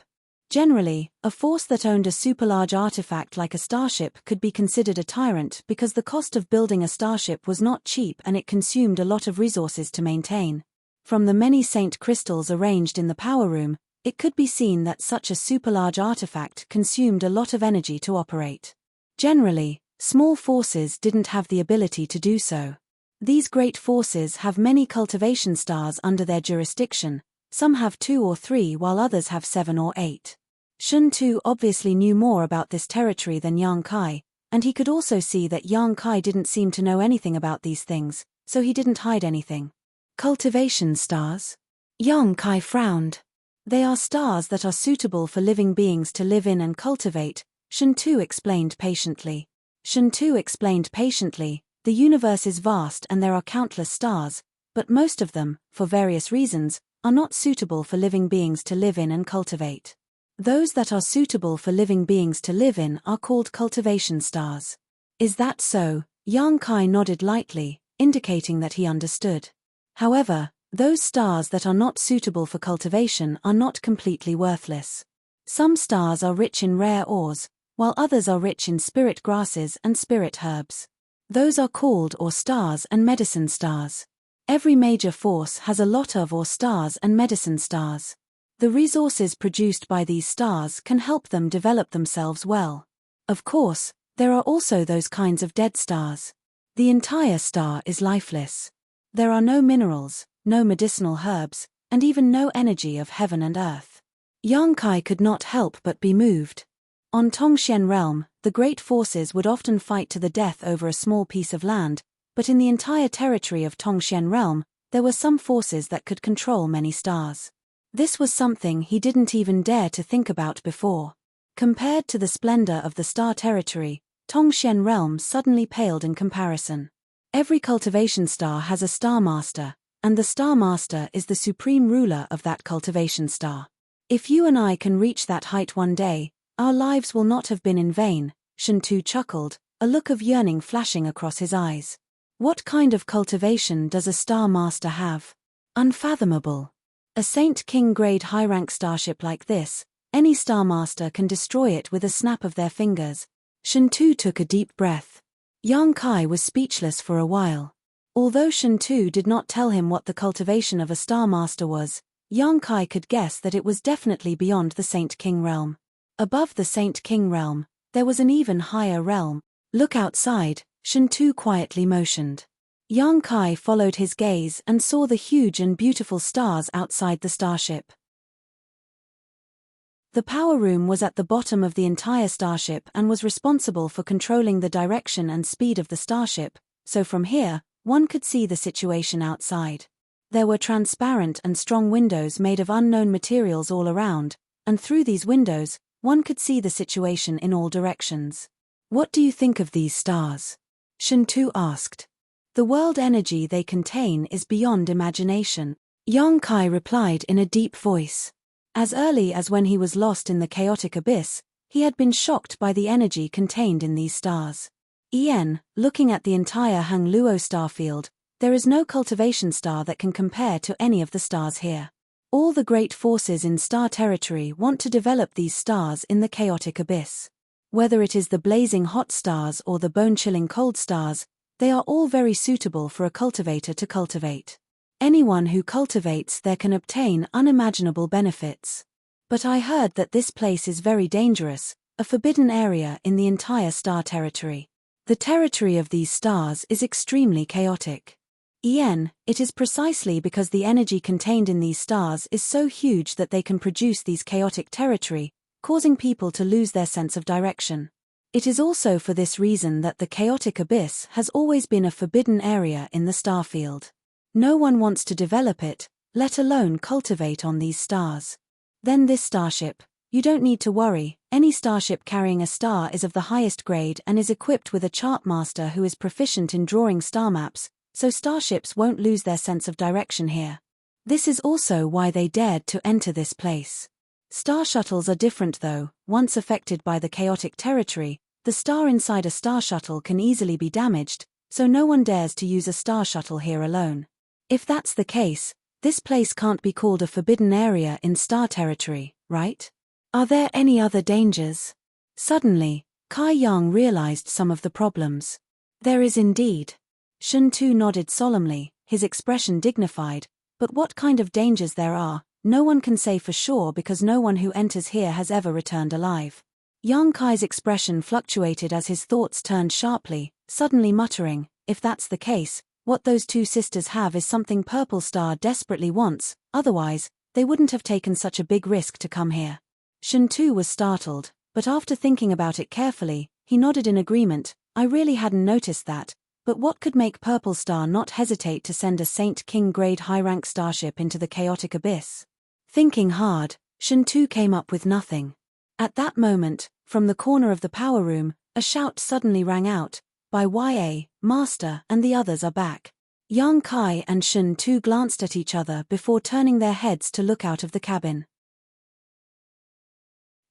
Generally, a force that owned a super-large artifact like a starship could be considered a tyrant because the cost of building a starship was not cheap and it consumed a lot of resources to maintain. From the many saint crystals arranged in the power room, it could be seen that such a super-large artifact consumed a lot of energy to operate. Generally, small forces didn't have the ability to do so. These great forces have many cultivation stars under their jurisdiction. Some have 2 or 3 while others have 7 or 8. Shun Tu obviously knew more about this territory than Yang Kai, and he could also see that Yang Kai didn't seem to know anything about these things, so he didn't hide anything. Cultivation stars? Yang Kai frowned. They are stars that are suitable for living beings to live in and cultivate, Shun Tu explained patiently. Shun Tu explained patiently, the universe is vast and there are countless stars, but most of them, for various reasons, are not suitable for living beings to live in and cultivate. Those that are suitable for living beings to live in are called cultivation stars. Is that so? Yang Kai nodded lightly, indicating that he understood. However, those stars that are not suitable for cultivation are not completely worthless. Some stars are rich in rare ores, while others are rich in spirit grasses and spirit herbs. Those are called ore stars and medicine stars. Every major force has a lot of ore stars and medicine stars. The resources produced by these stars can help them develop themselves well. Of course, there are also those kinds of dead stars. The entire star is lifeless. There are no minerals, no medicinal herbs, and even no energy of heaven and earth. Yang Kai could not help but be moved. On Tongxian realm, the great forces would often fight to the death over a small piece of land, but in the entire territory of Tongxian realm, there were some forces that could control many stars. This was something he didn't even dare to think about before. Compared to the splendor of the star territory, Tongxian realm suddenly paled in comparison. Every cultivation star has a star master, and the star master is the supreme ruler of that cultivation star. If you and I can reach that height one day, our lives will not have been in vain, Shun Tu chuckled, a look of yearning flashing across his eyes. What kind of cultivation does a star master have? Unfathomable. A Saint King grade high-rank starship like this, any star master can destroy it with a snap of their fingers. Shun Tu took a deep breath. Yang Kai was speechless for a while. Although Shun Tu did not tell him what the cultivation of a star master was, Yang Kai could guess that it was definitely beyond the Saint King realm. Above the Saint King realm, there was an even higher realm. Look outside, Shun Tu quietly motioned. Yang Kai followed his gaze and saw the huge and beautiful stars outside the starship. The power room was at the bottom of the entire starship and was responsible for controlling the direction and speed of the starship, so from here, one could see the situation outside. There were transparent and strong windows made of unknown materials all around, and through these windows, one could see the situation in all directions. What do you think of these stars? Shun Tu asked. The world energy they contain is beyond imagination, Yang Kai replied in a deep voice. As early as when he was lost in the chaotic abyss, he had been shocked by the energy contained in these stars. Looking at the entire Hang Luo starfield, there is no cultivation star that can compare to any of the stars here. All the great forces in star territory want to develop these stars in the chaotic abyss. Whether it is the blazing hot stars or the bone-chilling cold stars, they are all very suitable for a cultivator to cultivate. Anyone who cultivates there can obtain unimaginable benefits. But I heard that this place is very dangerous, a forbidden area in the entire star territory. The territory of these stars is extremely chaotic. It is precisely because the energy contained in these stars is so huge that they can produce these chaotic territory, causing people to lose their sense of direction. It is also for this reason that the chaotic abyss has always been a forbidden area in the starfield. No one wants to develop it, let alone cultivate on these stars. Then this starship, you don't need to worry, any starship carrying a star is of the highest grade and is equipped with a chart master who is proficient in drawing star maps, so starships won't lose their sense of direction here. This is also why they dared to enter this place. Star shuttles are different though. Once affected by the chaotic territory, the star inside a star shuttle can easily be damaged, so no one dares to use a star shuttle here alone. If that's the case, this place can't be called a forbidden area in star territory, right? Are there any other dangers? Suddenly, Kai Yang realized some of the problems. There is indeed. Shun Tu nodded solemnly, his expression dignified, but what kind of dangers there are, no one can say for sure because no one who enters here has ever returned alive. Yang Kai's expression fluctuated as his thoughts turned sharply, suddenly muttering, if that's the case, what those two sisters have is something Purple Star desperately wants, otherwise, they wouldn't have taken such a big risk to come here. Shun Tu was startled, but after thinking about it carefully, he nodded in agreement. I really hadn't noticed that, but what could make Purple Star not hesitate to send a Saint King grade high-rank starship into the chaotic abyss? Thinking hard, Shun Tu came up with nothing. At that moment, from the corner of the power room, a shout suddenly rang out, by YA, Master and the others are back. Yang Kai and Shun Tu glanced at each other before turning their heads to look out of the cabin.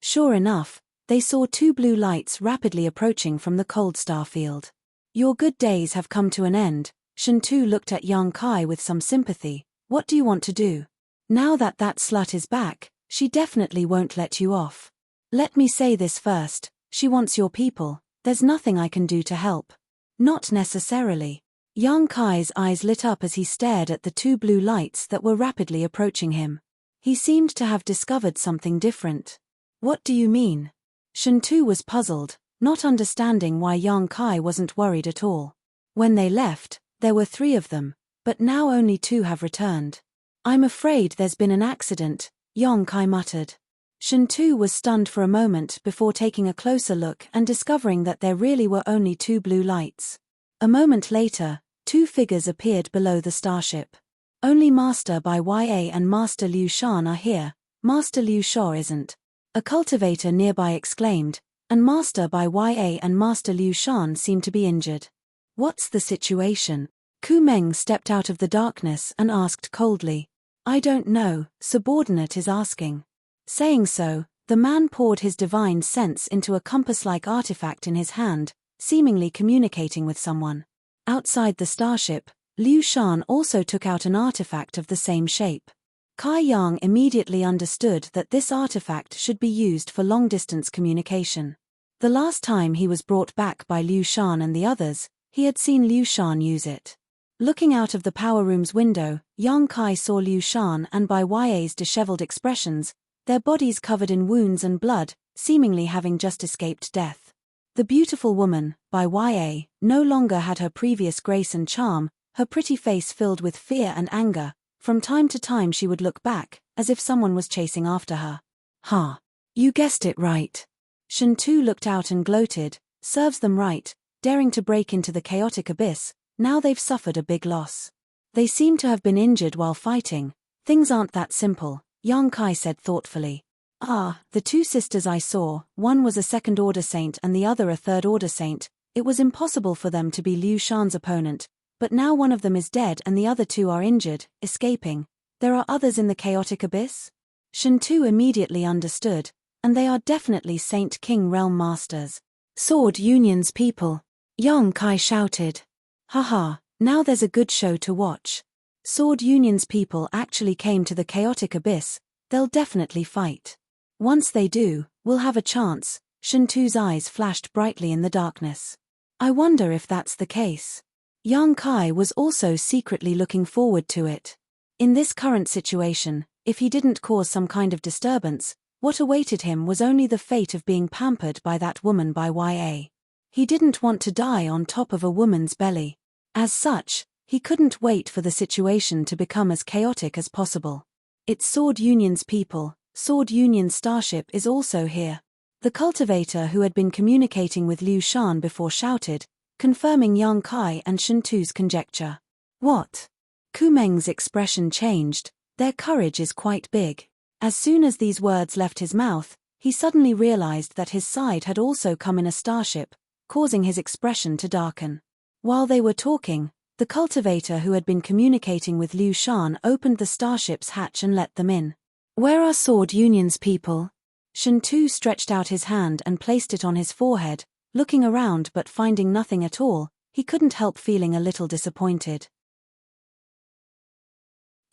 Sure enough, they saw two blue lights rapidly approaching from the cold star field. Your good days have come to an end. Shun Tu looked at Yang Kai with some sympathy. What do you want to do? Now that slut is back, she definitely won't let you off. Let me say this first, she wants your people, there's nothing I can do to help. Not necessarily. Yang Kai's eyes lit up as he stared at the two blue lights that were rapidly approaching him. He seemed to have discovered something different. What do you mean? Shun Tu was puzzled, not understanding why Yang Kai wasn't worried at all. When they left, there were 3 of them, but now only 2 have returned. I'm afraid there's been an accident, Yang Kai muttered. Shun Tu was stunned for a moment before taking a closer look and discovering that there really were only 2 blue lights. A moment later, 2 figures appeared below the starship. Only Master by YA and Master Liu Shan are here, Master Liu Sha isn't. A cultivator nearby exclaimed, and Master by YA and Master Liu Shan seem to be injured. What's the situation? Ku Meng stepped out of the darkness and asked coldly. I don't know, subordinate is asking. Saying so, the man poured his divine sense into a compass-like artifact in his hand, seemingly communicating with someone. Outside the starship, Liu Shan also took out an artifact of the same shape. Kai Yang immediately understood that this artifact should be used for long-distance communication. The last time he was brought back by Liu Shan and the others, he had seen Liu Shan use it. Looking out of the power room's window, Yang Kai saw Liu Shan and by YA's disheveled expressions, their bodies covered in wounds and blood, seemingly having just escaped death. The beautiful woman, by YA, no longer had her previous grace and charm, her pretty face filled with fear and anger. From time to time she would look back, as if someone was chasing after her. Ha! You guessed it right. Shun Tu looked out and gloated, serves them right, daring to break into the chaotic abyss, now they've suffered a big loss. They seem to have been injured while fighting. Things aren't that simple, Yang Kai said thoughtfully. The 2 sisters I saw, one was a 2nd-order saint and the other a 3rd-order saint. It was impossible for them to be Liu Shan's opponent, but now one of them is dead and the other 2 are injured, escaping. There are others in the chaotic abyss? Shun Tu immediately understood, and they are definitely Saint King Realm Masters. Sword Union's people. Yang Kai shouted. Haha, now there's a good show to watch. Sword Union's people actually came to the chaotic abyss, they'll definitely fight. Once they do, we'll have a chance. Shun Tu's eyes flashed brightly in the darkness. I wonder if that's the case. Yang Kai was also secretly looking forward to it. In this current situation, if he didn't cause some kind of disturbance, what awaited him was only the fate of being pampered by that woman by YA. He didn't want to die on top of a woman's belly. As such, he couldn't wait for the situation to become as chaotic as possible. It's Sword Union's people, Sword Union's starship is also here. The cultivator who had been communicating with Liu Shan before shouted, confirming Yang Kai and Shun Tu's conjecture. What? Ku Meng's expression changed, their courage is quite big. As soon as these words left his mouth, he suddenly realized that his side had also come in a starship, causing his expression to darken. While they were talking, the cultivator who had been communicating with Liu Shan opened the starship's hatch and let them in. Where are Sword Union's people? Shintu stretched out his hand and placed it on his forehead, looking around but finding nothing at all. He couldn't help feeling a little disappointed.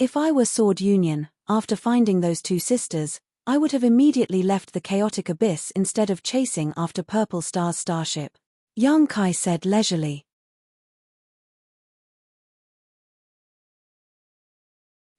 If I were Sword Union, after finding those two sisters, I would have immediately left the chaotic abyss instead of chasing after Purple Star's starship, Yang Kai said leisurely.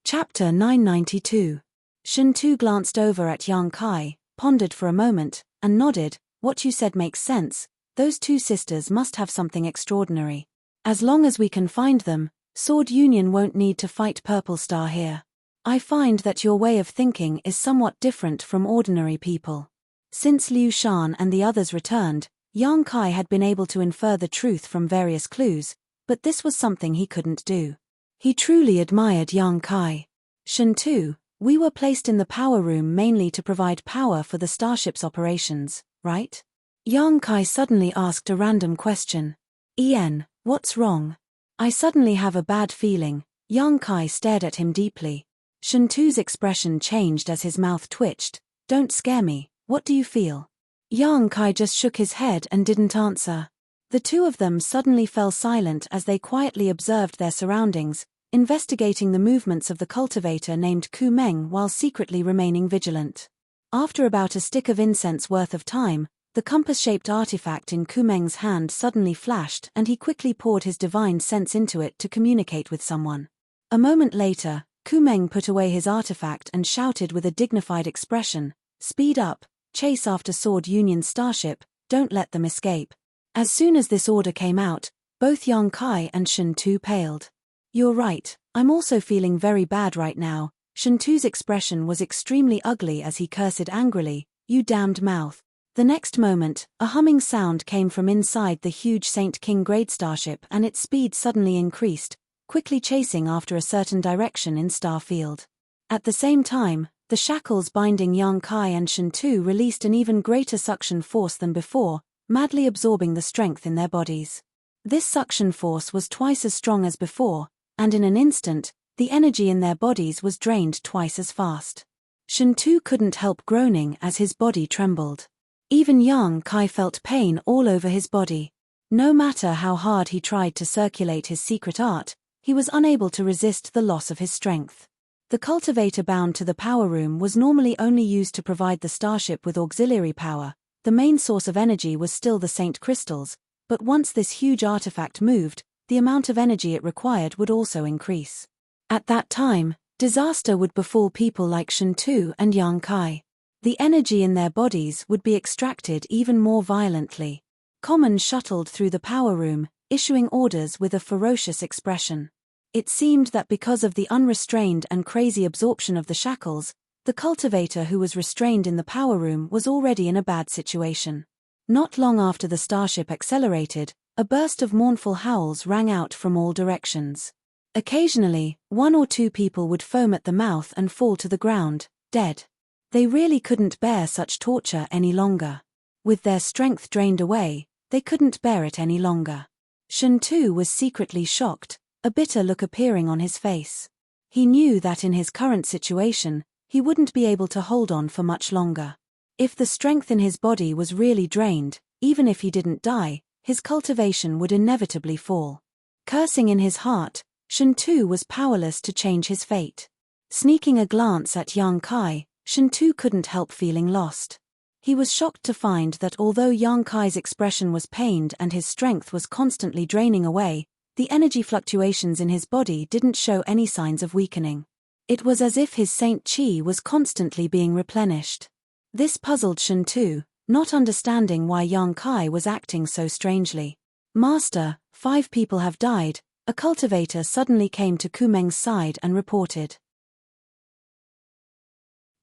Chapter 992. Shintu glanced over at Yang Kai, pondered for a moment, and nodded. What you said makes sense. Those two sisters must have something extraordinary. As long as we can find them, Sword Union won't need to fight Purple Star here. I find that your way of thinking is somewhat different from ordinary people. Since Liu Shan and the others returned, Yang Kai had been able to infer the truth from various clues, but this was something he couldn't do. He truly admired Yang Kai. Shintu, we were placed in the power room mainly to provide power for the starship's operations, right? Yang Kai suddenly asked a random question. Ian, what's wrong? I suddenly have a bad feeling. Yang Kai stared at him deeply. Shintu's expression changed as his mouth twitched. Don't scare me, what do you feel? Yang Kai just shook his head and didn't answer. The two of them suddenly fell silent as they quietly observed their surroundings, investigating the movements of the cultivator named Ku Meng while secretly remaining vigilant. After about a stick of incense worth of time, the compass-shaped artifact in Ku Meng's hand suddenly flashed and he quickly poured his divine sense into it to communicate with someone. A moment later, Ku Meng put away his artifact and shouted with a dignified expression, "Speed up, chase after Sword Union's starship, don't let them escape." As soon as this order came out, both Yang Kai and Shintu paled. You're right, I'm also feeling very bad right now. Shintu's expression was extremely ugly as he cursed angrily, "You damned mouth." The next moment, a humming sound came from inside the huge Saint King grade starship and its speed suddenly increased, quickly chasing after a certain direction in Starfield. At the same time, the shackles binding Yang Kai and Shintu released an even greater suction force than before, madly absorbing the strength in their bodies. This suction force was twice as strong as before, and in an instant, the energy in their bodies was drained twice as fast. Shintu couldn't help groaning as his body trembled. Even Yang Kai felt pain all over his body. No matter how hard he tried to circulate his secret art, he was unable to resist the loss of his strength. The cultivator bound to the power room was normally only used to provide the starship with auxiliary power. The main source of energy was still the Saint crystals, but once this huge artifact moved, the amount of energy it required would also increase. At that time, disaster would befall people like Shintu and Yang Kai. The energy in their bodies would be extracted even more violently. Common shuttled through the power room, issuing orders with a ferocious expression. It seemed that because of the unrestrained and crazy absorption of the shackles, the cultivator who was restrained in the power room was already in a bad situation. Not long after the starship accelerated, a burst of mournful howls rang out from all directions. Occasionally, one or two people would foam at the mouth and fall to the ground, dead. They really couldn't bear such torture any longer. With their strength drained away, they couldn't bear it any longer. Shintu was secretly shocked, a bitter look appearing on his face. He knew that in his current situation, he wouldn't be able to hold on for much longer. If the strength in his body was really drained, even if he didn't die, his cultivation would inevitably fall. Cursing in his heart, Shintu was powerless to change his fate. Sneaking a glance at Yang Kai, Shintu couldn't help feeling lost. He was shocked to find that although Yang Kai's expression was pained and his strength was constantly draining away, the energy fluctuations in his body didn't show any signs of weakening. It was as if his Saint Chi was constantly being replenished. This puzzled Shintu, not understanding why Yang Kai was acting so strangely. "Master, 5 people have died," a cultivator suddenly came to Ku Meng's side and reported.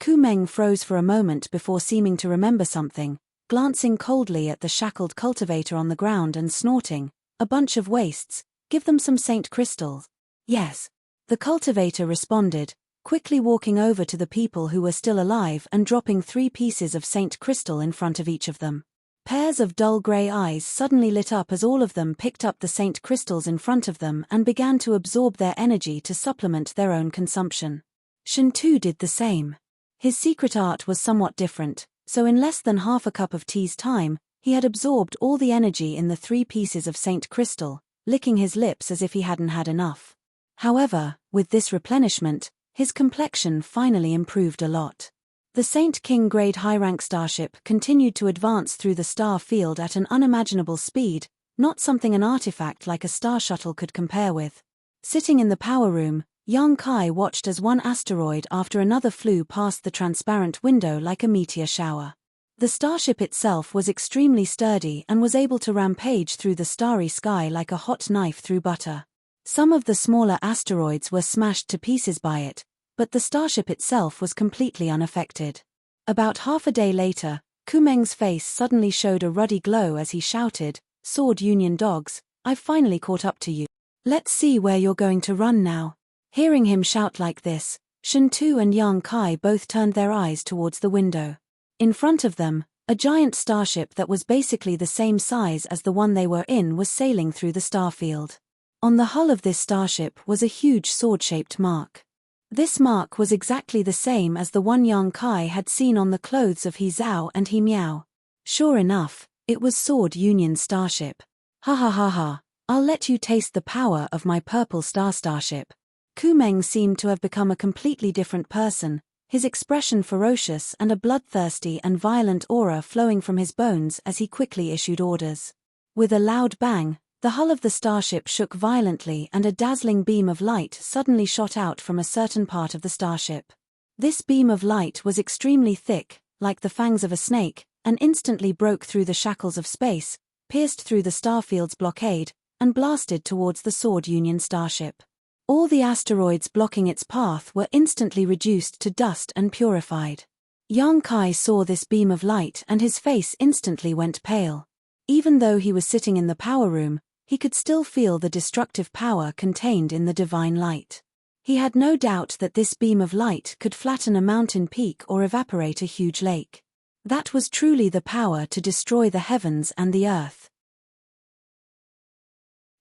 Ku Meng froze for a moment before seeming to remember something, glancing coldly at the shackled cultivator on the ground and snorting, "A bunch of wastes, give them some Saint crystals." "Yes," the cultivator responded, quickly walking over to the people who were still alive and dropping 3 pieces of Saint crystal in front of each of them. Pairs of dull grey eyes suddenly lit up as all of them picked up the Saint crystals in front of them and began to absorb their energy to supplement their own consumption. Shintu did the same. His secret art was somewhat different, so in less than half a cup of tea's time, he had absorbed all the energy in the 3 pieces of Saint Crystal, licking his lips as if he hadn't had enough. However, with this replenishment, his complexion finally improved a lot. The Saint King grade high-rank starship continued to advance through the star field at an unimaginable speed, not something an artifact like a star shuttle could compare with. Sitting in the power room, Yang Kai watched as one asteroid after another flew past the transparent window like a meteor shower. The starship itself was extremely sturdy and was able to rampage through the starry sky like a hot knife through butter. Some of the smaller asteroids were smashed to pieces by it, but the starship itself was completely unaffected. About half a day later, Kumeng's face suddenly showed a ruddy glow as he shouted, "Sword Union dogs, I've finally caught up to you. Let's see where you're going to run now." Hearing him shout like this, Shentu and Yang Kai both turned their eyes towards the window. In front of them, a giant starship that was basically the same size as the one they were in was sailing through the starfield. On the hull of this starship was a huge sword-shaped mark. This mark was exactly the same as the one Yang Kai had seen on the clothes of He Zhao and He Miao. Sure enough, it was Sword Union starship. Ha ha ha ha, I'll let you taste the power of my purple starship. Kumeng seemed to have become a completely different person, his expression ferocious and a bloodthirsty and violent aura flowing from his bones as he quickly issued orders. With a loud bang, the hull of the starship shook violently and a dazzling beam of light suddenly shot out from a certain part of the starship. This beam of light was extremely thick, like the fangs of a snake, and instantly broke through the shackles of space, pierced through the starfield's blockade, and blasted towards the Sword Union starship. All the asteroids blocking its path were instantly reduced to dust and purified. Yang Kai saw this beam of light and his face instantly went pale. Even though he was sitting in the power room, he could still feel the destructive power contained in the divine light. He had no doubt that this beam of light could flatten a mountain peak or evaporate a huge lake. That was truly the power to destroy the heavens and the earth.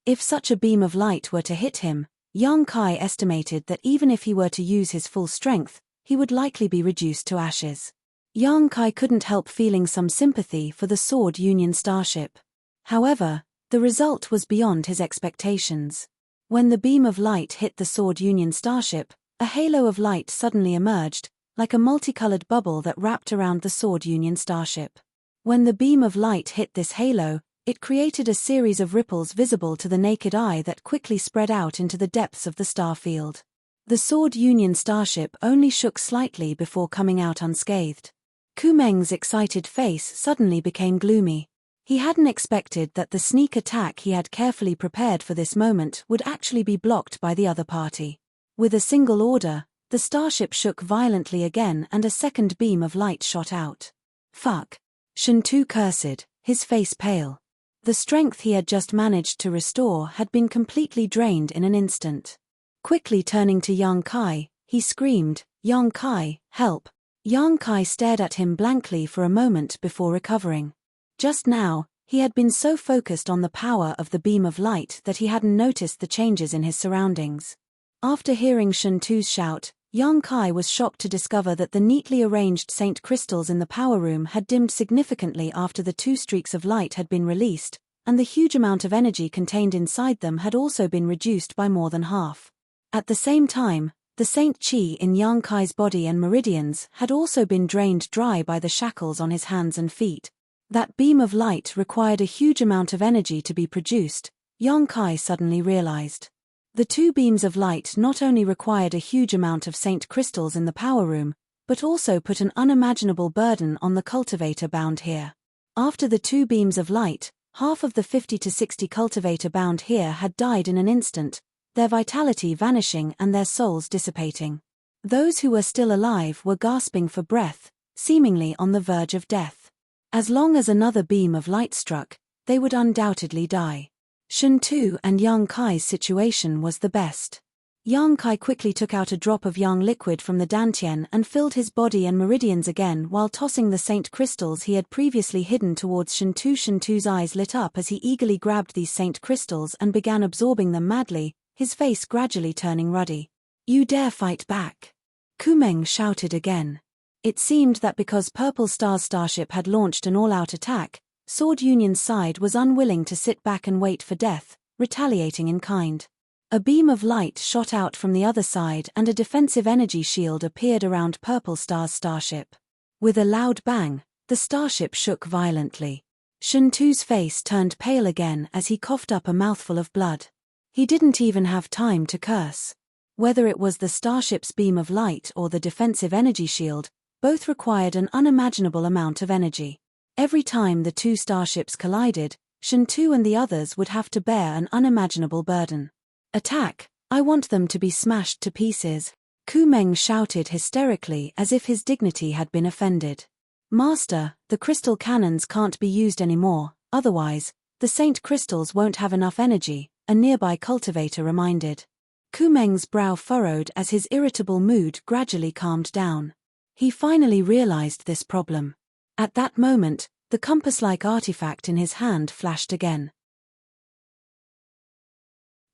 If such a beam of light were to hit him, Yang Kai estimated that even if he were to use his full strength, he would likely be reduced to ashes. Yang Kai couldn't help feeling some sympathy for the Sword Union starship. However, the result was beyond his expectations. When the beam of light hit the Sword Union starship, a halo of light suddenly emerged, like a multicolored bubble that wrapped around the Sword Union starship. When the beam of light hit this halo, it created a series of ripples visible to the naked eye that quickly spread out into the depths of the star field. The Sword Union starship only shook slightly before coming out unscathed. Kumeng's excited face suddenly became gloomy. He hadn't expected that the sneak attack he had carefully prepared for this moment would actually be blocked by the other party. With a single order, the starship shook violently again and a second beam of light shot out. Fuck. Shentu cursed, his face pale. The strength he had just managed to restore had been completely drained in an instant. Quickly turning to Yang Kai, he screamed, "Yang Kai, help!" Yang Kai stared at him blankly for a moment before recovering. Just now, he had been so focused on the power of the beam of light that he hadn't noticed the changes in his surroundings. After hearing Shentu's shout, Yang Kai was shocked to discover that the neatly arranged Saint crystals in the power room had dimmed significantly after the 2 streaks of light had been released, and the huge amount of energy contained inside them had also been reduced by more than half. At the same time, the Saint Qi in Yang Kai's body and meridians had also been drained dry by the shackles on his hands and feet. That beam of light required a huge amount of energy to be produced, Yang Kai suddenly realized. The 2 beams of light not only required a huge amount of Saint crystals in the power room, but also put an unimaginable burden on the cultivator bound here. After the 2 beams of light, half of the 50 to 60 cultivator bound here had died in an instant, their vitality vanishing and their souls dissipating. Those who were still alive were gasping for breath, seemingly on the verge of death. As long as another beam of light struck, they would undoubtedly die. Shentu and Yang Kai's situation was the best. Yang Kai quickly took out a drop of yang liquid from the dantian and filled his body and meridians again while tossing the Saint crystals he had previously hidden towards Shentu. Shentu's eyes lit up as he eagerly grabbed these Saint crystals and began absorbing them madly, his face gradually turning ruddy. "You dare fight back?" Kumeng shouted again. It seemed that because Purple Star's starship had launched an all-out attack, Sword Union's side was unwilling to sit back and wait for death, retaliating in kind. A beam of light shot out from the other side and a defensive energy shield appeared around Purple Star's starship. With a loud bang, the starship shook violently. Shentu's face turned pale again as he coughed up a mouthful of blood. He didn't even have time to curse. Whether it was the starship's beam of light or the defensive energy shield, both required an unimaginable amount of energy. Every time the two starships collided, Shentu and the others would have to bear an unimaginable burden. "Attack! I want them to be smashed to pieces," Ku Meng shouted hysterically as if his dignity had been offended. "Master, the crystal cannons can't be used anymore, otherwise, the Saint crystals won't have enough energy," a nearby cultivator reminded. Ku Meng's brow furrowed as his irritable mood gradually calmed down. He finally realized this problem. At that moment, the compass-like artifact in his hand flashed again.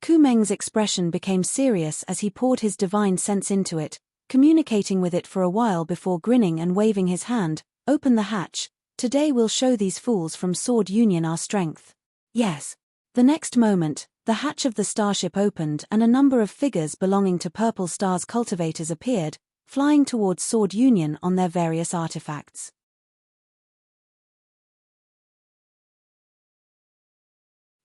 Ku Meng's expression became serious as he poured his divine sense into it, communicating with it for a while before grinning and waving his hand. "Open the hatch. Today we'll show these fools from Sword Union our strength." Yes. The next moment, the hatch of the starship opened and a number of figures belonging to Purple Star's cultivators appeared, flying towards Sword Union on their various artifacts.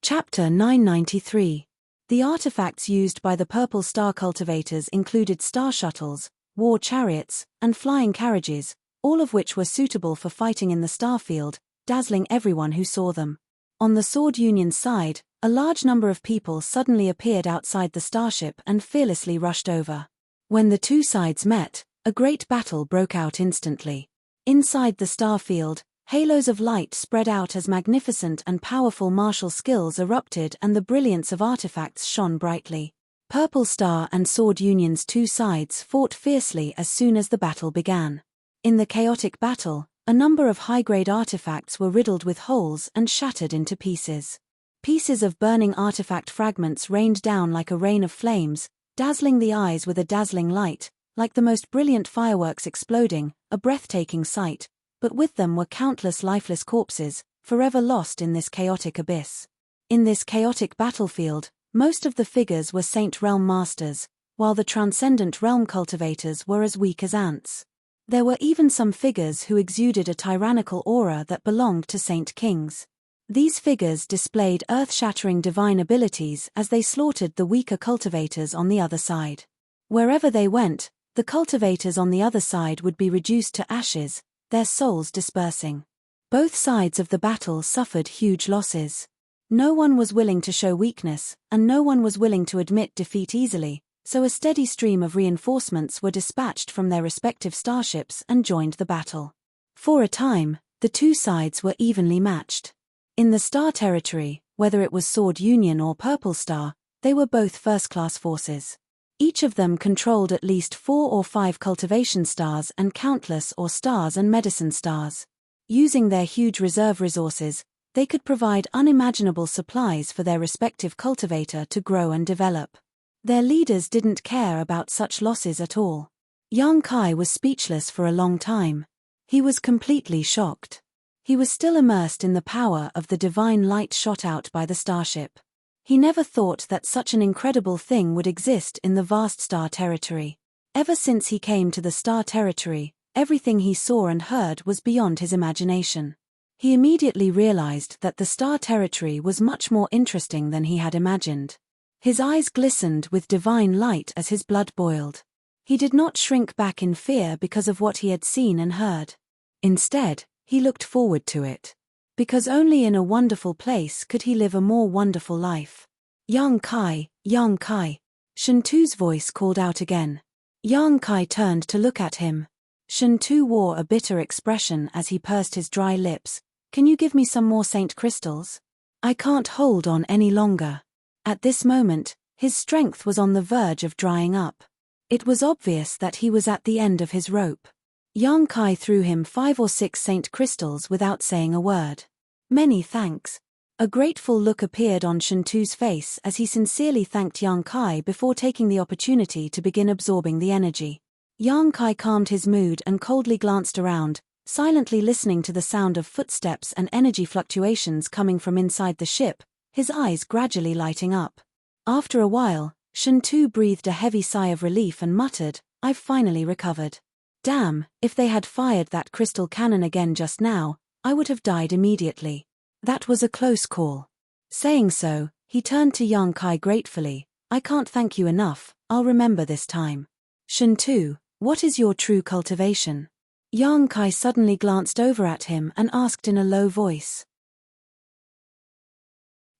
Chapter 993. The artifacts used by the Purple Star cultivators included star shuttles, war chariots, and flying carriages, all of which were suitable for fighting in the starfield, dazzling everyone who saw them. On the Sword Union's side, a large number of people suddenly appeared outside the starship and fearlessly rushed over. When the two sides met, a great battle broke out instantly. Inside the starfield, halos of light spread out as magnificent and powerful martial skills erupted and the brilliance of artifacts shone brightly. Purple Star and Sword Union's two sides fought fiercely as soon as the battle began. In the chaotic battle, a number of high-grade artifacts were riddled with holes and shattered into pieces. Pieces of burning artifact fragments rained down like a rain of flames, dazzling the eyes with a dazzling light, like the most brilliant fireworks exploding, a breathtaking sight, but with them were countless lifeless corpses, forever lost in this chaotic abyss. In this chaotic battlefield, most of the figures were Saint Realm masters, while the Transcendent Realm cultivators were as weak as ants. There were even some figures who exuded a tyrannical aura that belonged to Saint Kings. These figures displayed earth-shattering divine abilities as they slaughtered the weaker cultivators on the other side. Wherever they went, the cultivators on the other side would be reduced to ashes, their souls dispersing. Both sides of the battle suffered huge losses. No one was willing to show weakness, and no one was willing to admit defeat easily, so a steady stream of reinforcements were dispatched from their respective starships and joined the battle. For a time, the two sides were evenly matched. In the Star Territory, whether it was Sword Union or Purple Star, they were both first-class forces. Each of them controlled at least 4 or 5 cultivation stars and countless or stars and medicine stars. Using their huge reserve resources, they could provide unimaginable supplies for their respective cultivator to grow and develop. Their leaders didn't care about such losses at all. Yang Kai was speechless for a long time. He was completely shocked. He was still immersed in the power of the divine light shot out by the starship. He never thought that such an incredible thing would exist in the vast Star Territory. Ever since he came to the Star Territory, everything he saw and heard was beyond his imagination. He immediately realized that the Star Territory was much more interesting than he had imagined. His eyes glistened with divine light as his blood boiled. He did not shrink back in fear because of what he had seen and heard. Instead, he looked forward to it. Because only in a wonderful place could he live a more wonderful life. Yang Kai, Yang Kai. Shentu's voice called out again. Yang Kai turned to look at him. Shentu wore a bitter expression as he pursed his dry lips. Can you give me some more Saint crystals? I can't hold on any longer. At this moment, his strength was on the verge of drying up. It was obvious that he was at the end of his rope. Yang Kai threw him 5 or 6 Saint crystals without saying a word. Many thanks. A grateful look appeared on Shentu's face as he sincerely thanked Yang Kai before taking the opportunity to begin absorbing the energy. Yang Kai calmed his mood and coldly glanced around, silently listening to the sound of footsteps and energy fluctuations coming from inside the ship, his eyes gradually lighting up. After a while, Shen Tu breathed a heavy sigh of relief and muttered, "I've finally recovered. Damn, if they had fired that crystal cannon again just now, I would have died immediately. That was a close call." Saying so, he turned to Yang Kai gratefully, "I can't thank you enough, I'll remember this time. Shen Tu, what is your true cultivation?" Yang Kai suddenly glanced over at him and asked in a low voice.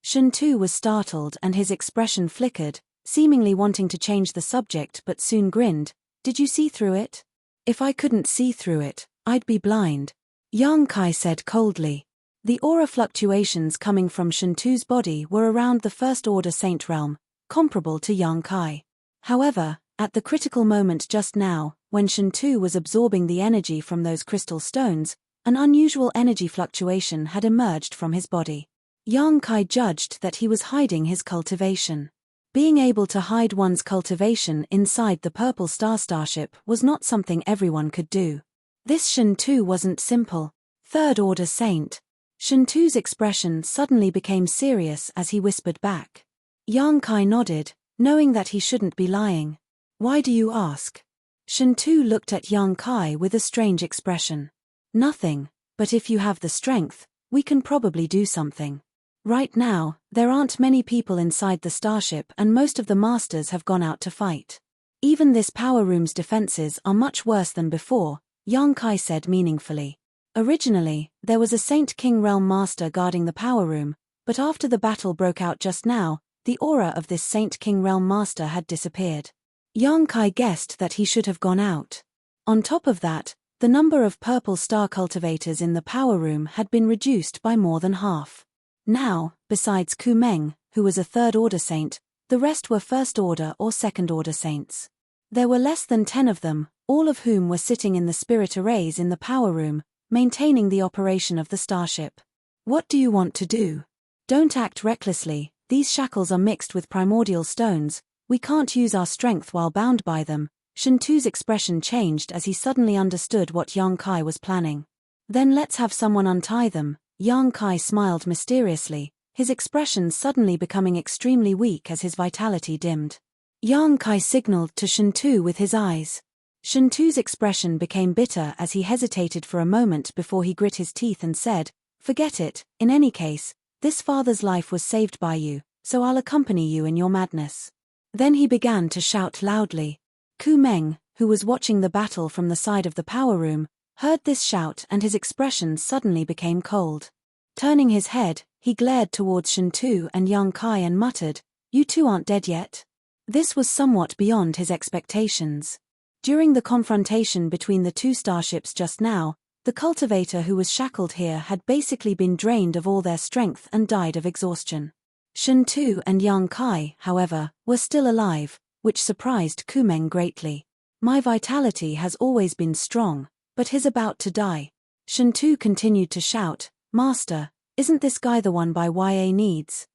Shen Tu was startled and his expression flickered, seemingly wanting to change the subject but soon grinned, "Did you see through it?" "If I couldn't see through it, I'd be blind," Yang Kai said coldly. The aura fluctuations coming from Shen Tu's body were around the First Order Saint realm, comparable to Yang Kai. However, at the critical moment just now, when Shen Tu was absorbing the energy from those crystal stones, an unusual energy fluctuation had emerged from his body. Yang Kai judged that he was hiding his cultivation. Being able to hide one's cultivation inside the Purple Star starship was not something everyone could do. This Shen Tu wasn't simple. Third Order Saint. Shen Tu's expression suddenly became serious as he whispered back. Yang Kai nodded, knowing that he shouldn't be lying. "Why do you ask?" Shen Tu looked at Yang Kai with a strange expression. "Nothing, but if you have the strength, we can probably do something. Right now, there aren't many people inside the starship and most of the masters have gone out to fight. Even this power room's defenses are much worse than before," Yang Kai said meaningfully. "Originally, there was a Saint King Realm Master guarding the power room, but after the battle broke out just now, the aura of this Saint King Realm Master had disappeared." Yang Kai guessed that he should have gone out. On top of that, the number of Purple Star cultivators in the power room had been reduced by more than half. Now, besides Ku Meng, who was a Third Order Saint, the rest were First Order or Second Order Saints. There were less than 10 of them, all of whom were sitting in the spirit arrays in the power room, maintaining the operation of the starship. "What do you want to do? Don't act recklessly, these shackles are mixed with primordial stones, we can't use our strength while bound by them." Shen Tu's expression changed as he suddenly understood what Yang Kai was planning. "Then let's have someone untie them." Yang Kai smiled mysteriously, his expression suddenly becoming extremely weak as his vitality dimmed. Yang Kai signaled to Shen Tu with his eyes. Shen Tu's expression became bitter as he hesitated for a moment before he grit his teeth and said, "Forget it, in any case, this father's life was saved by you, so I'll accompany you in your madness." Then he began to shout loudly. Ku Meng, who was watching the battle from the side of the power room, heard this shout and his expression suddenly became cold. Turning his head, he glared towards Shen Tu and Yang Kai and muttered, "You two aren't dead yet?" This was somewhat beyond his expectations. During the confrontation between the two starships just now, the cultivator who was shackled here had basically been drained of all their strength and died of exhaustion. Shen Tu and Yang Kai, however, were still alive, which surprised Ku Meng greatly. "My vitality has always been strong, but he's about to die." Shen Tu continued to shout, "Master, isn't this guy the one by YA needs?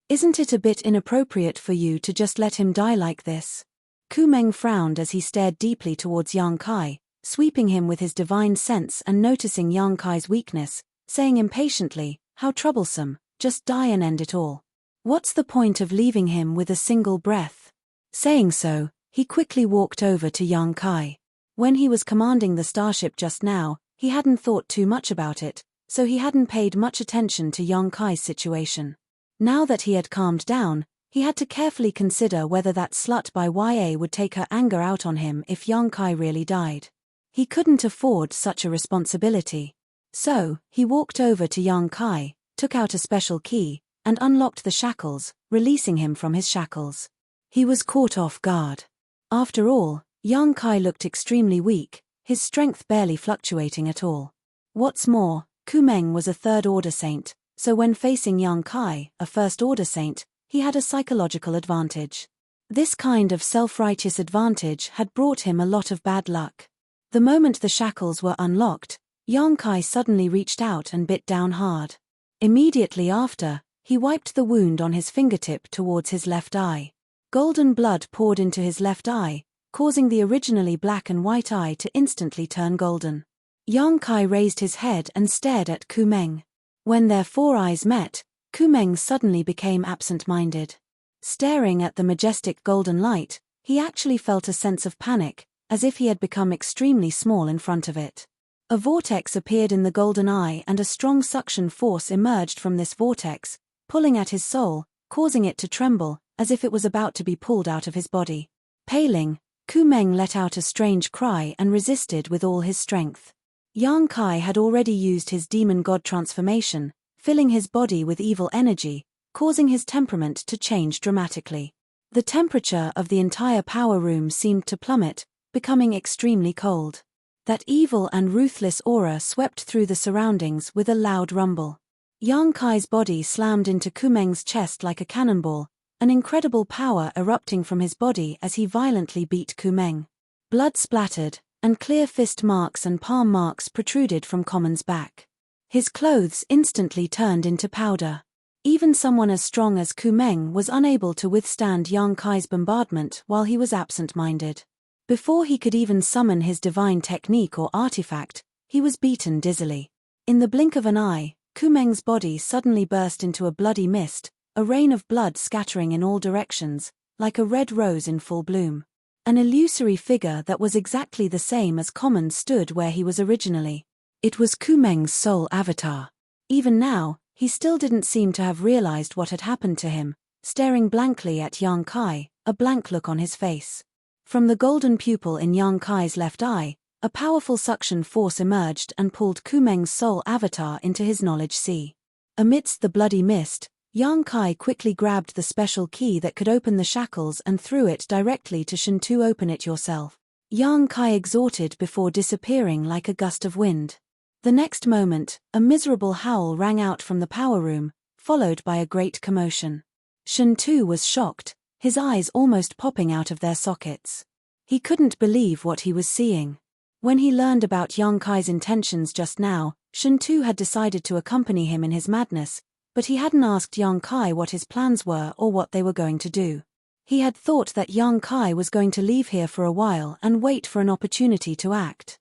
Isn't it a bit inappropriate for you to just let him die like this?" Ku Meng frowned as he stared deeply towards Yang Kai, sweeping him with his divine sense and noticing Yang Kai's weakness, saying impatiently, "How troublesome, just die and end it all. What's the point of leaving him with a single breath?" Saying so, he quickly walked over to Yang Kai. When he was commanding the starship just now, he hadn't thought too much about it, so he hadn't paid much attention to Yang Kai's situation. Now that he had calmed down, he had to carefully consider whether that slut by YA would take her anger out on him if Yang Kai really died. He couldn't afford such a responsibility. So, he walked over to Yang Kai, took out a special key, and unlocked the shackles, releasing him from his shackles. He was caught off guard. After all, Yang Kai looked extremely weak, his strength barely fluctuating at all. What's more, Ku Meng was a Third Order Saint, so when facing Yang Kai, a First Order Saint, he had a psychological advantage. This kind of self-righteous advantage had brought him a lot of bad luck. The moment the shackles were unlocked, Yang Kai suddenly reached out and bit down hard. Immediately after, he wiped the wound on his fingertip towards his left eye. Golden blood poured into his left eye, causing the originally black and white eye to instantly turn golden. Yang Kai raised his head and stared at Ku Meng. When their four eyes met, Ku Meng suddenly became absent-minded. Staring at the majestic golden light, he actually felt a sense of panic, as if he had become extremely small in front of it. A vortex appeared in the golden eye and a strong suction force emerged from this vortex, pulling at his soul, causing it to tremble, as if it was about to be pulled out of his body. Paling, Ku Meng let out a strange cry and resisted with all his strength. Yang Kai had already used his demon god transformation, filling his body with evil energy, causing his temperament to change dramatically. The temperature of the entire power room seemed to plummet, becoming extremely cold. That evil and ruthless aura swept through the surroundings with a loud rumble. Yang Kai's body slammed into Ku Meng's chest like a cannonball, an incredible power erupting from his body as he violently beat Ku Meng. Blood splattered, and clear fist marks and palm marks protruded from Common's back. His clothes instantly turned into powder. Even someone as strong as Ku Meng was unable to withstand Yang Kai's bombardment while he was absent-minded. Before he could even summon his divine technique or artifact, he was beaten dizzily. In the blink of an eye, Ku Meng's body suddenly burst into a bloody mist, a rain of blood scattering in all directions, like a red rose in full bloom. An illusory figure that was exactly the same as Common stood where he was originally. It was Ku Meng's soul avatar. Even now, he still didn't seem to have realized what had happened to him, staring blankly at Yang Kai, a blank look on his face. From the golden pupil in Yang Kai's left eye, a powerful suction force emerged and pulled Ku Meng's soul avatar into his knowledge sea. Amidst the bloody mist, Yang Kai quickly grabbed the special key that could open the shackles and threw it directly to Shintu. Open it yourself. Yang Kai exhorted before disappearing like a gust of wind. The next moment, a miserable howl rang out from the power room, followed by a great commotion. Shintu was shocked, his eyes almost popping out of their sockets. He couldn't believe what he was seeing. When he learned about Yang Kai's intentions just now, Shintu had decided to accompany him in his madness, but he hadn't asked Yang Kai what his plans were or what they were going to do. He had thought that Yang Kai was going to leave here for a while and wait for an opportunity to act.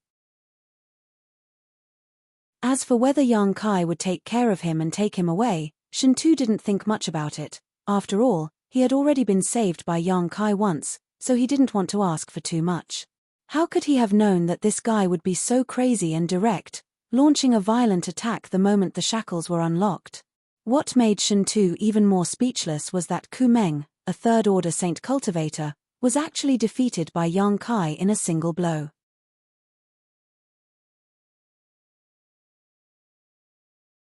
As for whether Yang Kai would take care of him and take him away, Shintu didn't think much about it. After all, he had already been saved by Yang Kai once, so he didn't want to ask for too much. How could he have known that this guy would be so crazy and direct, launching a violent attack the moment the shackles were unlocked? What made Shintu even more speechless was that Ku Meng, a third-order saint cultivator, was actually defeated by Yang Kai in a single blow.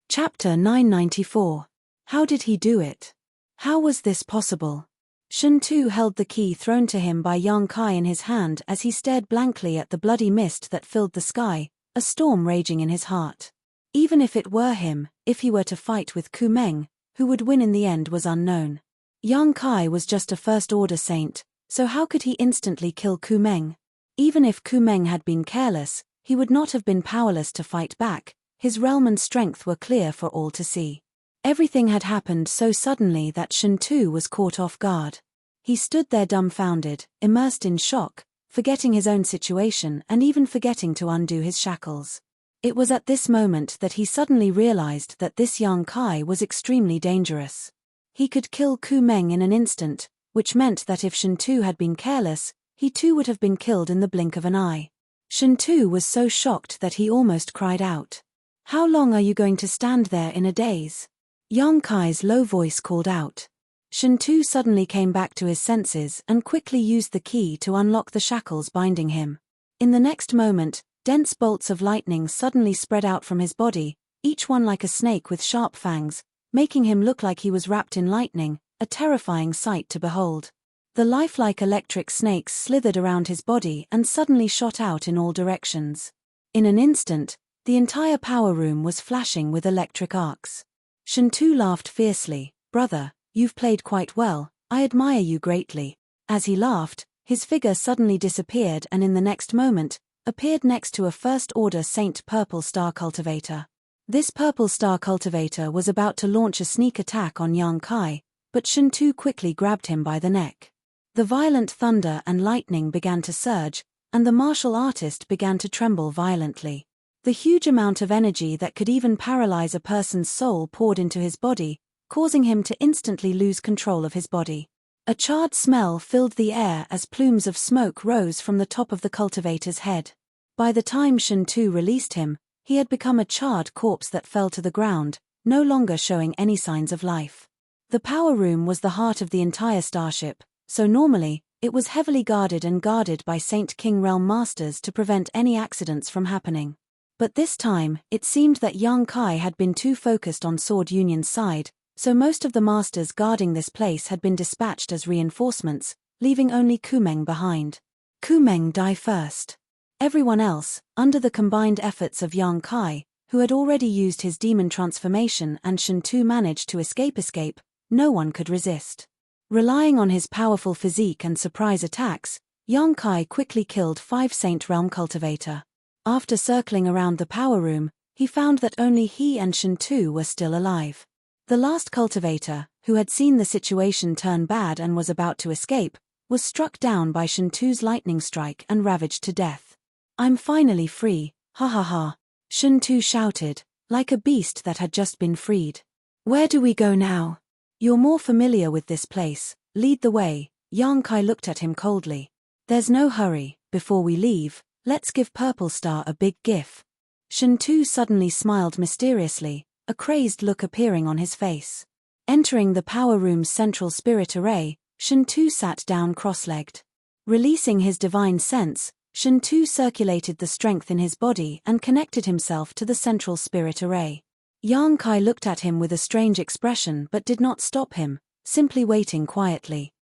Chapter 994. How did he do it? How was this possible? Shintu held the key thrown to him by Yang Kai in his hand as he stared blankly at the bloody mist that filled the sky, a storm raging in his heart. Even if it were him, if he were to fight with Ku Meng, who would win in the end was unknown. Yang Kai was just a first-order saint, so how could he instantly kill Ku Meng? Even if Ku Meng had been careless, he would not have been powerless to fight back. His realm and strength were clear for all to see. Everything had happened so suddenly that Shintu was caught off guard. He stood there dumbfounded, immersed in shock, forgetting his own situation and even forgetting to undo his shackles. It was at this moment that he suddenly realized that this Yang Kai was extremely dangerous. He could kill Ku Meng in an instant, which meant that if Shintu had been careless, he too would have been killed in the blink of an eye. Shintu was so shocked that he almost cried out. "How long are you going to stand there in a daze?" Yang Kai's low voice called out. Shintu suddenly came back to his senses and quickly used the key to unlock the shackles binding him. In the next moment, dense bolts of lightning suddenly spread out from his body, each one like a snake with sharp fangs, making him look like he was wrapped in lightning, a terrifying sight to behold. The lifelike electric snakes slithered around his body and suddenly shot out in all directions. In an instant, the entire power room was flashing with electric arcs. Shintu laughed fiercely. "Brother, you've played quite well, I admire you greatly." As he laughed, his figure suddenly disappeared and in the next moment, appeared next to a first-order Saint Purple Star Cultivator. This Purple Star Cultivator was about to launch a sneak attack on Yang Kai, but Shintu quickly grabbed him by the neck. The violent thunder and lightning began to surge, and the martial artist began to tremble violently. The huge amount of energy that could even paralyze a person's soul poured into his body, causing him to instantly lose control of his body. A charred smell filled the air as plumes of smoke rose from the top of the cultivator's head. By the time Shen Tu released him, he had become a charred corpse that fell to the ground, no longer showing any signs of life. The power room was the heart of the entire starship, so normally, it was heavily guarded by Saint King Realm Masters to prevent any accidents from happening. But this time, it seemed that Yang Kai had been too focused on Sword Union's side, so most of the masters guarding this place had been dispatched as reinforcements, leaving only Kumeng behind. Kumeng died first. Everyone else, under the combined efforts of Yang Kai, who had already used his demon transformation and Shen Tu managed to escape, no one could resist. Relying on his powerful physique and surprise attacks, Yang Kai quickly killed 5 Saint Realm Cultivator. After circling around the power room, he found that only he and Shen Tu were still alive. The last cultivator, who had seen the situation turn bad and was about to escape, was struck down by Shen Tu's lightning strike and ravaged to death. "I'm finally free, ha ha ha," Shen Tu shouted, like a beast that had just been freed. "Where do we go now? You're more familiar with this place, lead the way." Yang Kai looked at him coldly. "There's no hurry, before we leave, let's give Purple Star a big gift." Shen Tu suddenly smiled mysteriously, a crazed look appearing on his face. Entering the power room's central spirit array, Shen Tu sat down cross-legged. Releasing his divine sense, Shen Tu circulated the strength in his body and connected himself to the central spirit array. Yang Kai looked at him with a strange expression but did not stop him, simply waiting quietly.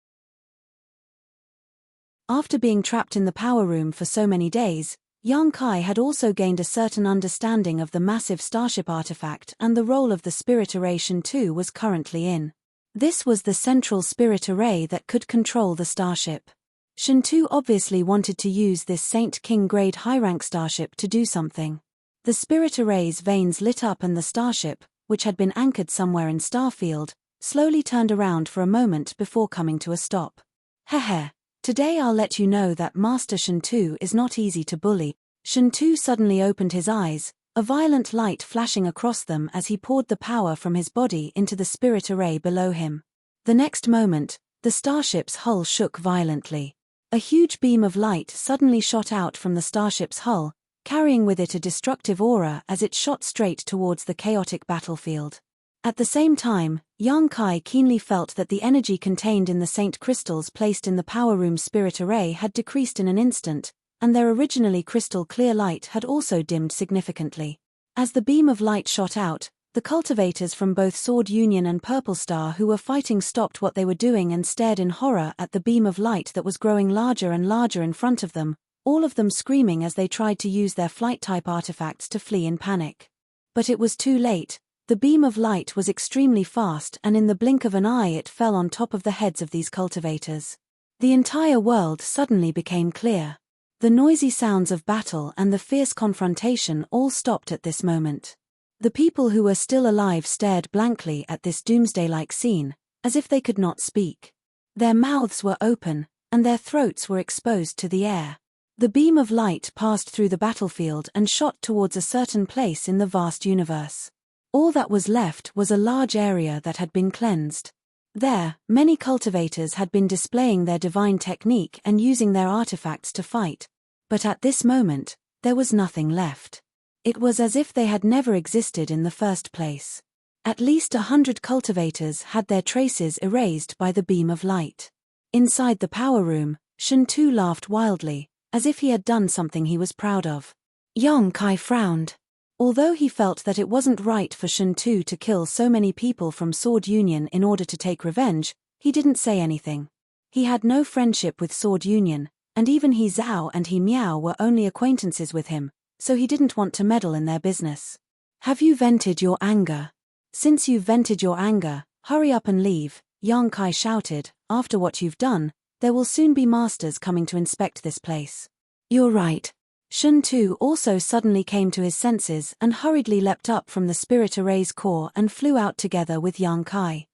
After being trapped in the power room for so many days, Yang Kai had also gained a certain understanding of the massive starship artifact and the role of the spirit array Shen Tu was currently in. This was the central spirit array that could control the starship. Shen Tu obviously wanted to use this Saint King grade high-rank starship to do something. The spirit array's veins lit up and the starship, which had been anchored somewhere in Starfield, slowly turned around for a moment before coming to a stop. "Heh. Today I'll let you know that Master Shen Tu is not easy to bully." Shen Tu suddenly opened his eyes, a violent light flashing across them as he poured the power from his body into the spirit array below him. The next moment, the starship's hull shook violently. A huge beam of light suddenly shot out from the starship's hull, carrying with it a destructive aura as it shot straight towards the chaotic battlefield. At the same time, Yang Kai keenly felt that the energy contained in the Saint crystals placed in the power room spirit array had decreased in an instant, and their originally crystal-clear light had also dimmed significantly. As the beam of light shot out, the cultivators from both Sword Union and Purple Star who were fighting stopped what they were doing and stared in horror at the beam of light that was growing larger and larger in front of them, all of them screaming as they tried to use their flight-type artifacts to flee in panic. But it was too late. The beam of light was extremely fast and in the blink of an eye it fell on top of the heads of these cultivators. The entire world suddenly became clear. The noisy sounds of battle and the fierce confrontation all stopped at this moment. The people who were still alive stared blankly at this doomsday-like scene, as if they could not speak. Their mouths were open, and their throats were exposed to the air. The beam of light passed through the battlefield and shot towards a certain place in the vast universe. All that was left was a large area that had been cleansed. There, many cultivators had been displaying their divine technique and using their artifacts to fight. But at this moment, there was nothing left. It was as if they had never existed in the first place. At least 100 cultivators had their traces erased by the beam of light. Inside the power room, Shen Tu laughed wildly, as if he had done something he was proud of. Yang Kai frowned. Although he felt that it wasn't right for Shen Tu to kill so many people from Sword Union in order to take revenge, he didn't say anything. He had no friendship with Sword Union, and even He Zhao and He Miao were only acquaintances with him, so he didn't want to meddle in their business. "Have you vented your anger? Since you've vented your anger, hurry up and leave," Yang Kai shouted. "After what you've done, there will soon be masters coming to inspect this place." "You're right." Shen Tu also suddenly came to his senses and hurriedly leapt up from the spirit array's core and flew out together with Yang Kai.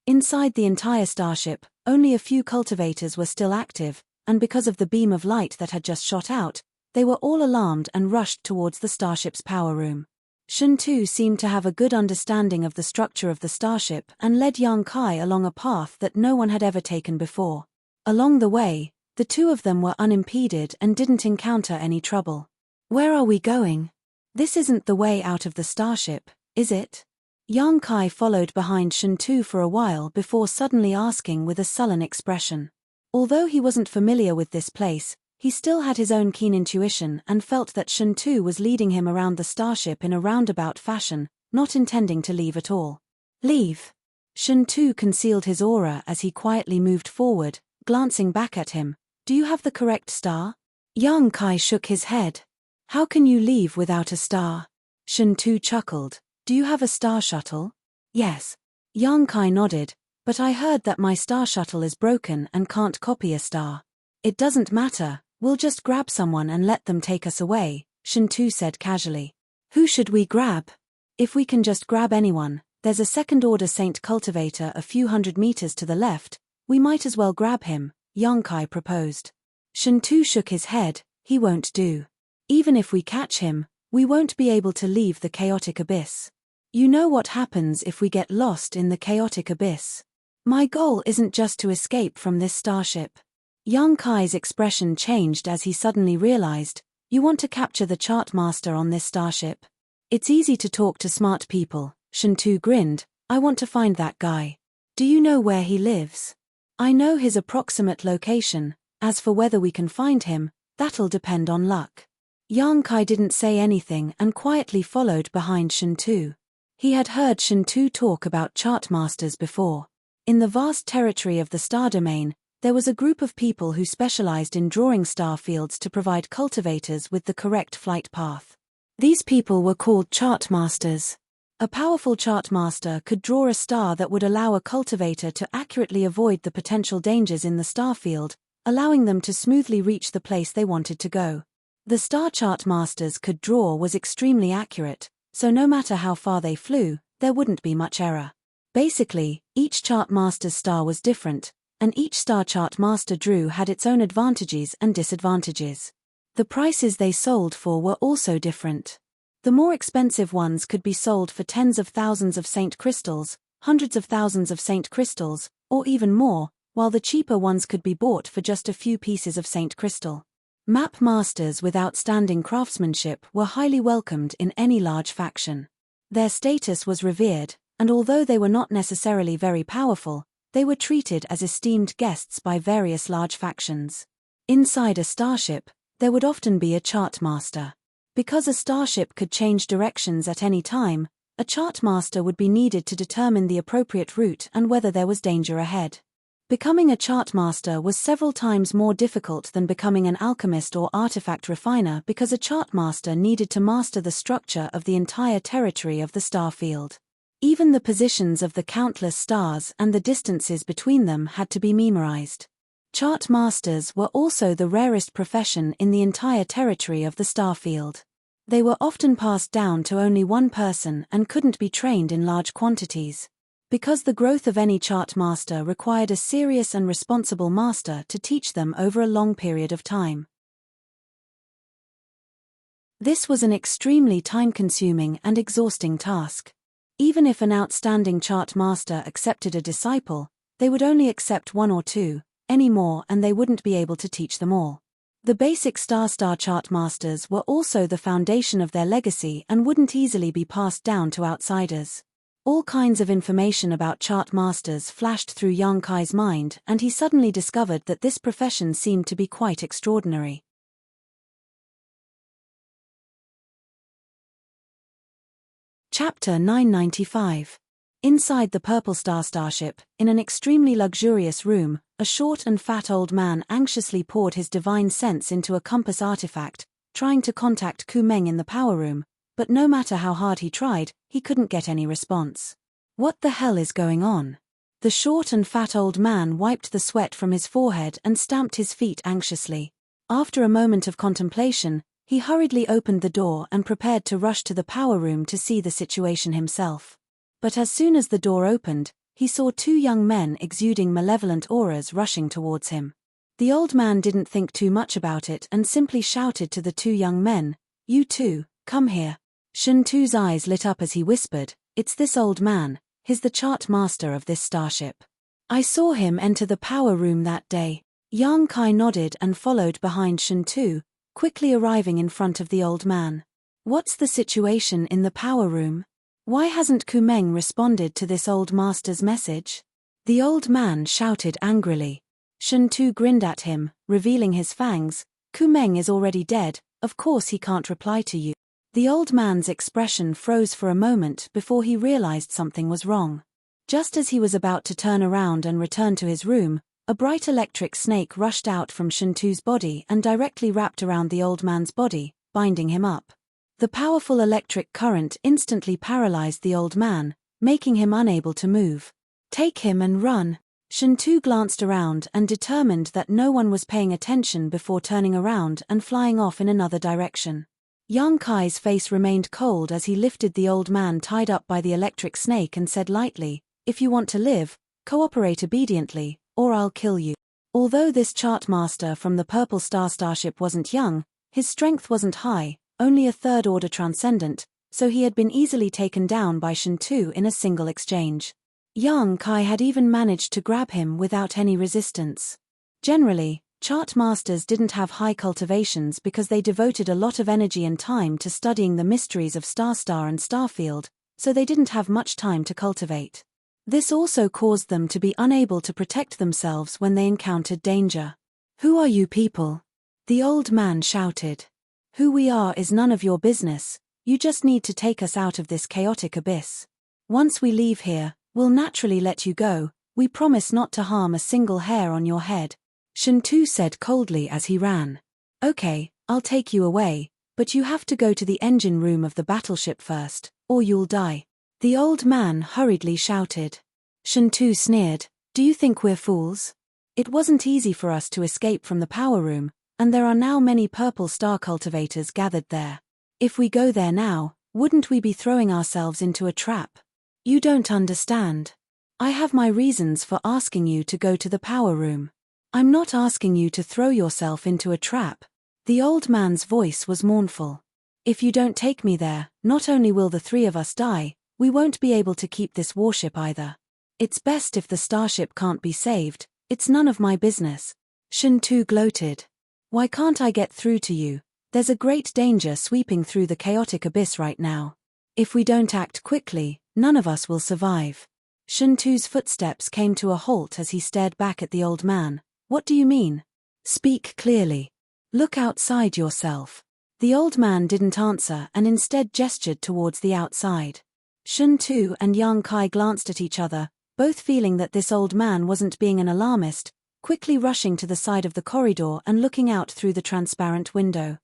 Inside the entire starship, only a few cultivators were still active, and because of the beam of light that had just shot out, they were all alarmed and rushed towards the starship's power room. Shuntu seemed to have a good understanding of the structure of the starship and led Yang Kai along a path that no one had ever taken before. Along the way, the two of them were unimpeded and didn't encounter any trouble. Where are we going? This isn't the way out of the starship, is it? Yang Kai followed behind Shuntu for a while before suddenly asking with a sullen expression. Although he wasn't familiar with this place, he still had his own keen intuition and felt that Shuntu was leading him around the starship in a roundabout fashion, not intending to leave at all. Leave? Shuntu concealed his aura as he quietly moved forward, glancing back at him. Do you have the correct star? Yang Kai shook his head. How can you leave without a star? Shuntu chuckled. Do you have a star shuttle? Yes. Yang Kai nodded, but I heard that my star shuttle is broken and can't copy a star. It doesn't matter. We'll just grab someone and let them take us away, Shuntu said casually. Who should we grab? If we can just grab anyone, there's a second-order saint cultivator a few hundred meters to the left, we might as well grab him, Yang Kai proposed. Shuntu shook his head. He won't do. Even if we catch him, we won't be able to leave the chaotic abyss. You know what happens if we get lost in the chaotic abyss. My goal isn't just to escape from this starship. Yang Kai's expression changed as he suddenly realized, you want to capture the chartmaster on this starship? It's easy to talk to smart people, Shuntu grinned. I want to find that guy. Do you know where he lives? I know his approximate location. As for whether we can find him, that'll depend on luck. Yang Kai didn't say anything and quietly followed behind Shuntu. He had heard Shuntu talk about chartmasters before. In the vast territory of the star domain, there was a group of people who specialized in drawing star fields to provide cultivators with the correct flight path. These people were called chartmasters. A powerful chartmaster could draw a star that would allow a cultivator to accurately avoid the potential dangers in the star field, allowing them to smoothly reach the place they wanted to go. The star chartmasters could draw was extremely accurate, so no matter how far they flew, there wouldn't be much error. Basically, each chartmaster's star was different, and each star chartmaster drew had its own advantages and disadvantages. The prices they sold for were also different. The more expensive ones could be sold for tens of thousands of saint crystals, hundreds of thousands of saint crystals, or even more, while the cheaper ones could be bought for just a few pieces of saint crystal. Map masters with outstanding craftsmanship were highly welcomed in any large faction. Their status was revered, and although they were not necessarily very powerful, they were treated as esteemed guests by various large factions. Inside a starship, there would often be a chartmaster. Because a starship could change directions at any time, a chartmaster would be needed to determine the appropriate route and whether there was danger ahead. Becoming a chartmaster was several times more difficult than becoming an alchemist or artifact refiner because a chartmaster needed to master the structure of the entire territory of the star field. Even the positions of the countless stars and the distances between them had to be memorized. Chartmasters were also the rarest profession in the entire territory of the star field. They were often passed down to only one person and couldn't be trained in large quantities. Because the growth of any chartmaster required a serious and responsible master to teach them over a long period of time. This was an extremely time-consuming and exhausting task. Even if an outstanding chartmaster accepted a disciple, they would only accept one or two, any more, and they wouldn't be able to teach them all. The basic star chartmasters were also the foundation of their legacy and wouldn't easily be passed down to outsiders. All kinds of information about chartmasters flashed through Yang Kai's mind, and he suddenly discovered that this profession seemed to be quite extraordinary. Chapter 995. Inside the Purple Star starship, in an extremely luxurious room, a short and fat old man anxiously poured his divine sense into a compass artifact, trying to contact Kumeng in the power room, but no matter how hard he tried, he couldn't get any response. What the hell is going on? The short and fat old man wiped the sweat from his forehead and stamped his feet anxiously. After a moment of contemplation, he hurriedly opened the door and prepared to rush to the power room to see the situation himself. But as soon as the door opened, he saw two young men exuding malevolent auras rushing towards him. The old man didn't think too much about it and simply shouted to the two young men, "You two, come here." Shun Tu's eyes lit up as he whispered, "It's this old man, he's the chart master of this starship. I saw him enter the power room that day." Yang Kai nodded and followed behind Shun Tu, quickly arriving in front of the old man. "What's the situation in the power room? Why hasn't Kumeng responded to this old master's message?" The old man shouted angrily. Shun Tu grinned at him, revealing his fangs. "Kumeng is already dead, of course he can't reply to you." The old man's expression froze for a moment before he realized something was wrong. Just as he was about to turn around and return to his room, a bright electric snake rushed out from Shun Tu's body and directly wrapped around the old man's body, binding him up. The powerful electric current instantly paralyzed the old man, making him unable to move. "Take him and run." Shun Tu glanced around and determined that no one was paying attention before turning around and flying off in another direction. Yang Kai's face remained cold as he lifted the old man tied up by the electric snake and said lightly, "If you want to live, cooperate obediently, or I'll kill you." Although this chartmaster from the Purple Star starship wasn't young, his strength wasn't high, only a third-order transcendent, so he had been easily taken down by Shun Tu in a single exchange. Yang Kai had even managed to grab him without any resistance. Generally, chartmasters didn't have high cultivations because they devoted a lot of energy and time to studying the mysteries of Star and Starfield, so they didn't have much time to cultivate. This also caused them to be unable to protect themselves when they encountered danger. "Who are you people?" the old man shouted. "Who we are is none of your business, you just need to take us out of this chaotic abyss. Once we leave here, we'll naturally let you go, we promise not to harm a single hair on your head," Shun Tu said coldly as he ran. "Okay, I'll take you away, but you have to go to the engine room of the battleship first, or you'll die," the old man hurriedly shouted. Shun Tu sneered, "Do you think we're fools? It wasn't easy for us to escape from the power room, and there are now many Purple Star cultivators gathered there. If we go there now, wouldn't we be throwing ourselves into a trap? You don't understand. I have my reasons for asking you to go to the power room. I'm not asking you to throw yourself into a trap." The old man's voice was mournful. "If you don't take me there, not only will the three of us die, we won't be able to keep this warship either. It's best if the starship can't be saved, it's none of my business." Shun Tu gloated. "Why can't I get through to you? There's a great danger sweeping through the chaotic abyss right now. If we don't act quickly, none of us will survive." Shun Tu's footsteps came to a halt as he stared back at the old man. "What do you mean? Speak clearly. Look outside yourself." The old man didn't answer and instead gestured towards the outside. Shun Tu and Yang Kai glanced at each other, both feeling that this old man wasn't being an alarmist, quickly rushing to the side of the corridor and looking out through the transparent window.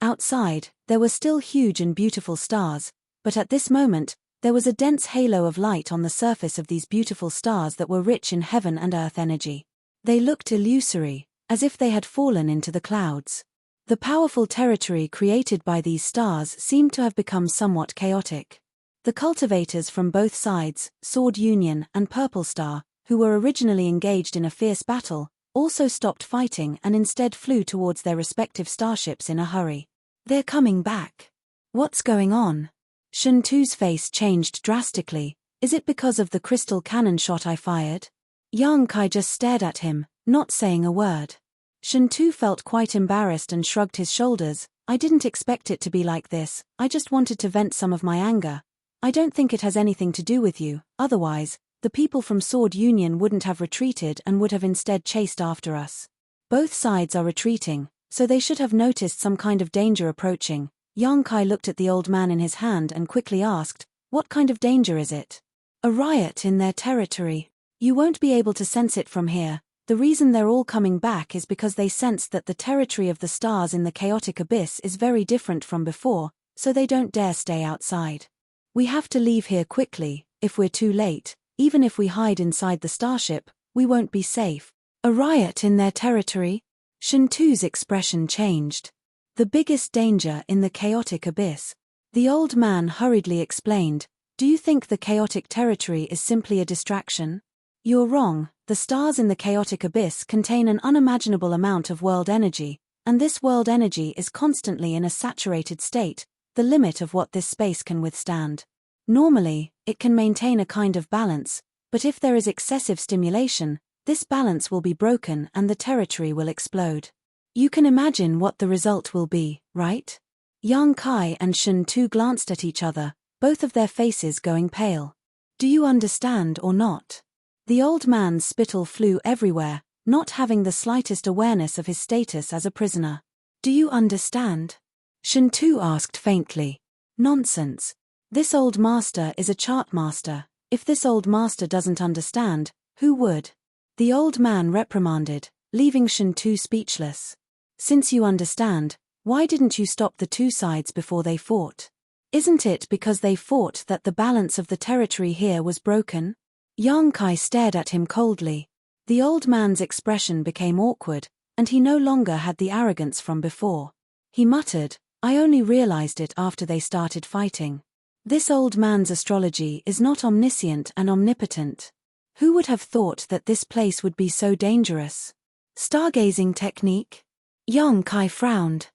Outside, there were still huge and beautiful stars, but at this moment, there was a dense halo of light on the surface of these beautiful stars that were rich in heaven and earth energy. They looked illusory, as if they had fallen into the clouds. The powerful territory created by these stars seemed to have become somewhat chaotic. The cultivators from both sides, Sword Union and Purple Star, who were originally engaged in a fierce battle, also stopped fighting and instead flew towards their respective starships in a hurry. "They're coming back. What's going on?" Shun Tu's face changed drastically. "Is it because of the crystal cannon shot I fired?" Yang Kai just stared at him, not saying a word. Shun Tu felt quite embarrassed and shrugged his shoulders. "I didn't expect it to be like this, I just wanted to vent some of my anger. I don't think it has anything to do with you, otherwise, the people from Sword Union wouldn't have retreated and would have instead chased after us. Both sides are retreating, so they should have noticed some kind of danger approaching." Yang Kai looked at the old man in his hand and quickly asked, "What kind of danger is it?" "A riot in their territory. You won't be able to sense it from here. The reason they're all coming back is because they sensed that the territory of the stars in the chaotic abyss is very different from before, so they don't dare stay outside. We have to leave here quickly. If we're too late, even if we hide inside the starship, we won't be safe." "A riot in their territory?" Shun Tu's expression changed. "The biggest danger in the chaotic abyss," the old man hurriedly explained. Do you think the chaotic territory is simply a distraction? You're wrong. The stars in the chaotic abyss contain an unimaginable amount of world energy, and this world energy is constantly in a saturated state, the limit of what this space can withstand. Normally, it can maintain a kind of balance, but if there is excessive stimulation, this balance will be broken and the territory will explode. You can imagine what the result will be, right? Yang Kai and Shun Tu glanced at each other, both of their faces going pale. Do you understand or not? The old man's spittle flew everywhere, not having the slightest awareness of his status as a prisoner. Do you understand? Shun Tu asked faintly. Nonsense. This old master is a chart master. If this old master doesn't understand, who would? The old man reprimanded, leaving Shun Tu speechless. Since you understand, why didn't you stop the two sides before they fought? Isn't it because they fought that the balance of the territory here was broken? Yang Kai stared at him coldly. The old man's expression became awkward, and he no longer had the arrogance from before. He muttered, I only realized it after they started fighting. This old man's astrology is not omniscient and omnipotent. Who would have thought that this place would be so dangerous? Stargazing technique? Yang Kai frowned.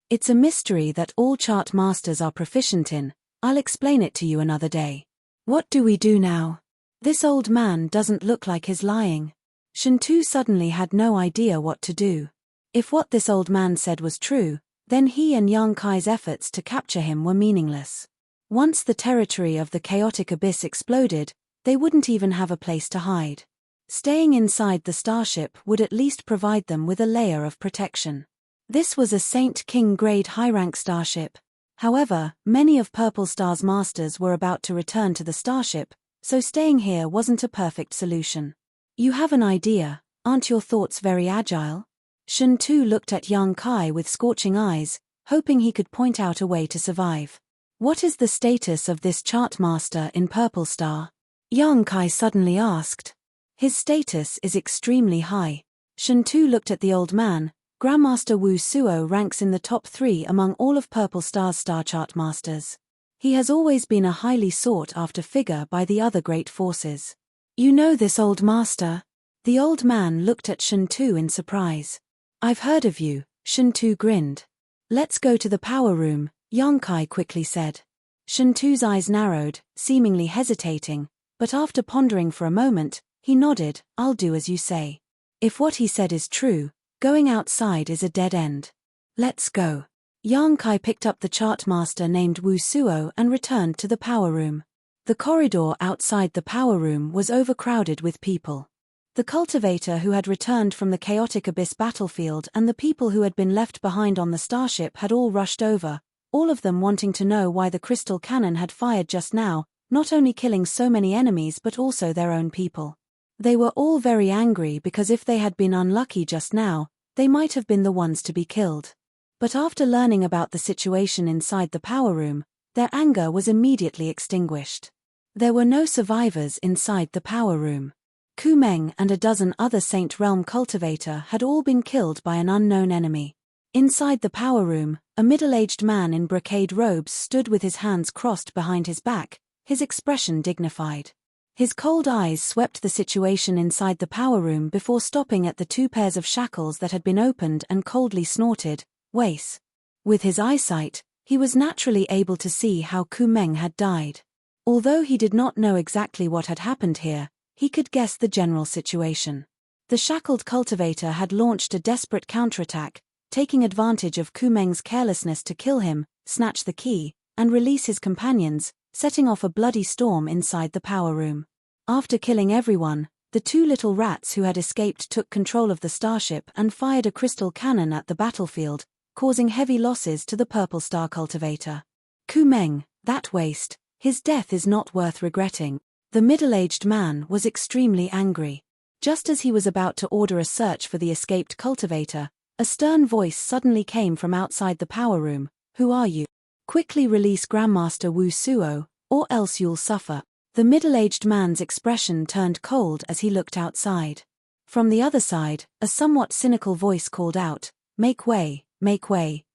It's a mystery that all chart masters are proficient in. I'll explain it to you another day. What do we do now? This old man doesn't look like he's lying. Shun Tu suddenly had no idea what to do. If what this old man said was true, then he and Yang Kai's efforts to capture him were meaningless. Once the territory of the chaotic abyss exploded, they wouldn't even have a place to hide. Staying inside the starship would at least provide them with a layer of protection. This was a Saint King grade high-rank starship. However, many of Purple Star's masters were about to return to the starship, so staying here wasn't a perfect solution. You have an idea, aren't your thoughts very agile? Shun Tu looked at Yang Kai with scorching eyes, hoping he could point out a way to survive. What is the status of this chart master in Purple Star? Yang Kai suddenly asked. His status is extremely high. Shun Tu looked at the old man. Grandmaster Wu Suo ranks in the top 3 among all of Purple Star's star chart masters. He has always been a highly sought-after figure by the other great forces. You know this old master? The old man looked at Shun Tu in surprise. I've heard of you, Shun Tu grinned. Let's go to the power room, Yang Kai quickly said. Shun Tu's eyes narrowed, seemingly hesitating, but after pondering for a moment, he nodded, I'll do as you say. If what he said is true, going outside is a dead end. Let's go. Yang Kai picked up the chart master named Wu Suo and returned to the power room. The corridor outside the power room was overcrowded with people. The cultivator who had returned from the chaotic abyss battlefield and the people who had been left behind on the starship had all rushed over, all of them wanting to know why the crystal cannon had fired just now, not only killing so many enemies but also their own people. They were all very angry because if they had been unlucky just now, they might have been the ones to be killed. But after learning about the situation inside the power room, their anger was immediately extinguished. There were no survivors inside the power room. Ku Meng and a dozen other Saint Realm cultivator had all been killed by an unknown enemy. Inside the power room, a middle-aged man in brocade robes stood with his hands crossed behind his back, his expression dignified. His cold eyes swept the situation inside the power room before stopping at the 2 pairs of shackles that had been opened and coldly snorted, Wace. With his eyesight, he was naturally able to see how Ku Meng had died. Although he did not know exactly what had happened here, he could guess the general situation. The shackled cultivator had launched a desperate counterattack, taking advantage of Ku Meng's carelessness to kill him, snatch the key, and release his companions, setting off a bloody storm inside the power room. After killing everyone, the 2 little rats who had escaped took control of the starship and fired a crystal cannon at the battlefield, causing heavy losses to the Purple Star cultivator. Ku Meng, that waste, his death is not worth regretting. The middle-aged man was extremely angry. Just as he was about to order a search for the escaped cultivator, a stern voice suddenly came from outside the power room. Who are you? Quickly release Grandmaster Wu Suo, or else you'll suffer. The middle-aged man's expression turned cold as he looked outside. From the other side, a somewhat cynical voice called out, make way,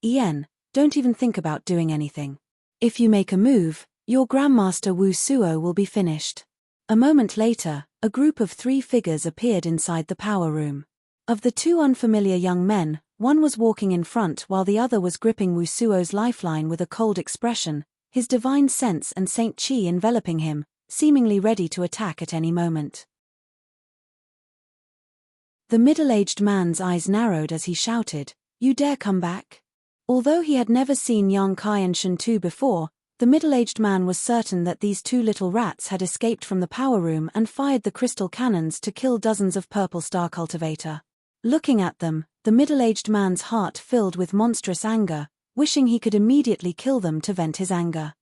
Ian, don't even think about doing anything. If you make a move, your Grandmaster Wu Suo will be finished. A moment later, a group of 3 figures appeared inside the power room. Of the 2 unfamiliar young men, one was walking in front while the other was gripping Wu Suo's lifeline with a cold expression, his divine sense and Saint Qi enveloping him, seemingly ready to attack at any moment. The middle-aged man's eyes narrowed as he shouted, "You dare come back?" Although he had never seen Yang Kai and Shen Tu before, the middle-aged man was certain that these 2 little rats had escaped from the power room and fired the crystal cannons to kill dozens of Purple Star Cultivator. Looking at them, the middle-aged man's heart filled with monstrous anger, wishing he could immediately kill them to vent his anger.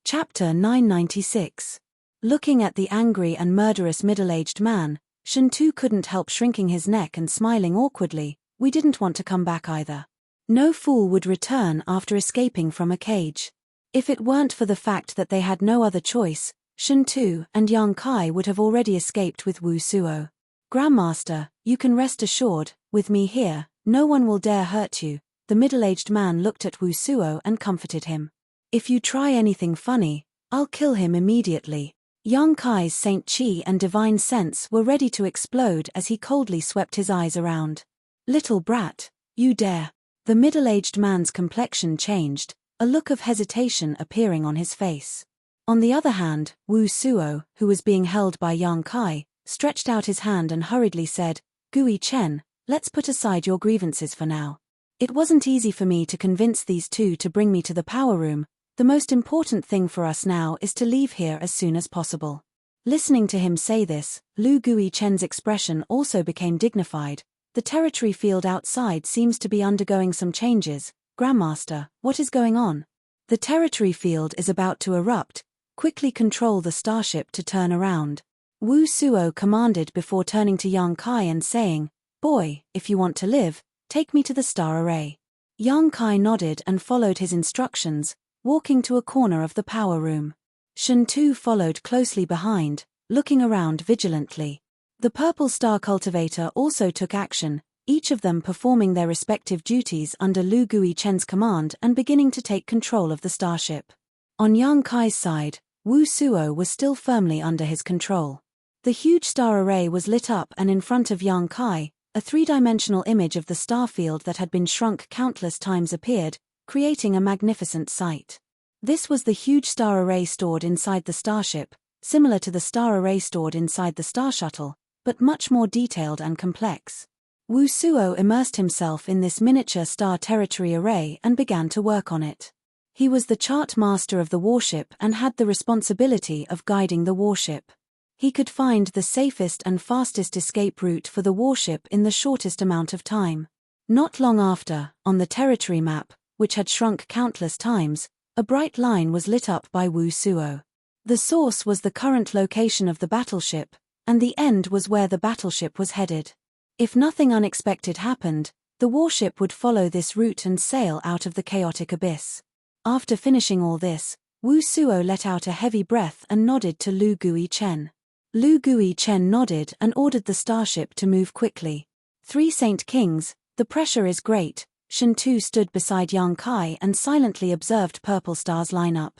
Chapter 996. Looking at the angry and murderous middle-aged man, Shen Tu couldn't help shrinking his neck and smiling awkwardly. We didn't want to come back either. No fool would return after escaping from a cage. If it weren't for the fact that they had no other choice, Shen Tu and Yang Kai would have already escaped with Wu Suo. Grandmaster, you can rest assured, with me here, no one will dare hurt you. The middle-aged man looked at Wu Suo and comforted him. If you try anything funny, I'll kill him immediately. Yang Kai's Saint Qi and divine sense were ready to explode as he coldly swept his eyes around. Little brat, you dare. The middle-aged man's complexion changed, a look of hesitation appearing on his face. On the other hand, Wu Suo, who was being held by Yang Kai, stretched out his hand and hurriedly said, "Gui Chen, let's put aside your grievances for now. It wasn't easy for me to convince these 2 to bring me to the power room. The most important thing for us now is to leave here as soon as possible." Listening to him say this, Lu Gui Chen's expression also became dignified. The territory field outside seems to be undergoing some changes. Grandmaster, what is going on? The territory field is about to erupt. Quickly control the starship to turn around. Wu Suo commanded before turning to Yang Kai and saying, "Boy, if you want to live, take me to the star array." Yang Kai nodded and followed his instructions, walking to a corner of the power room. Shen Tu followed closely behind, looking around vigilantly. The Purple Star Cultivator also took action, each of them performing their respective duties under Lu Gui Chen's command and beginning to take control of the starship. On Yang Kai's side, Wu Suo was still firmly under his control. The huge star array was lit up and in front of Yang Kai, a 3-dimensional image of the star field that had been shrunk countless times appeared, creating a magnificent sight. This was the huge star array stored inside the starship, similar to the star array stored inside the Star Shuttle, but much more detailed and complex. Wu Suo immersed himself in this miniature star territory array and began to work on it. He was the chart master of the warship and had the responsibility of guiding the warship. He could find the safest and fastest escape route for the warship in the shortest amount of time. Not long after, on the territory map, which had shrunk countless times, a bright line was lit up by Wu Suo. The source was the current location of the battleship, and the end was where the battleship was headed. If nothing unexpected happened, the warship would follow this route and sail out of the chaotic abyss. After finishing all this, Wu Suo let out a heavy breath and nodded to Lu Gui Chen. Lu Gui Chen nodded and ordered the starship to move quickly. 3 Saint Kings, the pressure is great. Shen Tu stood beside Yang Kai and silently observed Purple Star's lineup.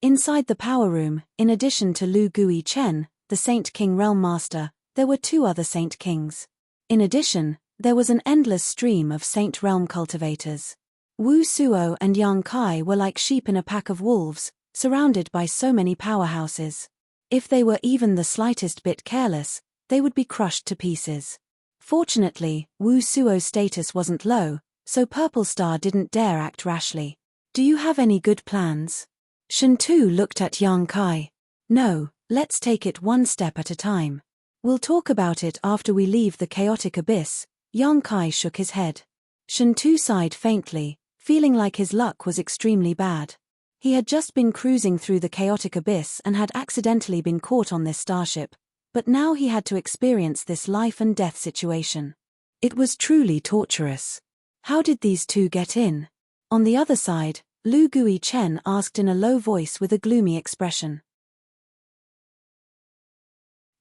Inside the power room, in addition to Lu Gui Chen, the Saint King Realm Master, there were 2 other Saint Kings. In addition, there was an endless stream of Saint Realm cultivators. Wu Suo and Yang Kai were like sheep in a pack of wolves, surrounded by so many powerhouses. If they were even the slightest bit careless, they would be crushed to pieces. Fortunately, Wu Suo's status wasn't low, so Purple Star didn't dare act rashly. "Do you have any good plans?" Shen Tu looked at Yang Kai. "No, let's take it one step at a time. We'll talk about it after we leave the chaotic abyss." Yang Kai shook his head. Shen Tu sighed faintly, feeling like his luck was extremely bad. He had just been cruising through the chaotic abyss and had accidentally been caught on this starship, but now he had to experience this life and death situation. It was truly torturous. How did these 2 get in? On the other side, Lu Gui Chen asked in a low voice with a gloomy expression.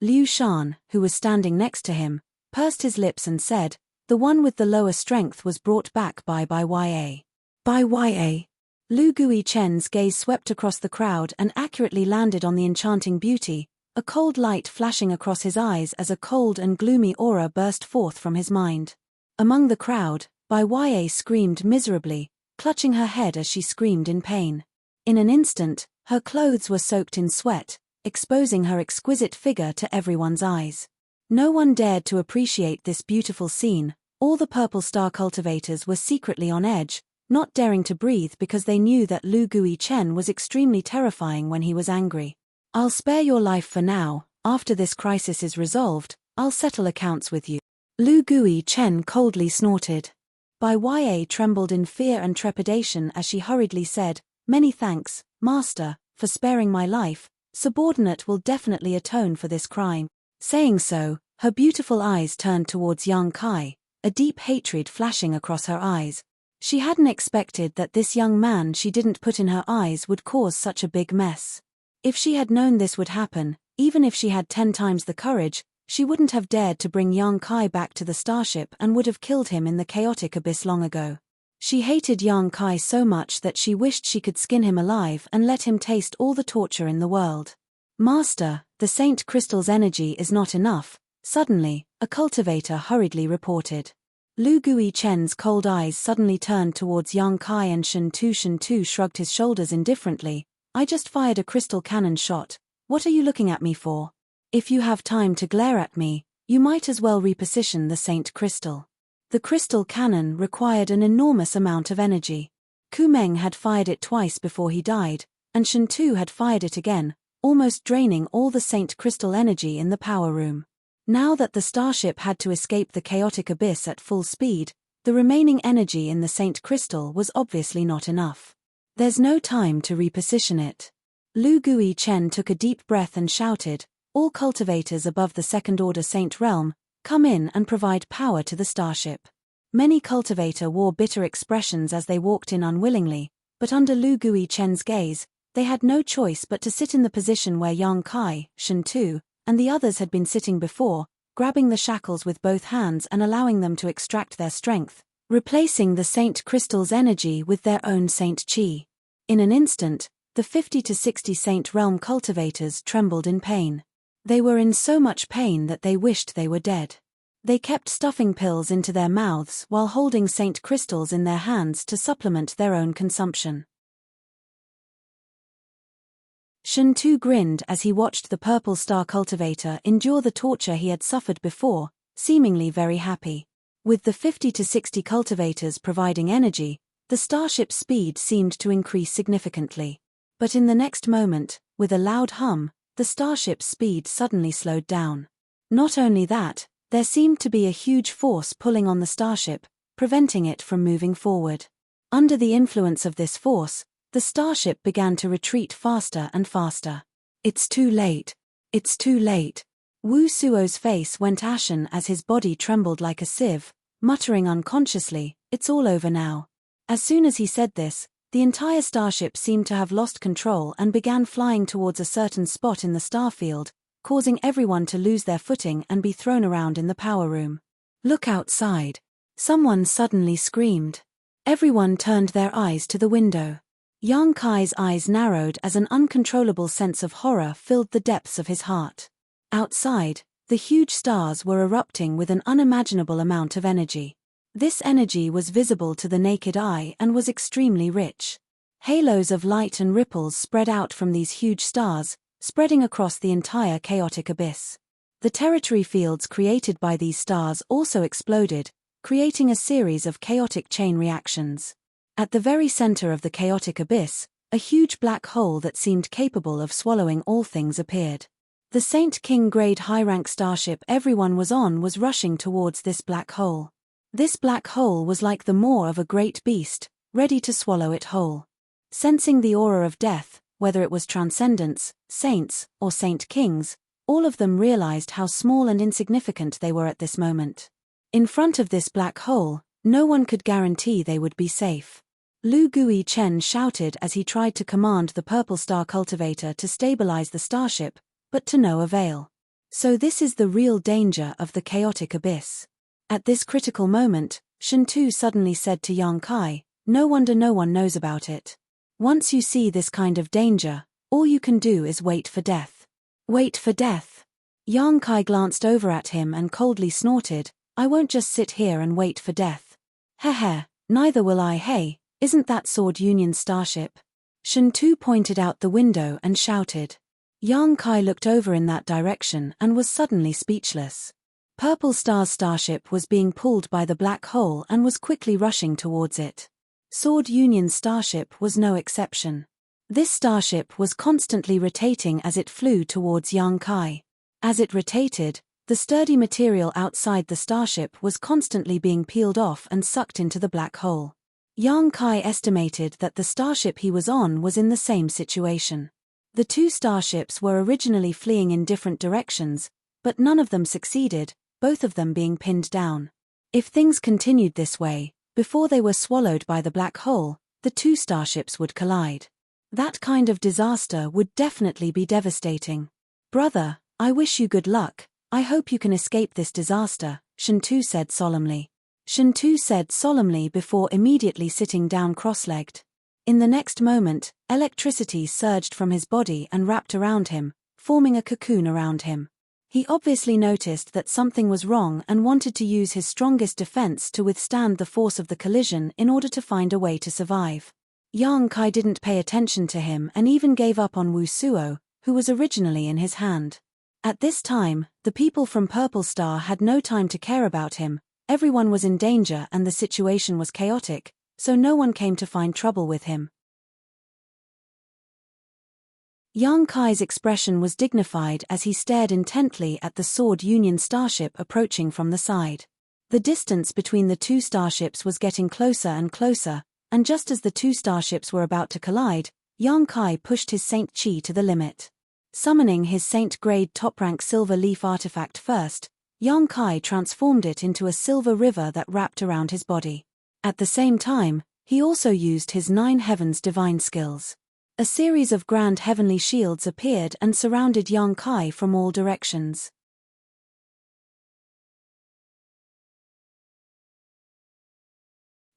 Liu Shan, who was standing next to him, pursed his lips and said, The one with the lower strength was brought back by Ya. By Ya. Lu Guichen's gaze swept across the crowd and accurately landed on the enchanting beauty, a cold light flashing across his eyes as a cold and gloomy aura burst forth from his mind. Among the crowd, Ya screamed miserably, clutching her head as she screamed in pain. In an instant, her clothes were soaked in sweat, exposing her exquisite figure to everyone's eyes. No one dared to appreciate this beautiful scene. All the purple star cultivators were secretly on edge, not daring to breathe because they knew that Lu Guichen was extremely terrifying when he was angry. "I'll spare your life for now. After this crisis is resolved, I'll settle accounts with you," Lu Guichen coldly snorted. Ya trembled in fear and trepidation as she hurriedly said, "Many thanks, Master, for sparing my life. Subordinate will definitely atone for this crime." Saying so, her beautiful eyes turned towards young Kai, a deep hatred flashing across her eyes. She hadn't expected that this young man she didn't put in her eyes would cause such a big mess. If she had known this would happen, even if she had 10 times the courage, she wouldn't have dared to bring Yang Kai back to the starship and would have killed him in the chaotic abyss long ago. She hated Yang Kai so much that she wished she could skin him alive and let him taste all the torture in the world. "Master, the Saint Crystal's energy is not enough," suddenly, a cultivator hurriedly reported. Lu Guichen's cold eyes suddenly turned towards Yang Kai and Shen Tu shrugged his shoulders indifferently. "I just fired a crystal cannon shot. What are you looking at me for? If you have time to glare at me, you might as well reposition the Saint Crystal." The crystal cannon required an enormous amount of energy. Kumeng had fired it twice before he died, and Shen Tu had fired it again, almost draining all the Saint Crystal energy in the power room. Now that the starship had to escape the chaotic abyss at full speed, the remaining energy in the Saint Crystal was obviously not enough. "There's no time to reposition it." Lu Guichen took a deep breath and shouted, "All cultivators above the second-order Saint Realm, come in and provide power to the starship." Many cultivator wore bitter expressions as they walked in unwillingly, but under Lu Guichen's gaze, they had no choice but to sit in the position where Yang Kai, Shen Tu, and the others had been sitting before, grabbing the shackles with both hands and allowing them to extract their strength, replacing the Saint Crystal's energy with their own Saint Qi. In an instant, the 50 to 60 Saint Realm cultivators trembled in pain. They were in so much pain that they wished they were dead. They kept stuffing pills into their mouths while holding Saint Crystals in their hands to supplement their own consumption. Shen Tu grinned as he watched the purple star cultivator endure the torture he had suffered before, seemingly very happy. With the 50 to 60 cultivators providing energy, the starship's speed seemed to increase significantly. But in the next moment, with a loud hum, the starship's speed suddenly slowed down. Not only that, there seemed to be a huge force pulling on the starship, preventing it from moving forward. Under the influence of this force, the starship began to retreat faster and faster. "It's too late. It's too late." Wu Suo's face went ashen as his body trembled like a sieve, muttering unconsciously, "It's all over now." As soon as he said this, the entire starship seemed to have lost control and began flying towards a certain spot in the starfield, causing everyone to lose their footing and be thrown around in the power room. "Look outside!" someone suddenly screamed. Everyone turned their eyes to the window. Yang Kai's eyes narrowed as an uncontrollable sense of horror filled the depths of his heart. Outside, the huge stars were erupting with an unimaginable amount of energy. This energy was visible to the naked eye and was extremely rich. Halos of light and ripples spread out from these huge stars, spreading across the entire chaotic abyss. The territory fields created by these stars also exploded, creating a series of chaotic chain reactions. At the very center of the chaotic abyss, a huge black hole that seemed capable of swallowing all things appeared. The Saint King grade high-rank starship everyone was on was rushing towards this black hole. This black hole was like the maw of a great beast, ready to swallow it whole. Sensing the aura of death, whether it was transcendence, saints, or Saint Kings, all of them realized how small and insignificant they were at this moment. In front of this black hole, no one could guarantee they would be safe. Lu Guichen shouted as he tried to command the purple star cultivator to stabilize the starship, but to no avail. So this is the real danger of the chaotic abyss. At this critical moment, Shintu suddenly said to Yang Kai, "No wonder no one knows about it. Once you see this kind of danger, all you can do is wait for death." Wait for death? Yang Kai glanced over at him and coldly snorted, "I won't just sit here and wait for death. Heh, neither will I. Hey, isn't that Sword Union's starship?" Shintu pointed out the window and shouted. Yang Kai looked over in that direction and was suddenly speechless. Purple Star's starship was being pulled by the black hole and was quickly rushing towards it. Sword Union's starship was no exception. This starship was constantly rotating as it flew towards Yang Kai. As it rotated, the sturdy material outside the starship was constantly being peeled off and sucked into the black hole. Yang Kai estimated that the starship he was on was in the same situation. The two starships were originally fleeing in different directions, but none of them succeeded, both of them being pinned down. If things continued this way, before they were swallowed by the black hole, the two starships would collide. That kind of disaster would definitely be devastating. "Brother, I wish you good luck. I hope you can escape this disaster," Shintu said solemnly. Shintu said solemnly before immediately sitting down cross-legged. In the next moment, electricity surged from his body and wrapped around him, forming a cocoon around him. He obviously noticed that something was wrong and wanted to use his strongest defense to withstand the force of the collision in order to find a way to survive. Yang Kai didn't pay attention to him and even gave up on Wu Suo, who was originally in his hand. At this time, the people from Purple Star had no time to care about him. Everyone was in danger and the situation was chaotic, so no one came to find trouble with him. Yang Kai's expression was dignified as he stared intently at the Sword Union starship approaching from the side. The distance between the two starships was getting closer and closer, and just as the two starships were about to collide, Yang Kai pushed his Saint Chi to the limit. Summoning his Saint-grade top-rank silver leaf artifact first, Yang Kai transformed it into a silver river that wrapped around his body. At the same time, he also used his 9 heavens divine skills. A series of grand heavenly shields appeared and surrounded Yang Kai from all directions.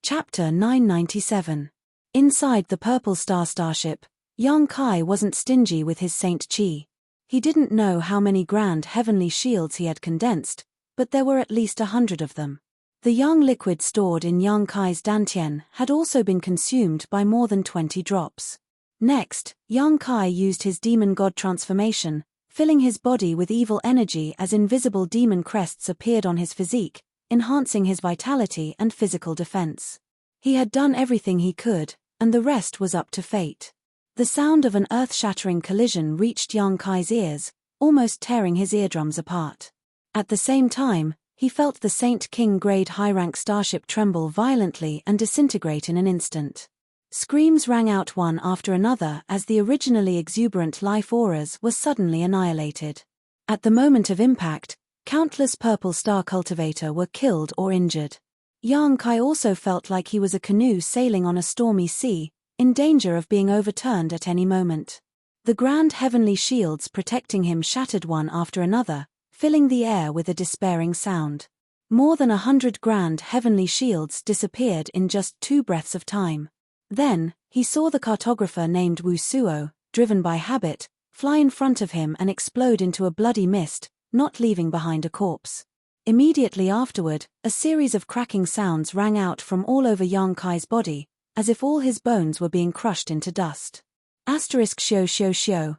Chapter 997. Inside the Purple Star starship, Yang Kai wasn't stingy with his Saint Chi. He didn't know how many grand heavenly shields he had condensed, but there were at least 100 of them. The yang liquid stored in Yang Kai's dantian had also been consumed by more than 20 drops. Next, Yang Kai used his demon god transformation, filling his body with evil energy as invisible demon crests appeared on his physique, enhancing his vitality and physical defense. He had done everything he could, and the rest was up to fate. The sound of an earth-shattering collision reached Yang Kai's ears, almost tearing his eardrums apart. At the same time, he felt the Saint King-grade high-rank starship tremble violently and disintegrate in an instant. Screams rang out one after another as the originally exuberant life auras were suddenly annihilated. At the moment of impact, countless Purple Star cultivator were killed or injured. Yang Kai also felt like he was a canoe sailing on a stormy sea, in danger of being overturned at any moment. The grand heavenly shields protecting him shattered one after another, filling the air with a despairing sound. More than 100 grand heavenly shields disappeared in just 2 breaths of time. Then, he saw the cartographer named Wu Suo, driven by habit, fly in front of him and explode into a bloody mist, not leaving behind a corpse. Immediately afterward, a series of cracking sounds rang out from all over Yang Kai's body, as if all his bones were being crushed into dust. Shio.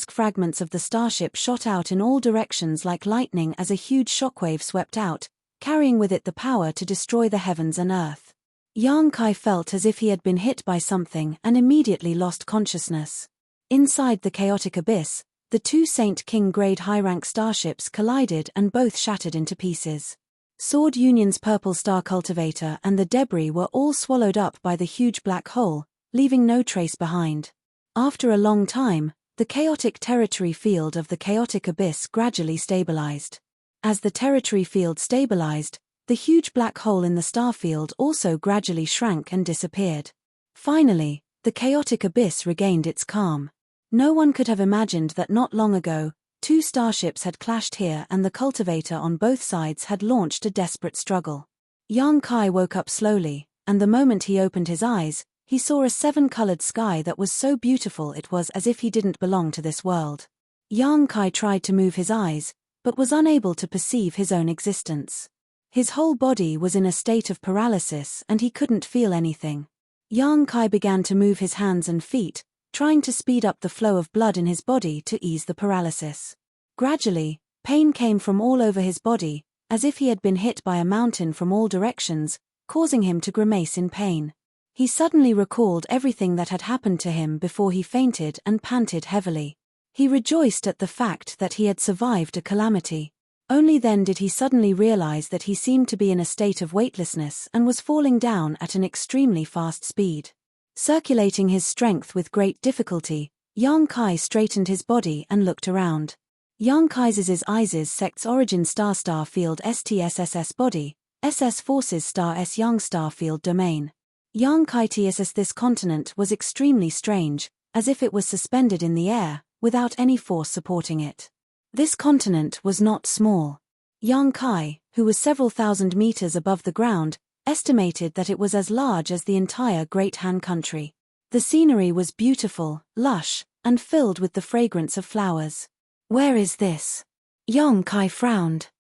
Fragments of the starship shot out in all directions like lightning as a huge shockwave swept out, carrying with it the power to destroy the heavens and earth. Yang Kai felt as if he had been hit by something and immediately lost consciousness. Inside the chaotic abyss, the 2 Saint King-grade high-rank starships collided and both shattered into pieces. Sword Union's Purple Star cultivator and the debris were all swallowed up by the huge black hole, leaving no trace behind. After a long time, the chaotic territory field of the chaotic abyss gradually stabilized. As the territory field stabilized, the huge black hole in the star field also gradually shrank and disappeared. Finally, the chaotic abyss regained its calm. No one could have imagined that not long ago, Two starships had clashed here and the cultivator on both sides had launched a desperate struggle. Yang Kai woke up slowly, and the moment he opened his eyes, he saw a seven-colored sky that was so beautiful it was as if he didn't belong to this world. Yang Kai tried to move his eyes, but was unable to perceive his own existence. His whole body was in a state of paralysis and he couldn't feel anything. Yang Kai began to move his hands and feet, trying to speed up the flow of blood in his body to ease the paralysis. Gradually, pain came from all over his body, as if he had been hit by a mountain from all directions, causing him to grimace in pain. He suddenly recalled everything that had happened to him before he fainted and panted heavily. He rejoiced at the fact that he had survived a calamity. Only then did he suddenly realize that he seemed to be in a state of weightlessness and was falling down at an extremely fast speed. Circulating his strength with great difficulty, Yang Kai straightened his body and looked around. Yang Kai's eyes sect's origin star field STSSS body, SS forces star S Yang star field domain. Yang Kai TSS this continent was extremely strange, as if it was suspended in the air, without any force supporting it. This continent was not small. Yang Kai, who was several thousand meters above the ground, estimated that it was as large as the entire Great Han country. The scenery was beautiful, lush, and filled with the fragrance of flowers. Where is this? Yang Kai frowned.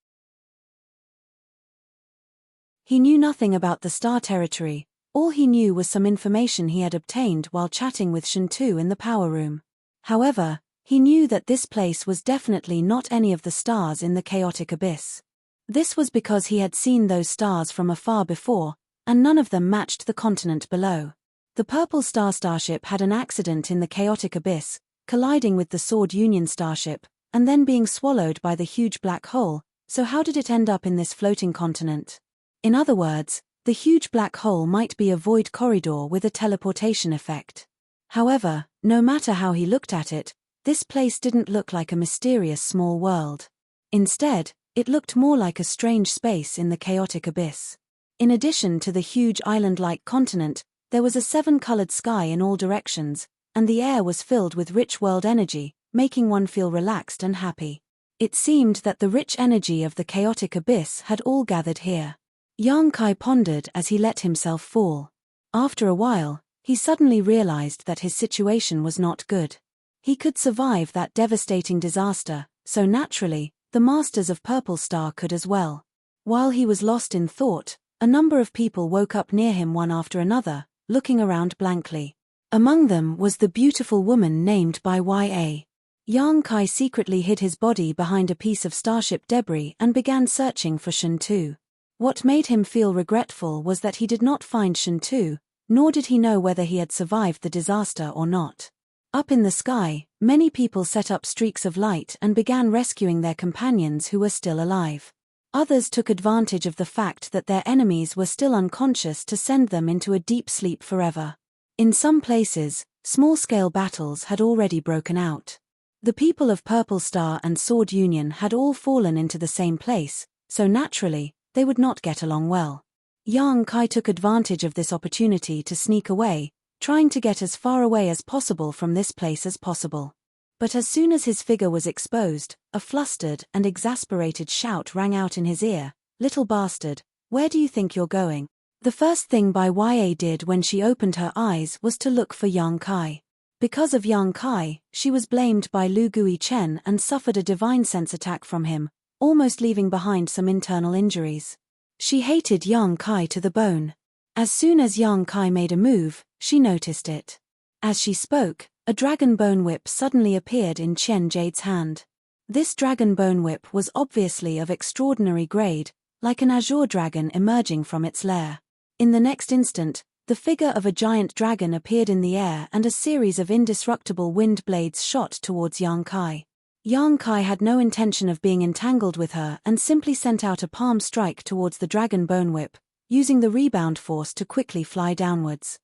He knew nothing about the star territory. All he knew was some information he had obtained while chatting with Shen-Tu in the power room. However, he knew that this place was definitely not any of the stars in the chaotic abyss. This was because he had seen those stars from afar before, and none of them matched the continent below. The Purple Star starship had an accident in the chaotic abyss, colliding with the Sword Union starship, and then being swallowed by the huge black hole, so how did it end up in this floating continent? In other words, the huge black hole might be a void corridor with a teleportation effect. However, no matter how he looked at it, this place didn't look like a mysterious small world. Instead, it looked more like a strange space in the chaotic abyss. In addition to the huge island-like continent, there was a seven-colored sky in all directions, and the air was filled with rich world energy, making one feel relaxed and happy. It seemed that the rich energy of the chaotic abyss had all gathered here. Yang Kai pondered as he let himself fall. After a while, he suddenly realized that his situation was not good. He could survive that devastating disaster, so naturally, the masters of Purple Star could as well. While he was lost in thought, a number of people woke up near him one after another, looking around blankly. Among them was the beautiful woman named by Ya. Yang Kai secretly hid his body behind a piece of starship debris and began searching for Shen-Tu. What made him feel regretful was that he did not find Shen-Tu, nor did he know whether he had survived the disaster or not. Up in the sky, many people set up streaks of light and began rescuing their companions who were still alive. Others took advantage of the fact that their enemies were still unconscious to send them into a deep sleep forever. In some places, small-scale battles had already broken out. The people of Purple Star and Sword Union had all fallen into the same place, so naturally, they would not get along well. Yang Kai took advantage of this opportunity to sneak away, trying to get as far away as possible from this place as possible. But as soon as his figure was exposed, a flustered and exasperated shout rang out in his ear, "Little bastard, where do you think you're going?" The first thing Ya did when she opened her eyes was to look for Yang Kai. Because of Yang Kai, she was blamed by Lu Guichen and suffered a divine sense attack from him, almost leaving behind some internal injuries. She hated Yang Kai to the bone. As soon as Yang Kai made a move, she noticed it. As she spoke, a dragon bone whip suddenly appeared in Chen Jade's hand. This dragon bone whip was obviously of extraordinary grade, like an azure dragon emerging from its lair. In the next instant, the figure of a giant dragon appeared in the air and a series of indestructible wind blades shot towards Yang Kai. Yang Kai had no intention of being entangled with her and simply sent out a palm strike towards the dragon bone whip, using the rebound force to quickly fly downwards.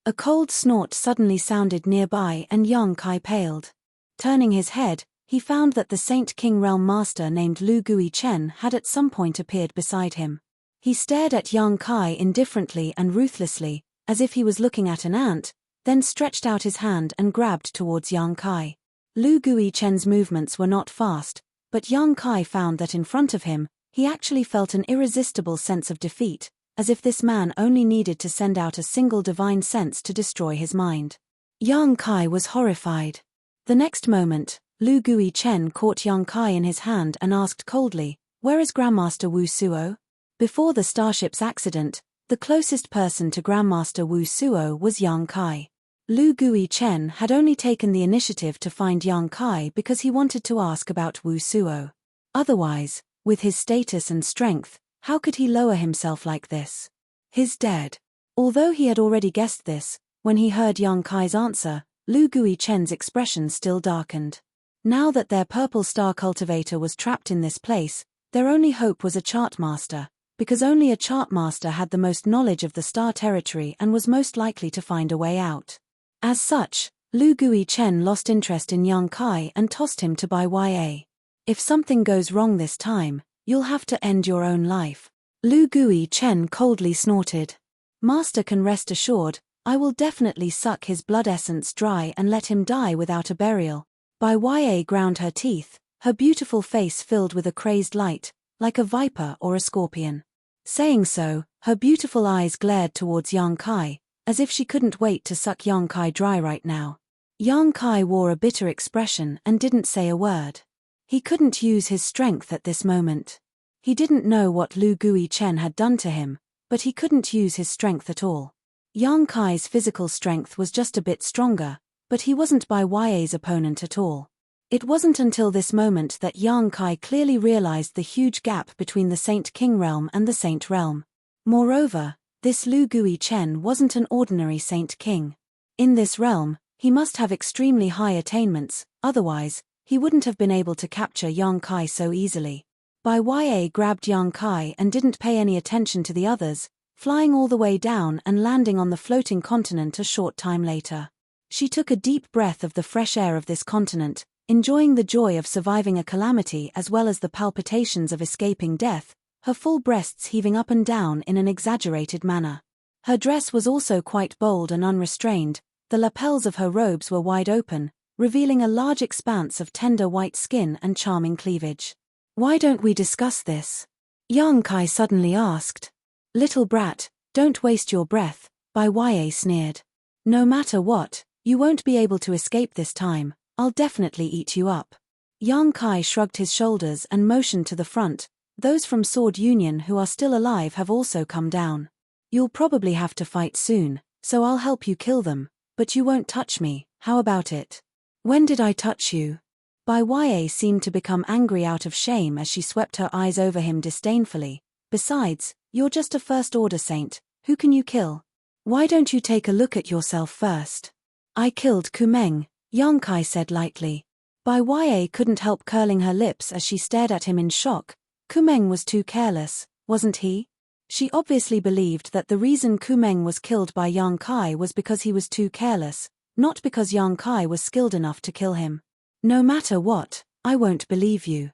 A cold snort suddenly sounded nearby and Yang Kai paled. Turning his head, he found that the Saint King Realm Master named Lu Guichen had at some point appeared beside him. He stared at Yang Kai indifferently and ruthlessly, as if he was looking at an ant, then stretched out his hand and grabbed towards Yang Kai. Lu Guichen's movements were not fast, but Yang Kai found that in front of him, he actually felt an irresistible sense of defeat, as if this man only needed to send out a single divine sense to destroy his mind. Yang Kai was horrified. The next moment, Lu Guichen caught Yang Kai in his hand and asked coldly, "Where is Grandmaster Wu Suo?" Before the starship's accident, the closest person to Grandmaster Wu Suo was Yang Kai. Lu Guichen had only taken the initiative to find Yang Kai because he wanted to ask about Wu Suo. Otherwise, with his status and strength, how could he lower himself like this? He's dead. Although he had already guessed this, when he heard Yang Kai's answer, Lu Guichen's expression still darkened. Now that their purple star cultivator was trapped in this place, their only hope was a chartmaster, because only a chartmaster had the most knowledge of the star territory and was most likely to find a way out. As such, Lu Guichen lost interest in Yang Kai and tossed him to Bai Ya. "If something goes wrong this time, you'll have to end your own life." Lu Guichen coldly snorted. "Master can rest assured, I will definitely suck his blood essence dry and let him die without a burial." Bai Ya ground her teeth, her beautiful face filled with a crazed light, like a viper or a scorpion. Saying so, her beautiful eyes glared towards Yang Kai, as if she couldn't wait to suck Yang Kai dry right now. Yang Kai wore a bitter expression and didn't say a word. He couldn't use his strength at this moment. He didn't know what Lu Guichen had done to him, but he couldn't use his strength at all. Yang Kai's physical strength was just a bit stronger, but he wasn't Bai Ya's opponent at all. It wasn't until this moment that Yang Kai clearly realized the huge gap between the Saint King realm and the Saint realm. Moreover, this Lu Guichen wasn't an ordinary Saint King. In this realm, he must have extremely high attainments, otherwise, he wouldn't have been able to capture Yang Kai so easily. Bai Ya grabbed Yang Kai and didn't pay any attention to the others, flying all the way down and landing on the floating continent a short time later. She took a deep breath of the fresh air of this continent, enjoying the joy of surviving a calamity as well as the palpitations of escaping death, her full breasts heaving up and down in an exaggerated manner. Her dress was also quite bold and unrestrained, the lapels of her robes were wide open, revealing a large expanse of tender white skin and charming cleavage. "Why don't we discuss this?" Yang Kai suddenly asked. "Little brat, don't waste your breath," Bai Ya sneered. "No matter what, you won't be able to escape this time, I'll definitely eat you up." Yang Kai shrugged his shoulders and motioned to the front. "Those from Sword Union who are still alive have also come down. You'll probably have to fight soon, so I'll help you kill them, but you won't touch me, how about it?" "When did I touch you?" Bai Ya seemed to become angry out of shame as she swept her eyes over him disdainfully. "Besides, you're just a first-order saint, who can you kill? Why don't you take a look at yourself first?" "I killed Kumeng," Yang Kai said lightly. Bai Ya couldn't help curling her lips as she stared at him in shock. Kumeng was too careless, wasn't he? She obviously believed that the reason Kumeng was killed by Yang Kai was because he was too careless, not because Yang Kai was skilled enough to kill him. "No matter what, I won't believe you.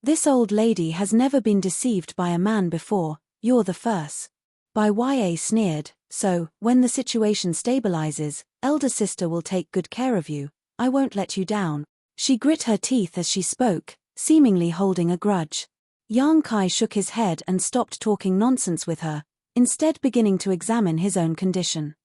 This old lady has never been deceived by a man before, you're the first." Bai Ya sneered, "So, when the situation stabilizes, elder sister will take good care of you, I won't let you down." She grit her teeth as she spoke, seemingly holding a grudge. Yang Kai shook his head and stopped talking nonsense with her, instead beginning to examine his own condition.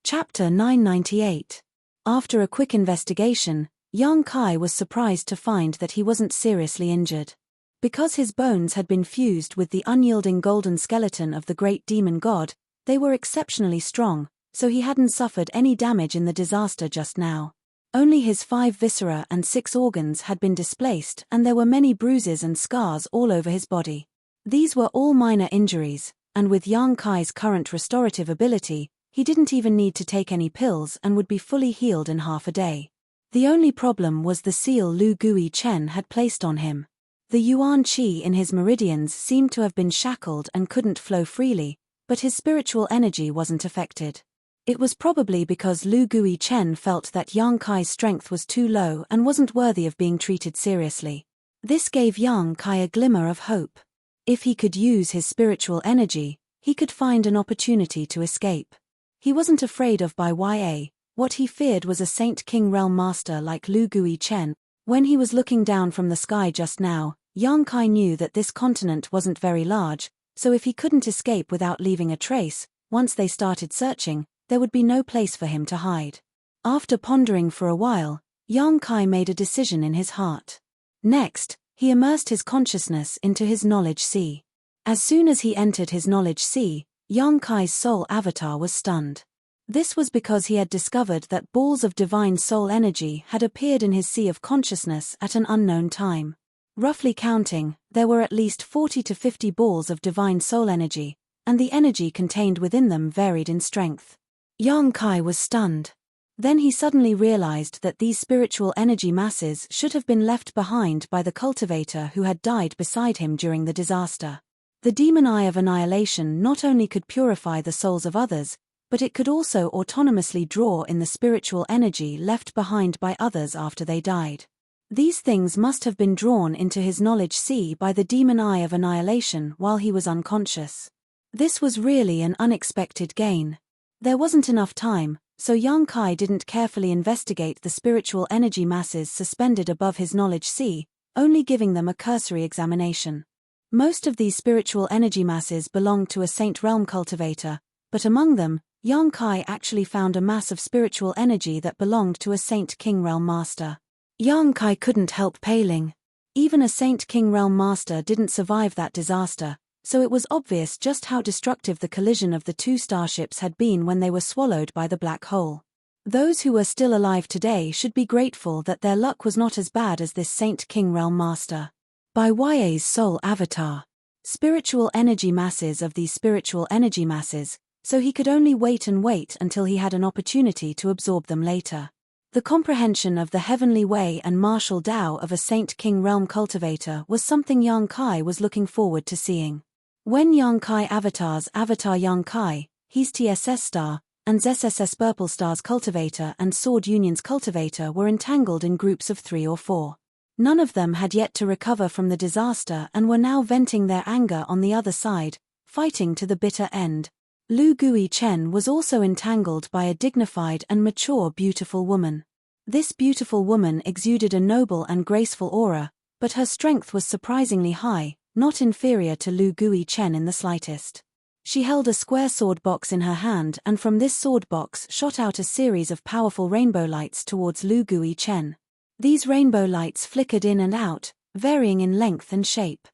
Chapter 998. After a quick investigation, Yang Kai was surprised to find that he wasn't seriously injured. Because his bones had been fused with the unyielding golden skeleton of the great demon god, they were exceptionally strong, so he hadn't suffered any damage in the disaster just now. Only his 5 viscera and 6 organs had been displaced and there were many bruises and scars all over his body. These were all minor injuries, and with Yang Kai's current restorative ability, he didn't even need to take any pills and would be fully healed in half a day. The only problem was the seal Lu Guichen had placed on him. The yuan qi in his meridians seemed to have been shackled and couldn't flow freely, but his spiritual energy wasn't affected. It was probably because Lu Guichen felt that Yang Kai's strength was too low and wasn't worthy of being treated seriously. This gave Yang Kai a glimmer of hope. If he could use his spiritual energy, he could find an opportunity to escape. He wasn't afraid of Bai Ya. What he feared was a Saint King Realm Master like Lu Gui Chen. When he was looking down from the sky just now, Yang Kai knew that this continent wasn't very large, so if he couldn't escape without leaving a trace, once they started searching, there would be no place for him to hide. After pondering for a while, Yang Kai made a decision in his heart. Next, he immersed his consciousness into his knowledge sea. As soon as he entered his knowledge sea, Yang Kai's soul avatar was stunned. This was because he had discovered that balls of divine soul energy had appeared in his sea of consciousness at an unknown time. Roughly counting, there were at least 40 to 50 balls of divine soul energy, and the energy contained within them varied in strength. Yang Kai was stunned. Then he suddenly realized that these spiritual energy masses should have been left behind by the cultivator who had died beside him during the disaster. The demon eye of annihilation not only could purify the souls of others, but it could also autonomously draw in the spiritual energy left behind by others after they died. These things must have been drawn into his knowledge sea by the demon eye of annihilation while he was unconscious. This was really an unexpected gain. There wasn't enough time, so Yang Kai didn't carefully investigate the spiritual energy masses suspended above his knowledge sea, only giving them a cursory examination. Most of these spiritual energy masses belonged to a Saint Realm cultivator, but among them, Yang Kai actually found a mass of spiritual energy that belonged to a Saint King Realm Master. Yang Kai couldn't help paling. Even a Saint King Realm Master didn't survive that disaster, so it was obvious just how destructive the collision of the two starships had been when they were swallowed by the black hole. Those who were still alive today should be grateful that their luck was not as bad as this Saint King Realm Master. Bai Ya's soul avatar. Spiritual energy masses of these spiritual energy masses, so he could only wait until he had an opportunity to absorb them later. The comprehension of the heavenly way and martial Tao of a Saint King Realm cultivator was something Yang Kai was looking forward to seeing. When Yang Kai avatars Avatar Yang Kai, He's TSS Star, and ZSS Purple Star's cultivator and Sword Union's cultivator were entangled in groups of 3 or 4. None of them had yet to recover from the disaster and were now venting their anger on the other side, fighting to the bitter end. Lu Gui Chen was also entangled by a dignified and mature beautiful woman. This beautiful woman exuded a noble and graceful aura, but her strength was surprisingly high, not inferior to Lu Gui Chen in the slightest. She held a square sword box in her hand, and from this sword box shot out a series of powerful rainbow lights towards Lu Gui Chen. These rainbow lights flickered in and out, varying in length and shape.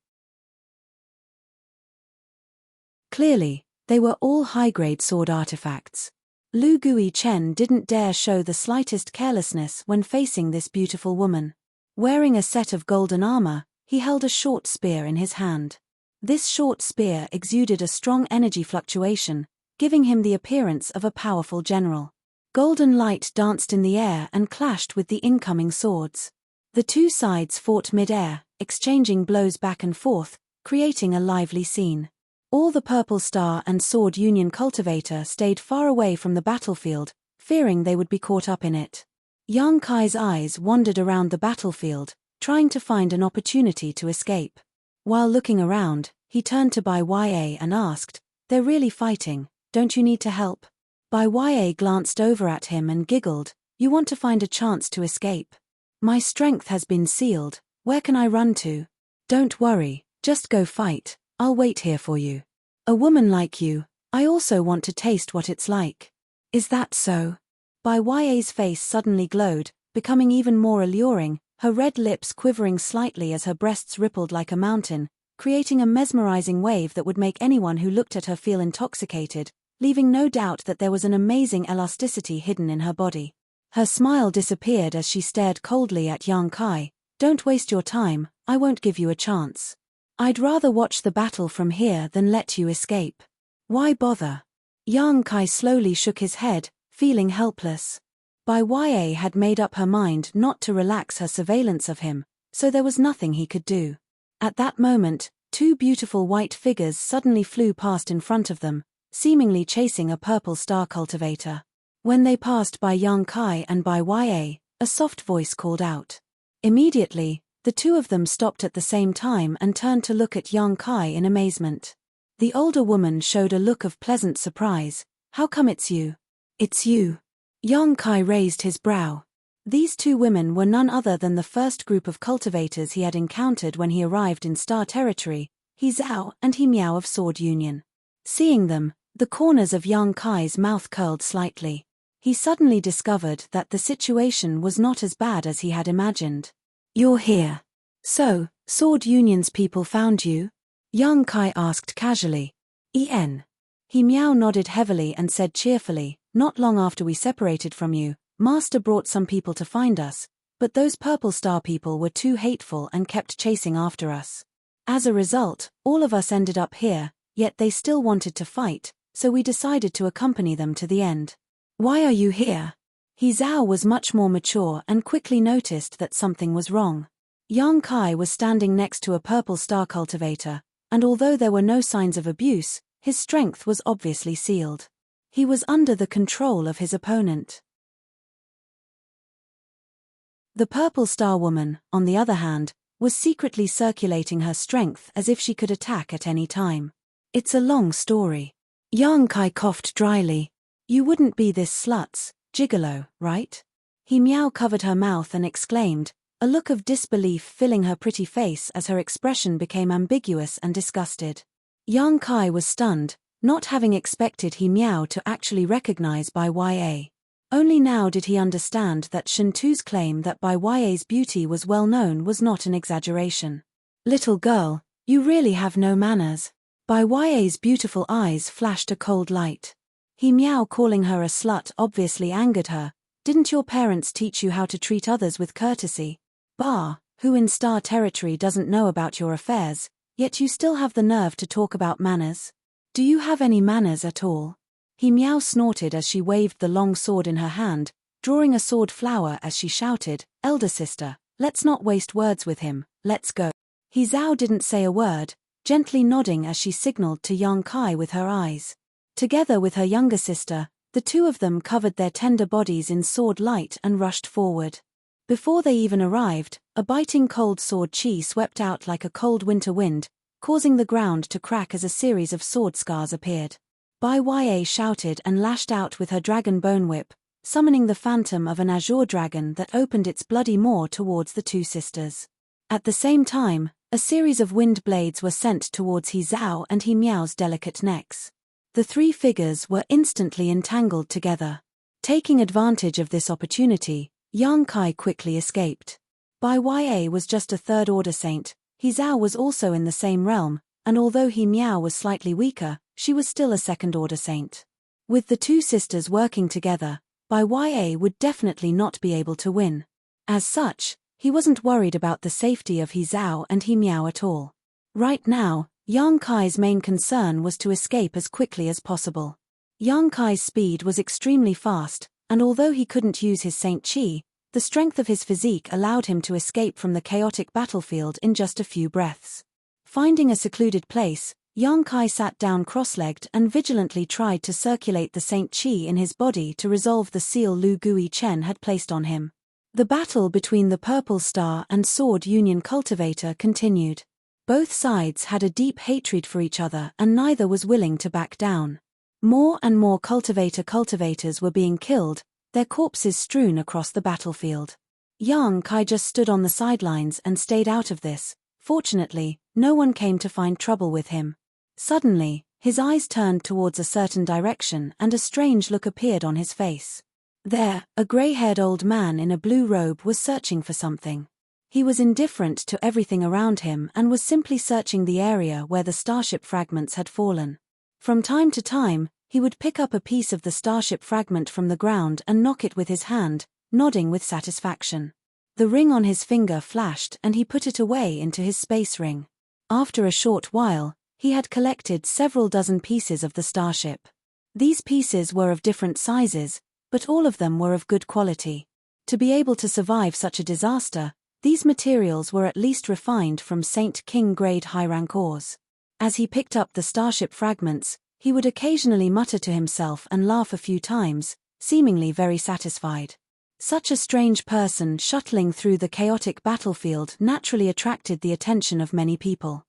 Clearly, they were all high-grade sword artifacts. Lu Gui Chen didn't dare show the slightest carelessness when facing this beautiful woman. Wearing a set of golden armor, he held a short spear in his hand. This short spear exuded a strong energy fluctuation, giving him the appearance of a powerful general. Golden light danced in the air and clashed with the incoming swords. The two sides fought mid-air, exchanging blows back and forth, creating a lively scene. All the Purple Star and Sword Union cultivator stayed far away from the battlefield, fearing they would be caught up in it. Yang Kai's eyes wandered around the battlefield, trying to find an opportunity to escape. While looking around, he turned to Bai Ya and asked, "They're really fighting, don't you need to help?" Bai Ya glanced over at him and giggled, "You want to find a chance to escape? My strength has been sealed, where can I run to? Don't worry, just go fight, I'll wait here for you. A woman like you, I also want to taste what it's like." "Is that so?" Bai Ya's face suddenly glowed, becoming even more alluring, her red lips quivering slightly as her breasts rippled like a mountain, creating a mesmerizing wave that would make anyone who looked at her feel intoxicated, leaving no doubt that there was an amazing elasticity hidden in her body. Her smile disappeared as she stared coldly at Yang Kai. "Don't waste your time, I won't give you a chance. I'd rather watch the battle from here than let you escape. Why bother?" Yang Kai slowly shook his head, feeling helpless. Bai Ya had made up her mind not to relax her surveillance of him, so there was nothing he could do. At that moment, two beautiful white figures suddenly flew past in front of them, seemingly chasing a Purple Star cultivator. When they passed by Yang Kai and Bai Ya, a soft voice called out. Immediately, The two of them stopped at the same time and turned to look at young Kai in amazement. The older woman showed a look of pleasant surprise. How come it's you? It's you. Young Kai raised his brow. These two women were none other than the first group of cultivators he had encountered when he arrived in Star Territory, He Zhao and He Miao of Sword Union. Seeing them, the corners of young Kai's mouth curled slightly. He suddenly discovered that the situation was not as bad as he had imagined. You're here. So, Sword Union's people found you? Young Kai asked casually. He Miao nodded heavily and said cheerfully, not long after we separated from you, Master brought some people to find us, but those Purple Star people were too hateful and kept chasing after us. As a result, all of us ended up here, yet they still wanted to fight, so we decided to accompany them to the end. Why are you here? He Zhao was much more mature and quickly noticed that something was wrong. Yang Kai was standing next to a Purple Star cultivator, and although there were no signs of abuse, his strength was obviously sealed. He was under the control of his opponent. The Purple Star woman, on the other hand, was secretly circulating her strength as if she could attack at any time. It's a long story. Yang Kai coughed dryly. You wouldn't be this slut's gigolo, right? He Miao covered her mouth and exclaimed, a look of disbelief filling her pretty face as her expression became ambiguous and disgusted. Yang Kai was stunned, not having expected He Miao to actually recognize Bai Ya. Only now did he understand that Shen Tu's claim that Bai Ya's beauty was well known was not an exaggeration. Little girl, you really have no manners. Bai Ya's beautiful eyes flashed a cold light. He Miao calling her a slut obviously angered her. Didn't your parents teach you how to treat others with courtesy? Bah, who in Star Territory doesn't know about your affairs, yet you still have the nerve to talk about manners? Do you have any manners at all? He Miao snorted as she waved the long sword in her hand, drawing a sword flower as she shouted, Elder sister, let's not waste words with him, let's go. He Zhao didn't say a word, gently nodding as she signaled to young Kai with her eyes. Together with her younger sister, the two of them covered their tender bodies in sword light and rushed forward. Before they even arrived, a biting cold sword chi swept out like a cold winter wind, causing the ground to crack as a series of sword scars appeared. Bai Ya shouted and lashed out with her dragon bone whip, summoning the phantom of an azure dragon that opened its bloody maw towards the two sisters. At the same time, a series of wind blades were sent towards He Zhao and He Miao's delicate necks. The three figures were instantly entangled together. Taking advantage of this opportunity, Yang Kai quickly escaped. Bai Ya was just a third-order saint, He Zhao was also in the same realm, and although He Miao was slightly weaker, she was still a second-order saint. With the two sisters working together, Bai Ya would definitely not be able to win. As such, he wasn't worried about the safety of He Zhao and He Miao at all. Right now, Yang Kai's main concern was to escape as quickly as possible. Yang Kai's speed was extremely fast, and although he couldn't use his Saint Chi, the strength of his physique allowed him to escape from the chaotic battlefield in just a few breaths. Finding a secluded place, Yang Kai sat down cross-legged and vigilantly tried to circulate the Saint Chi in his body to resolve the seal Lu Gui Chen had placed on him. The battle between the Purple Star and Sword Union cultivator continued. Both sides had a deep hatred for each other and neither was willing to back down. More and more cultivators were being killed, their corpses strewn across the battlefield. Yang Kai just stood on the sidelines and stayed out of this. Fortunately, no one came to find trouble with him. Suddenly, his eyes turned towards a certain direction and a strange look appeared on his face. There, a grey-haired old man in a blue robe was searching for something. He was indifferent to everything around him and was simply searching the area where the starship fragments had fallen. From time to time, he would pick up a piece of the starship fragment from the ground and knock it with his hand, nodding with satisfaction. The ring on his finger flashed and he put it away into his space ring. After a short while, he had collected several dozen pieces of the starship. These pieces were of different sizes, but all of them were of good quality. To be able to survive such a disaster, these materials were at least refined from Saint King grade high rank ores. As he picked up the starship fragments, he would occasionally mutter to himself and laugh a few times, seemingly very satisfied. Such a strange person shuttling through the chaotic battlefield naturally attracted the attention of many people.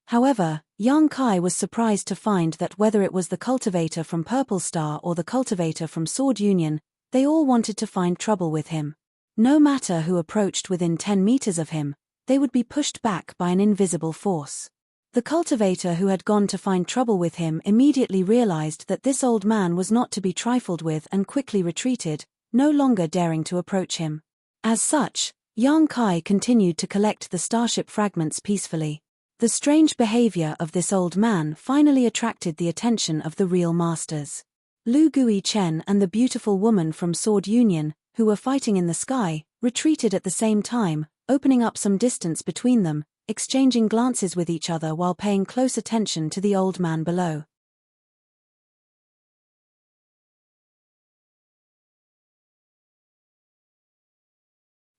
However, Yang Kai was surprised to find that whether it was the cultivator from Purple Star or the cultivator from Sword Union, they all wanted to find trouble with him. No matter who approached within 10 meters of him, they would be pushed back by an invisible force. The cultivator who had gone to find trouble with him immediately realized that this old man was not to be trifled with and quickly retreated, no longer daring to approach him. As such, Yang Kai continued to collect the starship fragments peacefully. The strange behavior of this old man finally attracted the attention of the real masters. Lu Guichen and the beautiful woman from Sword Union, who were fighting in the sky, retreated at the same time, opening up some distance between them, exchanging glances with each other while paying close attention to the old man below.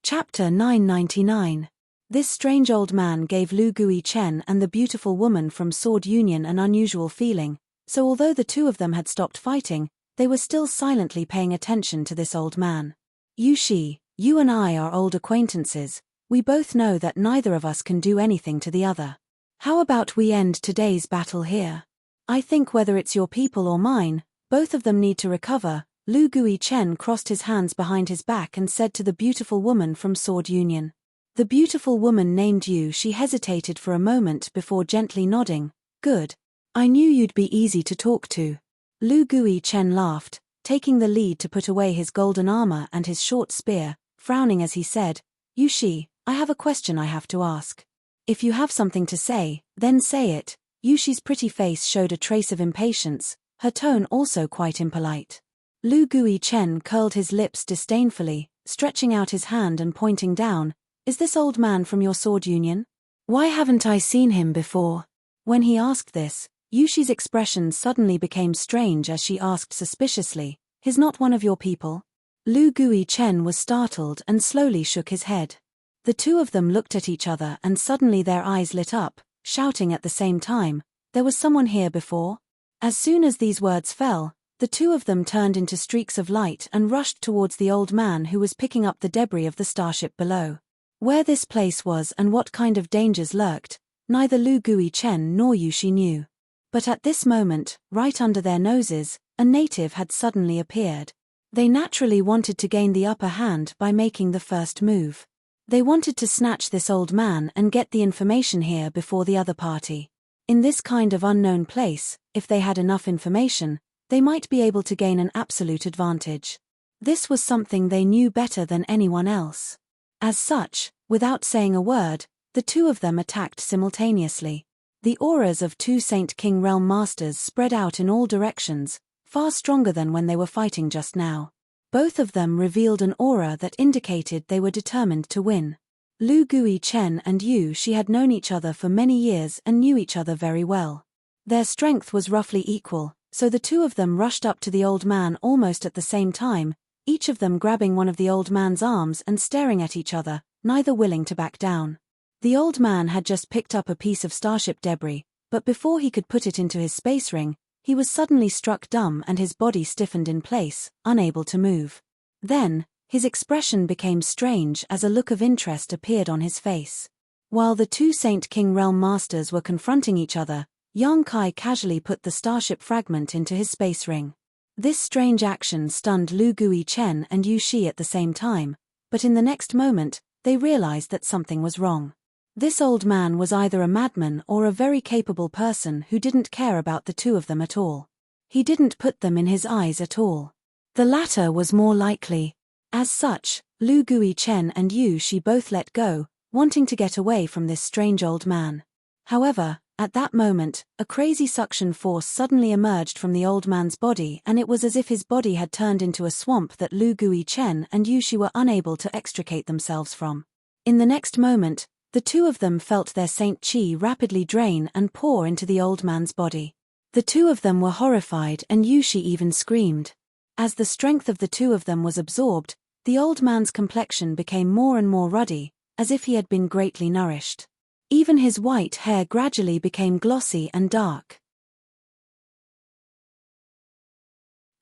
Chapter 999. This strange old man gave Lu Guichen and the beautiful woman from Sword Union an unusual feeling, so although the two of them had stopped fighting, they were still silently paying attention to this old man. Yushi, you and I are old acquaintances. We both know that neither of us can do anything to the other. How about we end today's battle here? I think whether it's your people or mine, both of them need to recover. Lu Guichen crossed his hands behind his back and said to the beautiful woman from Sword Union. The beautiful woman named Yu. She hesitated for a moment before gently nodding. Good. I knew you'd be easy to talk to. Lu Guichen laughed, taking the lead to put away his golden armor and his short spear, frowning as he said, Yushi, I have a question I have to ask. If you have something to say, then say it. Yushi's pretty face showed a trace of impatience, her tone also quite impolite. Lu Guichen curled his lips disdainfully, stretching out his hand and pointing down. Is this old man from your Sword Union? Why haven't I seen him before? When he asked this, Yushi's expression suddenly became strange as she asked suspiciously, Is not one of your people? Lu Guichen was startled and slowly shook his head. The two of them looked at each other and suddenly their eyes lit up, shouting at the same time, There was someone here before? As soon as these words fell, the two of them turned into streaks of light and rushed towards the old man who was picking up the debris of the starship below. Where this place was and what kind of dangers lurked, neither Lu Guichen nor Yushi knew. But at this moment, right under their noses, a native had suddenly appeared. They naturally wanted to gain the upper hand by making the first move. They wanted to snatch this old man and get the information here before the other party. In this kind of unknown place, if they had enough information, they might be able to gain an absolute advantage. This was something they knew better than anyone else. As such, without saying a word, the two of them attacked simultaneously. The auras of two Saint King Realm Masters spread out in all directions, far stronger than when they were fighting just now. Both of them revealed an aura that indicated they were determined to win. Lu Guichen and Yushi had known each other for many years and knew each other very well. Their strength was roughly equal, so the two of them rushed up to the old man almost at the same time, each of them grabbing one of the old man's arms and staring at each other, neither willing to back down. The old man had just picked up a piece of starship debris, but before he could put it into his space ring, he was suddenly struck dumb and his body stiffened in place, unable to move. Then, his expression became strange as a look of interest appeared on his face. While the two Saint King Realm Masters were confronting each other, Yang Kai casually put the starship fragment into his space ring. This strange action stunned Lu Guichen and Yushi at the same time, but in the next moment, they realized that something was wrong. This old man was either a madman or a very capable person who didn't care about the two of them at all. He didn't put them in his eyes at all. The latter was more likely. As such, Lu Guichen and Yushi both let go, wanting to get away from this strange old man. However, at that moment, a crazy suction force suddenly emerged from the old man's body and it was as if his body had turned into a swamp that Lu Guichen and Yushi were unable to extricate themselves from. In the next moment, the two of them felt their Saint Chi rapidly drain and pour into the old man's body. The two of them were horrified and Yushi even screamed. As the strength of the two of them was absorbed, the old man's complexion became more and more ruddy, as if he had been greatly nourished. Even his white hair gradually became glossy and dark.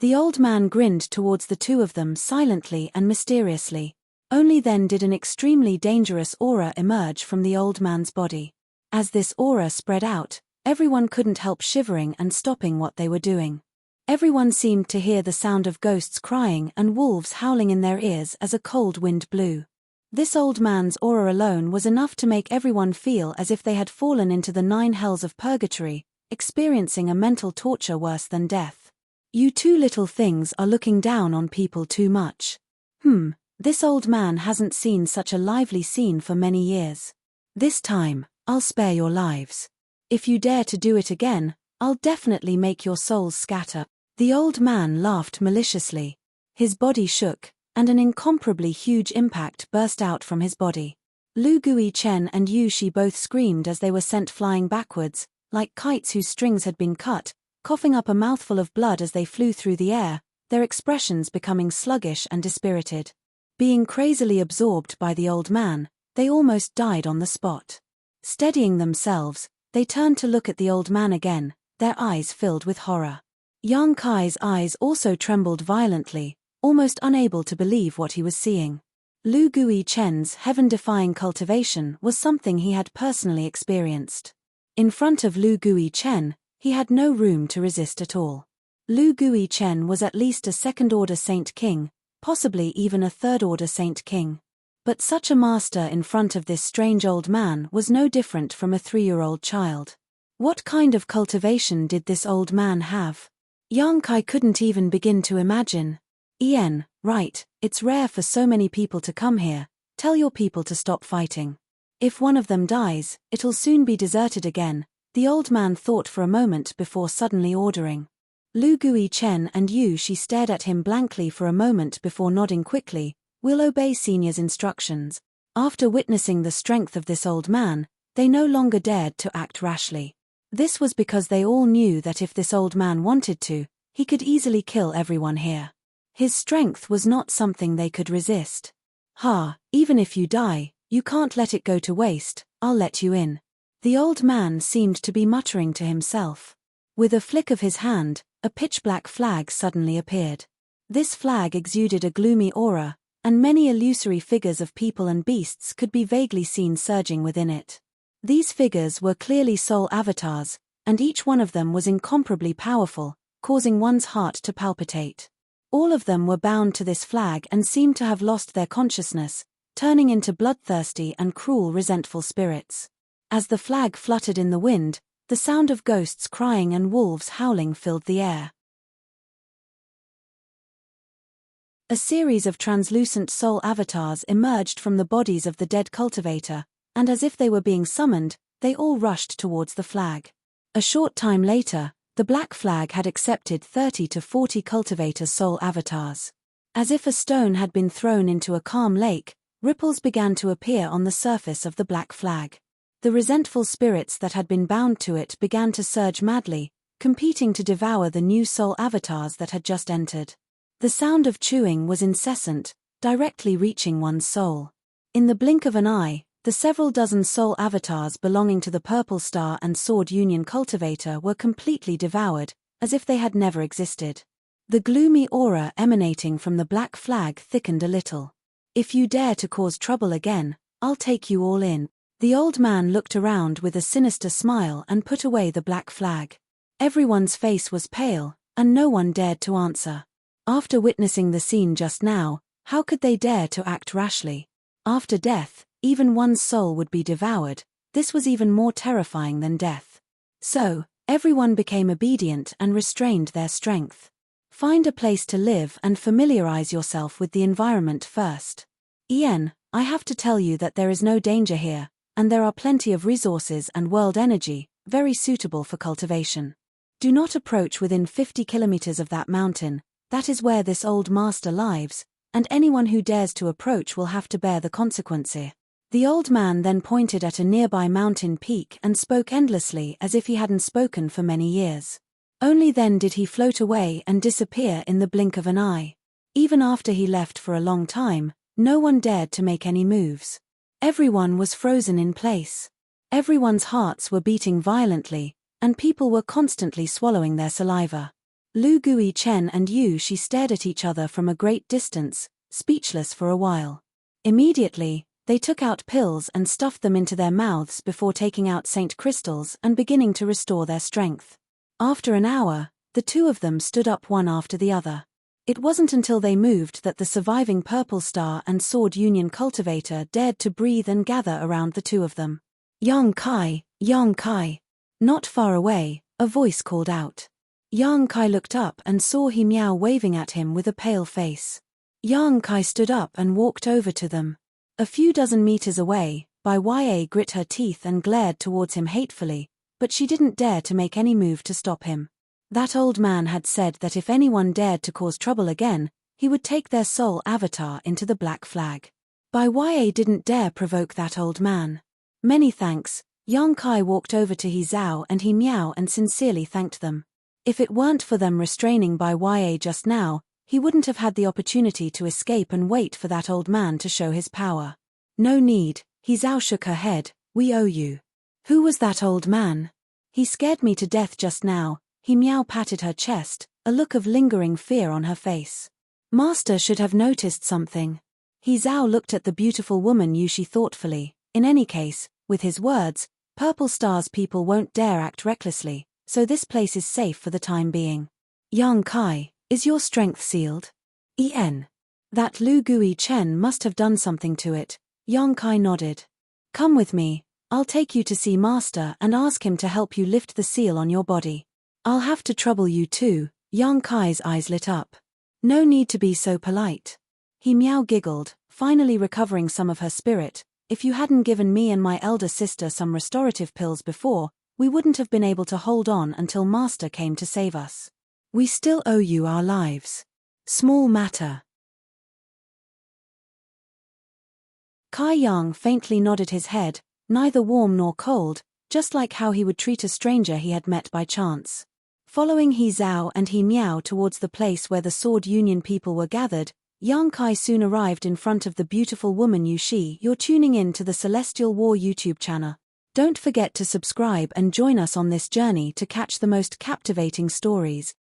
The old man grinned towards the two of them silently and mysteriously. Only then did an extremely dangerous aura emerge from the old man's body. As this aura spread out, everyone couldn't help shivering and stopping what they were doing. Everyone seemed to hear the sound of ghosts crying and wolves howling in their ears as a cold wind blew. This old man's aura alone was enough to make everyone feel as if they had fallen into the 9 hells of purgatory, experiencing a mental torture worse than death. You two little things are looking down on people too much. This old man hasn't seen such a lively scene for many years. This time, I'll spare your lives. If you dare to do it again, I'll definitely make your souls scatter. The old man laughed maliciously. His body shook, and an incomparably huge impact burst out from his body. Lu Gui-chen and Yu Shi both screamed as they were sent flying backwards, like kites whose strings had been cut, coughing up a mouthful of blood as they flew through the air, their expressions becoming sluggish and dispirited. Being crazily absorbed by the old man, they almost died on the spot. Steadying themselves, they turned to look at the old man again, their eyes filled with horror. Yang Kai's eyes also trembled violently, almost unable to believe what he was seeing. Lu Gui-chen's heaven-defying cultivation was something he had personally experienced. In front of Lu Gui-chen, he had no room to resist at all. Lu Gui-chen was at least a second-order Saint King, possibly even a third-order Saint King. But such a master in front of this strange old man was no different from a 3-year-old child. What kind of cultivation did this old man have? Yang Kai couldn't even begin to imagine. Right, it's rare for so many people to come here. Tell your people to stop fighting. If one of them dies, it'll soon be deserted again, the old man thought for a moment before suddenly ordering. Lu Gui-chen and Yu Shi stared at him blankly for a moment before nodding quickly. We'll obey Senior's instructions. After witnessing the strength of this old man, they no longer dared to act rashly. This was because they all knew that if this old man wanted to, he could easily kill everyone here. His strength was not something they could resist. Even if you die, you can't let it go to waste, I'll let you in. The old man seemed to be muttering to himself. With a flick of his hand, a pitch-black flag suddenly appeared. This flag exuded a gloomy aura, and many illusory figures of people and beasts could be vaguely seen surging within it. These figures were clearly soul avatars, and each one of them was incomparably powerful, causing one's heart to palpitate. All of them were bound to this flag and seemed to have lost their consciousness, turning into bloodthirsty and cruel resentful spirits. As the flag fluttered in the wind, the sound of ghosts crying and wolves howling filled the air. A series of translucent soul avatars emerged from the bodies of the dead cultivator, and as if they were being summoned, they all rushed towards the flag. A short time later, the black flag had accepted 30 to 40 cultivator soul avatars. As if a stone had been thrown into a calm lake, ripples began to appear on the surface of the black flag. The resentful spirits that had been bound to it began to surge madly, competing to devour the new soul avatars that had just entered. The sound of chewing was incessant, directly reaching one's soul. In the blink of an eye, the several dozen soul avatars belonging to the Purple Star and Sword Union cultivator were completely devoured, as if they had never existed. The gloomy aura emanating from the black flag thickened a little. If you dare to cause trouble again, I'll take you all in. The old man looked around with a sinister smile and put away the black flag. Everyone's face was pale, and no one dared to answer. After witnessing the scene just now, how could they dare to act rashly? After death, even one's soul would be devoured. This was even more terrifying than death. So, everyone became obedient and restrained their strength. Find a place to live and familiarize yourself with the environment first. I have to tell you that there is no danger here, and there are plenty of resources and world energy, very suitable for cultivation. Do not approach within 50 kilometers of that mountain. That is where this old master lives, and anyone who dares to approach will have to bear the consequences. The old man then pointed at a nearby mountain peak and spoke endlessly as if he hadn't spoken for many years. Only then did he float away and disappear in the blink of an eye. Even after he left for a long time, no one dared to make any moves. Everyone was frozen in place. Everyone's hearts were beating violently, and people were constantly swallowing their saliva. Lu Gui Chen and Yu Shi stared at each other from a great distance, speechless for a while. Immediately, they took out pills and stuffed them into their mouths before taking out Saint crystals and beginning to restore their strength. After an hour, the two of them stood up one after the other. It wasn't until they moved that the surviving Purple Star and Sword Union cultivator dared to breathe and gather around the two of them. Yang Kai, Yang Kai. Not far away, a voice called out. Yang Kai looked up and saw He Miao waving at him with a pale face. Yang Kai stood up and walked over to them. A few dozen meters away, Bai Ya grit her teeth and glared towards him hatefully, but she didn't dare to make any move to stop him. That old man had said that if anyone dared to cause trouble again, he would take their soul avatar into the Black Flag. Bai Ya didn't dare provoke that old man. Many thanks. Yang Kai walked over to He Zhao and He Miao and sincerely thanked them. If it weren't for them restraining Bai Ya just now, he wouldn't have had the opportunity to escape and wait for that old man to show his power. No need, He Zhao shook her head, we owe you. Who was that old man? He scared me to death just now. He Miao patted her chest, a look of lingering fear on her face. Master should have noticed something. He Zhao looked at the beautiful woman Yu Shi thoughtfully. In any case, with his words, Purple Star's people won't dare act recklessly, so this place is safe for the time being. Yang Kai, is your strength sealed? That Lu Gui Chen must have done something to it. Yang Kai nodded. Come with me, I'll take you to see Master and ask him to help you lift the seal on your body. I'll have to trouble you too. Yang Kai's eyes lit up. No need to be so polite. He Miao giggled, finally recovering some of her spirit. If you hadn't given me and my elder sister some restorative pills before, we wouldn't have been able to hold on until Master came to save us. We still owe you our lives. Small matter. Kai Yang faintly nodded his head, neither warm nor cold, just like how he would treat a stranger he had met by chance. Following He Zhao and He Miao towards the place where the Sword Union people were gathered, Yang Kai soon arrived in front of the beautiful woman Yu Shi. You're tuning in to the Celestial War YouTube channel. Don't forget to subscribe and join us on this journey to catch the most captivating stories.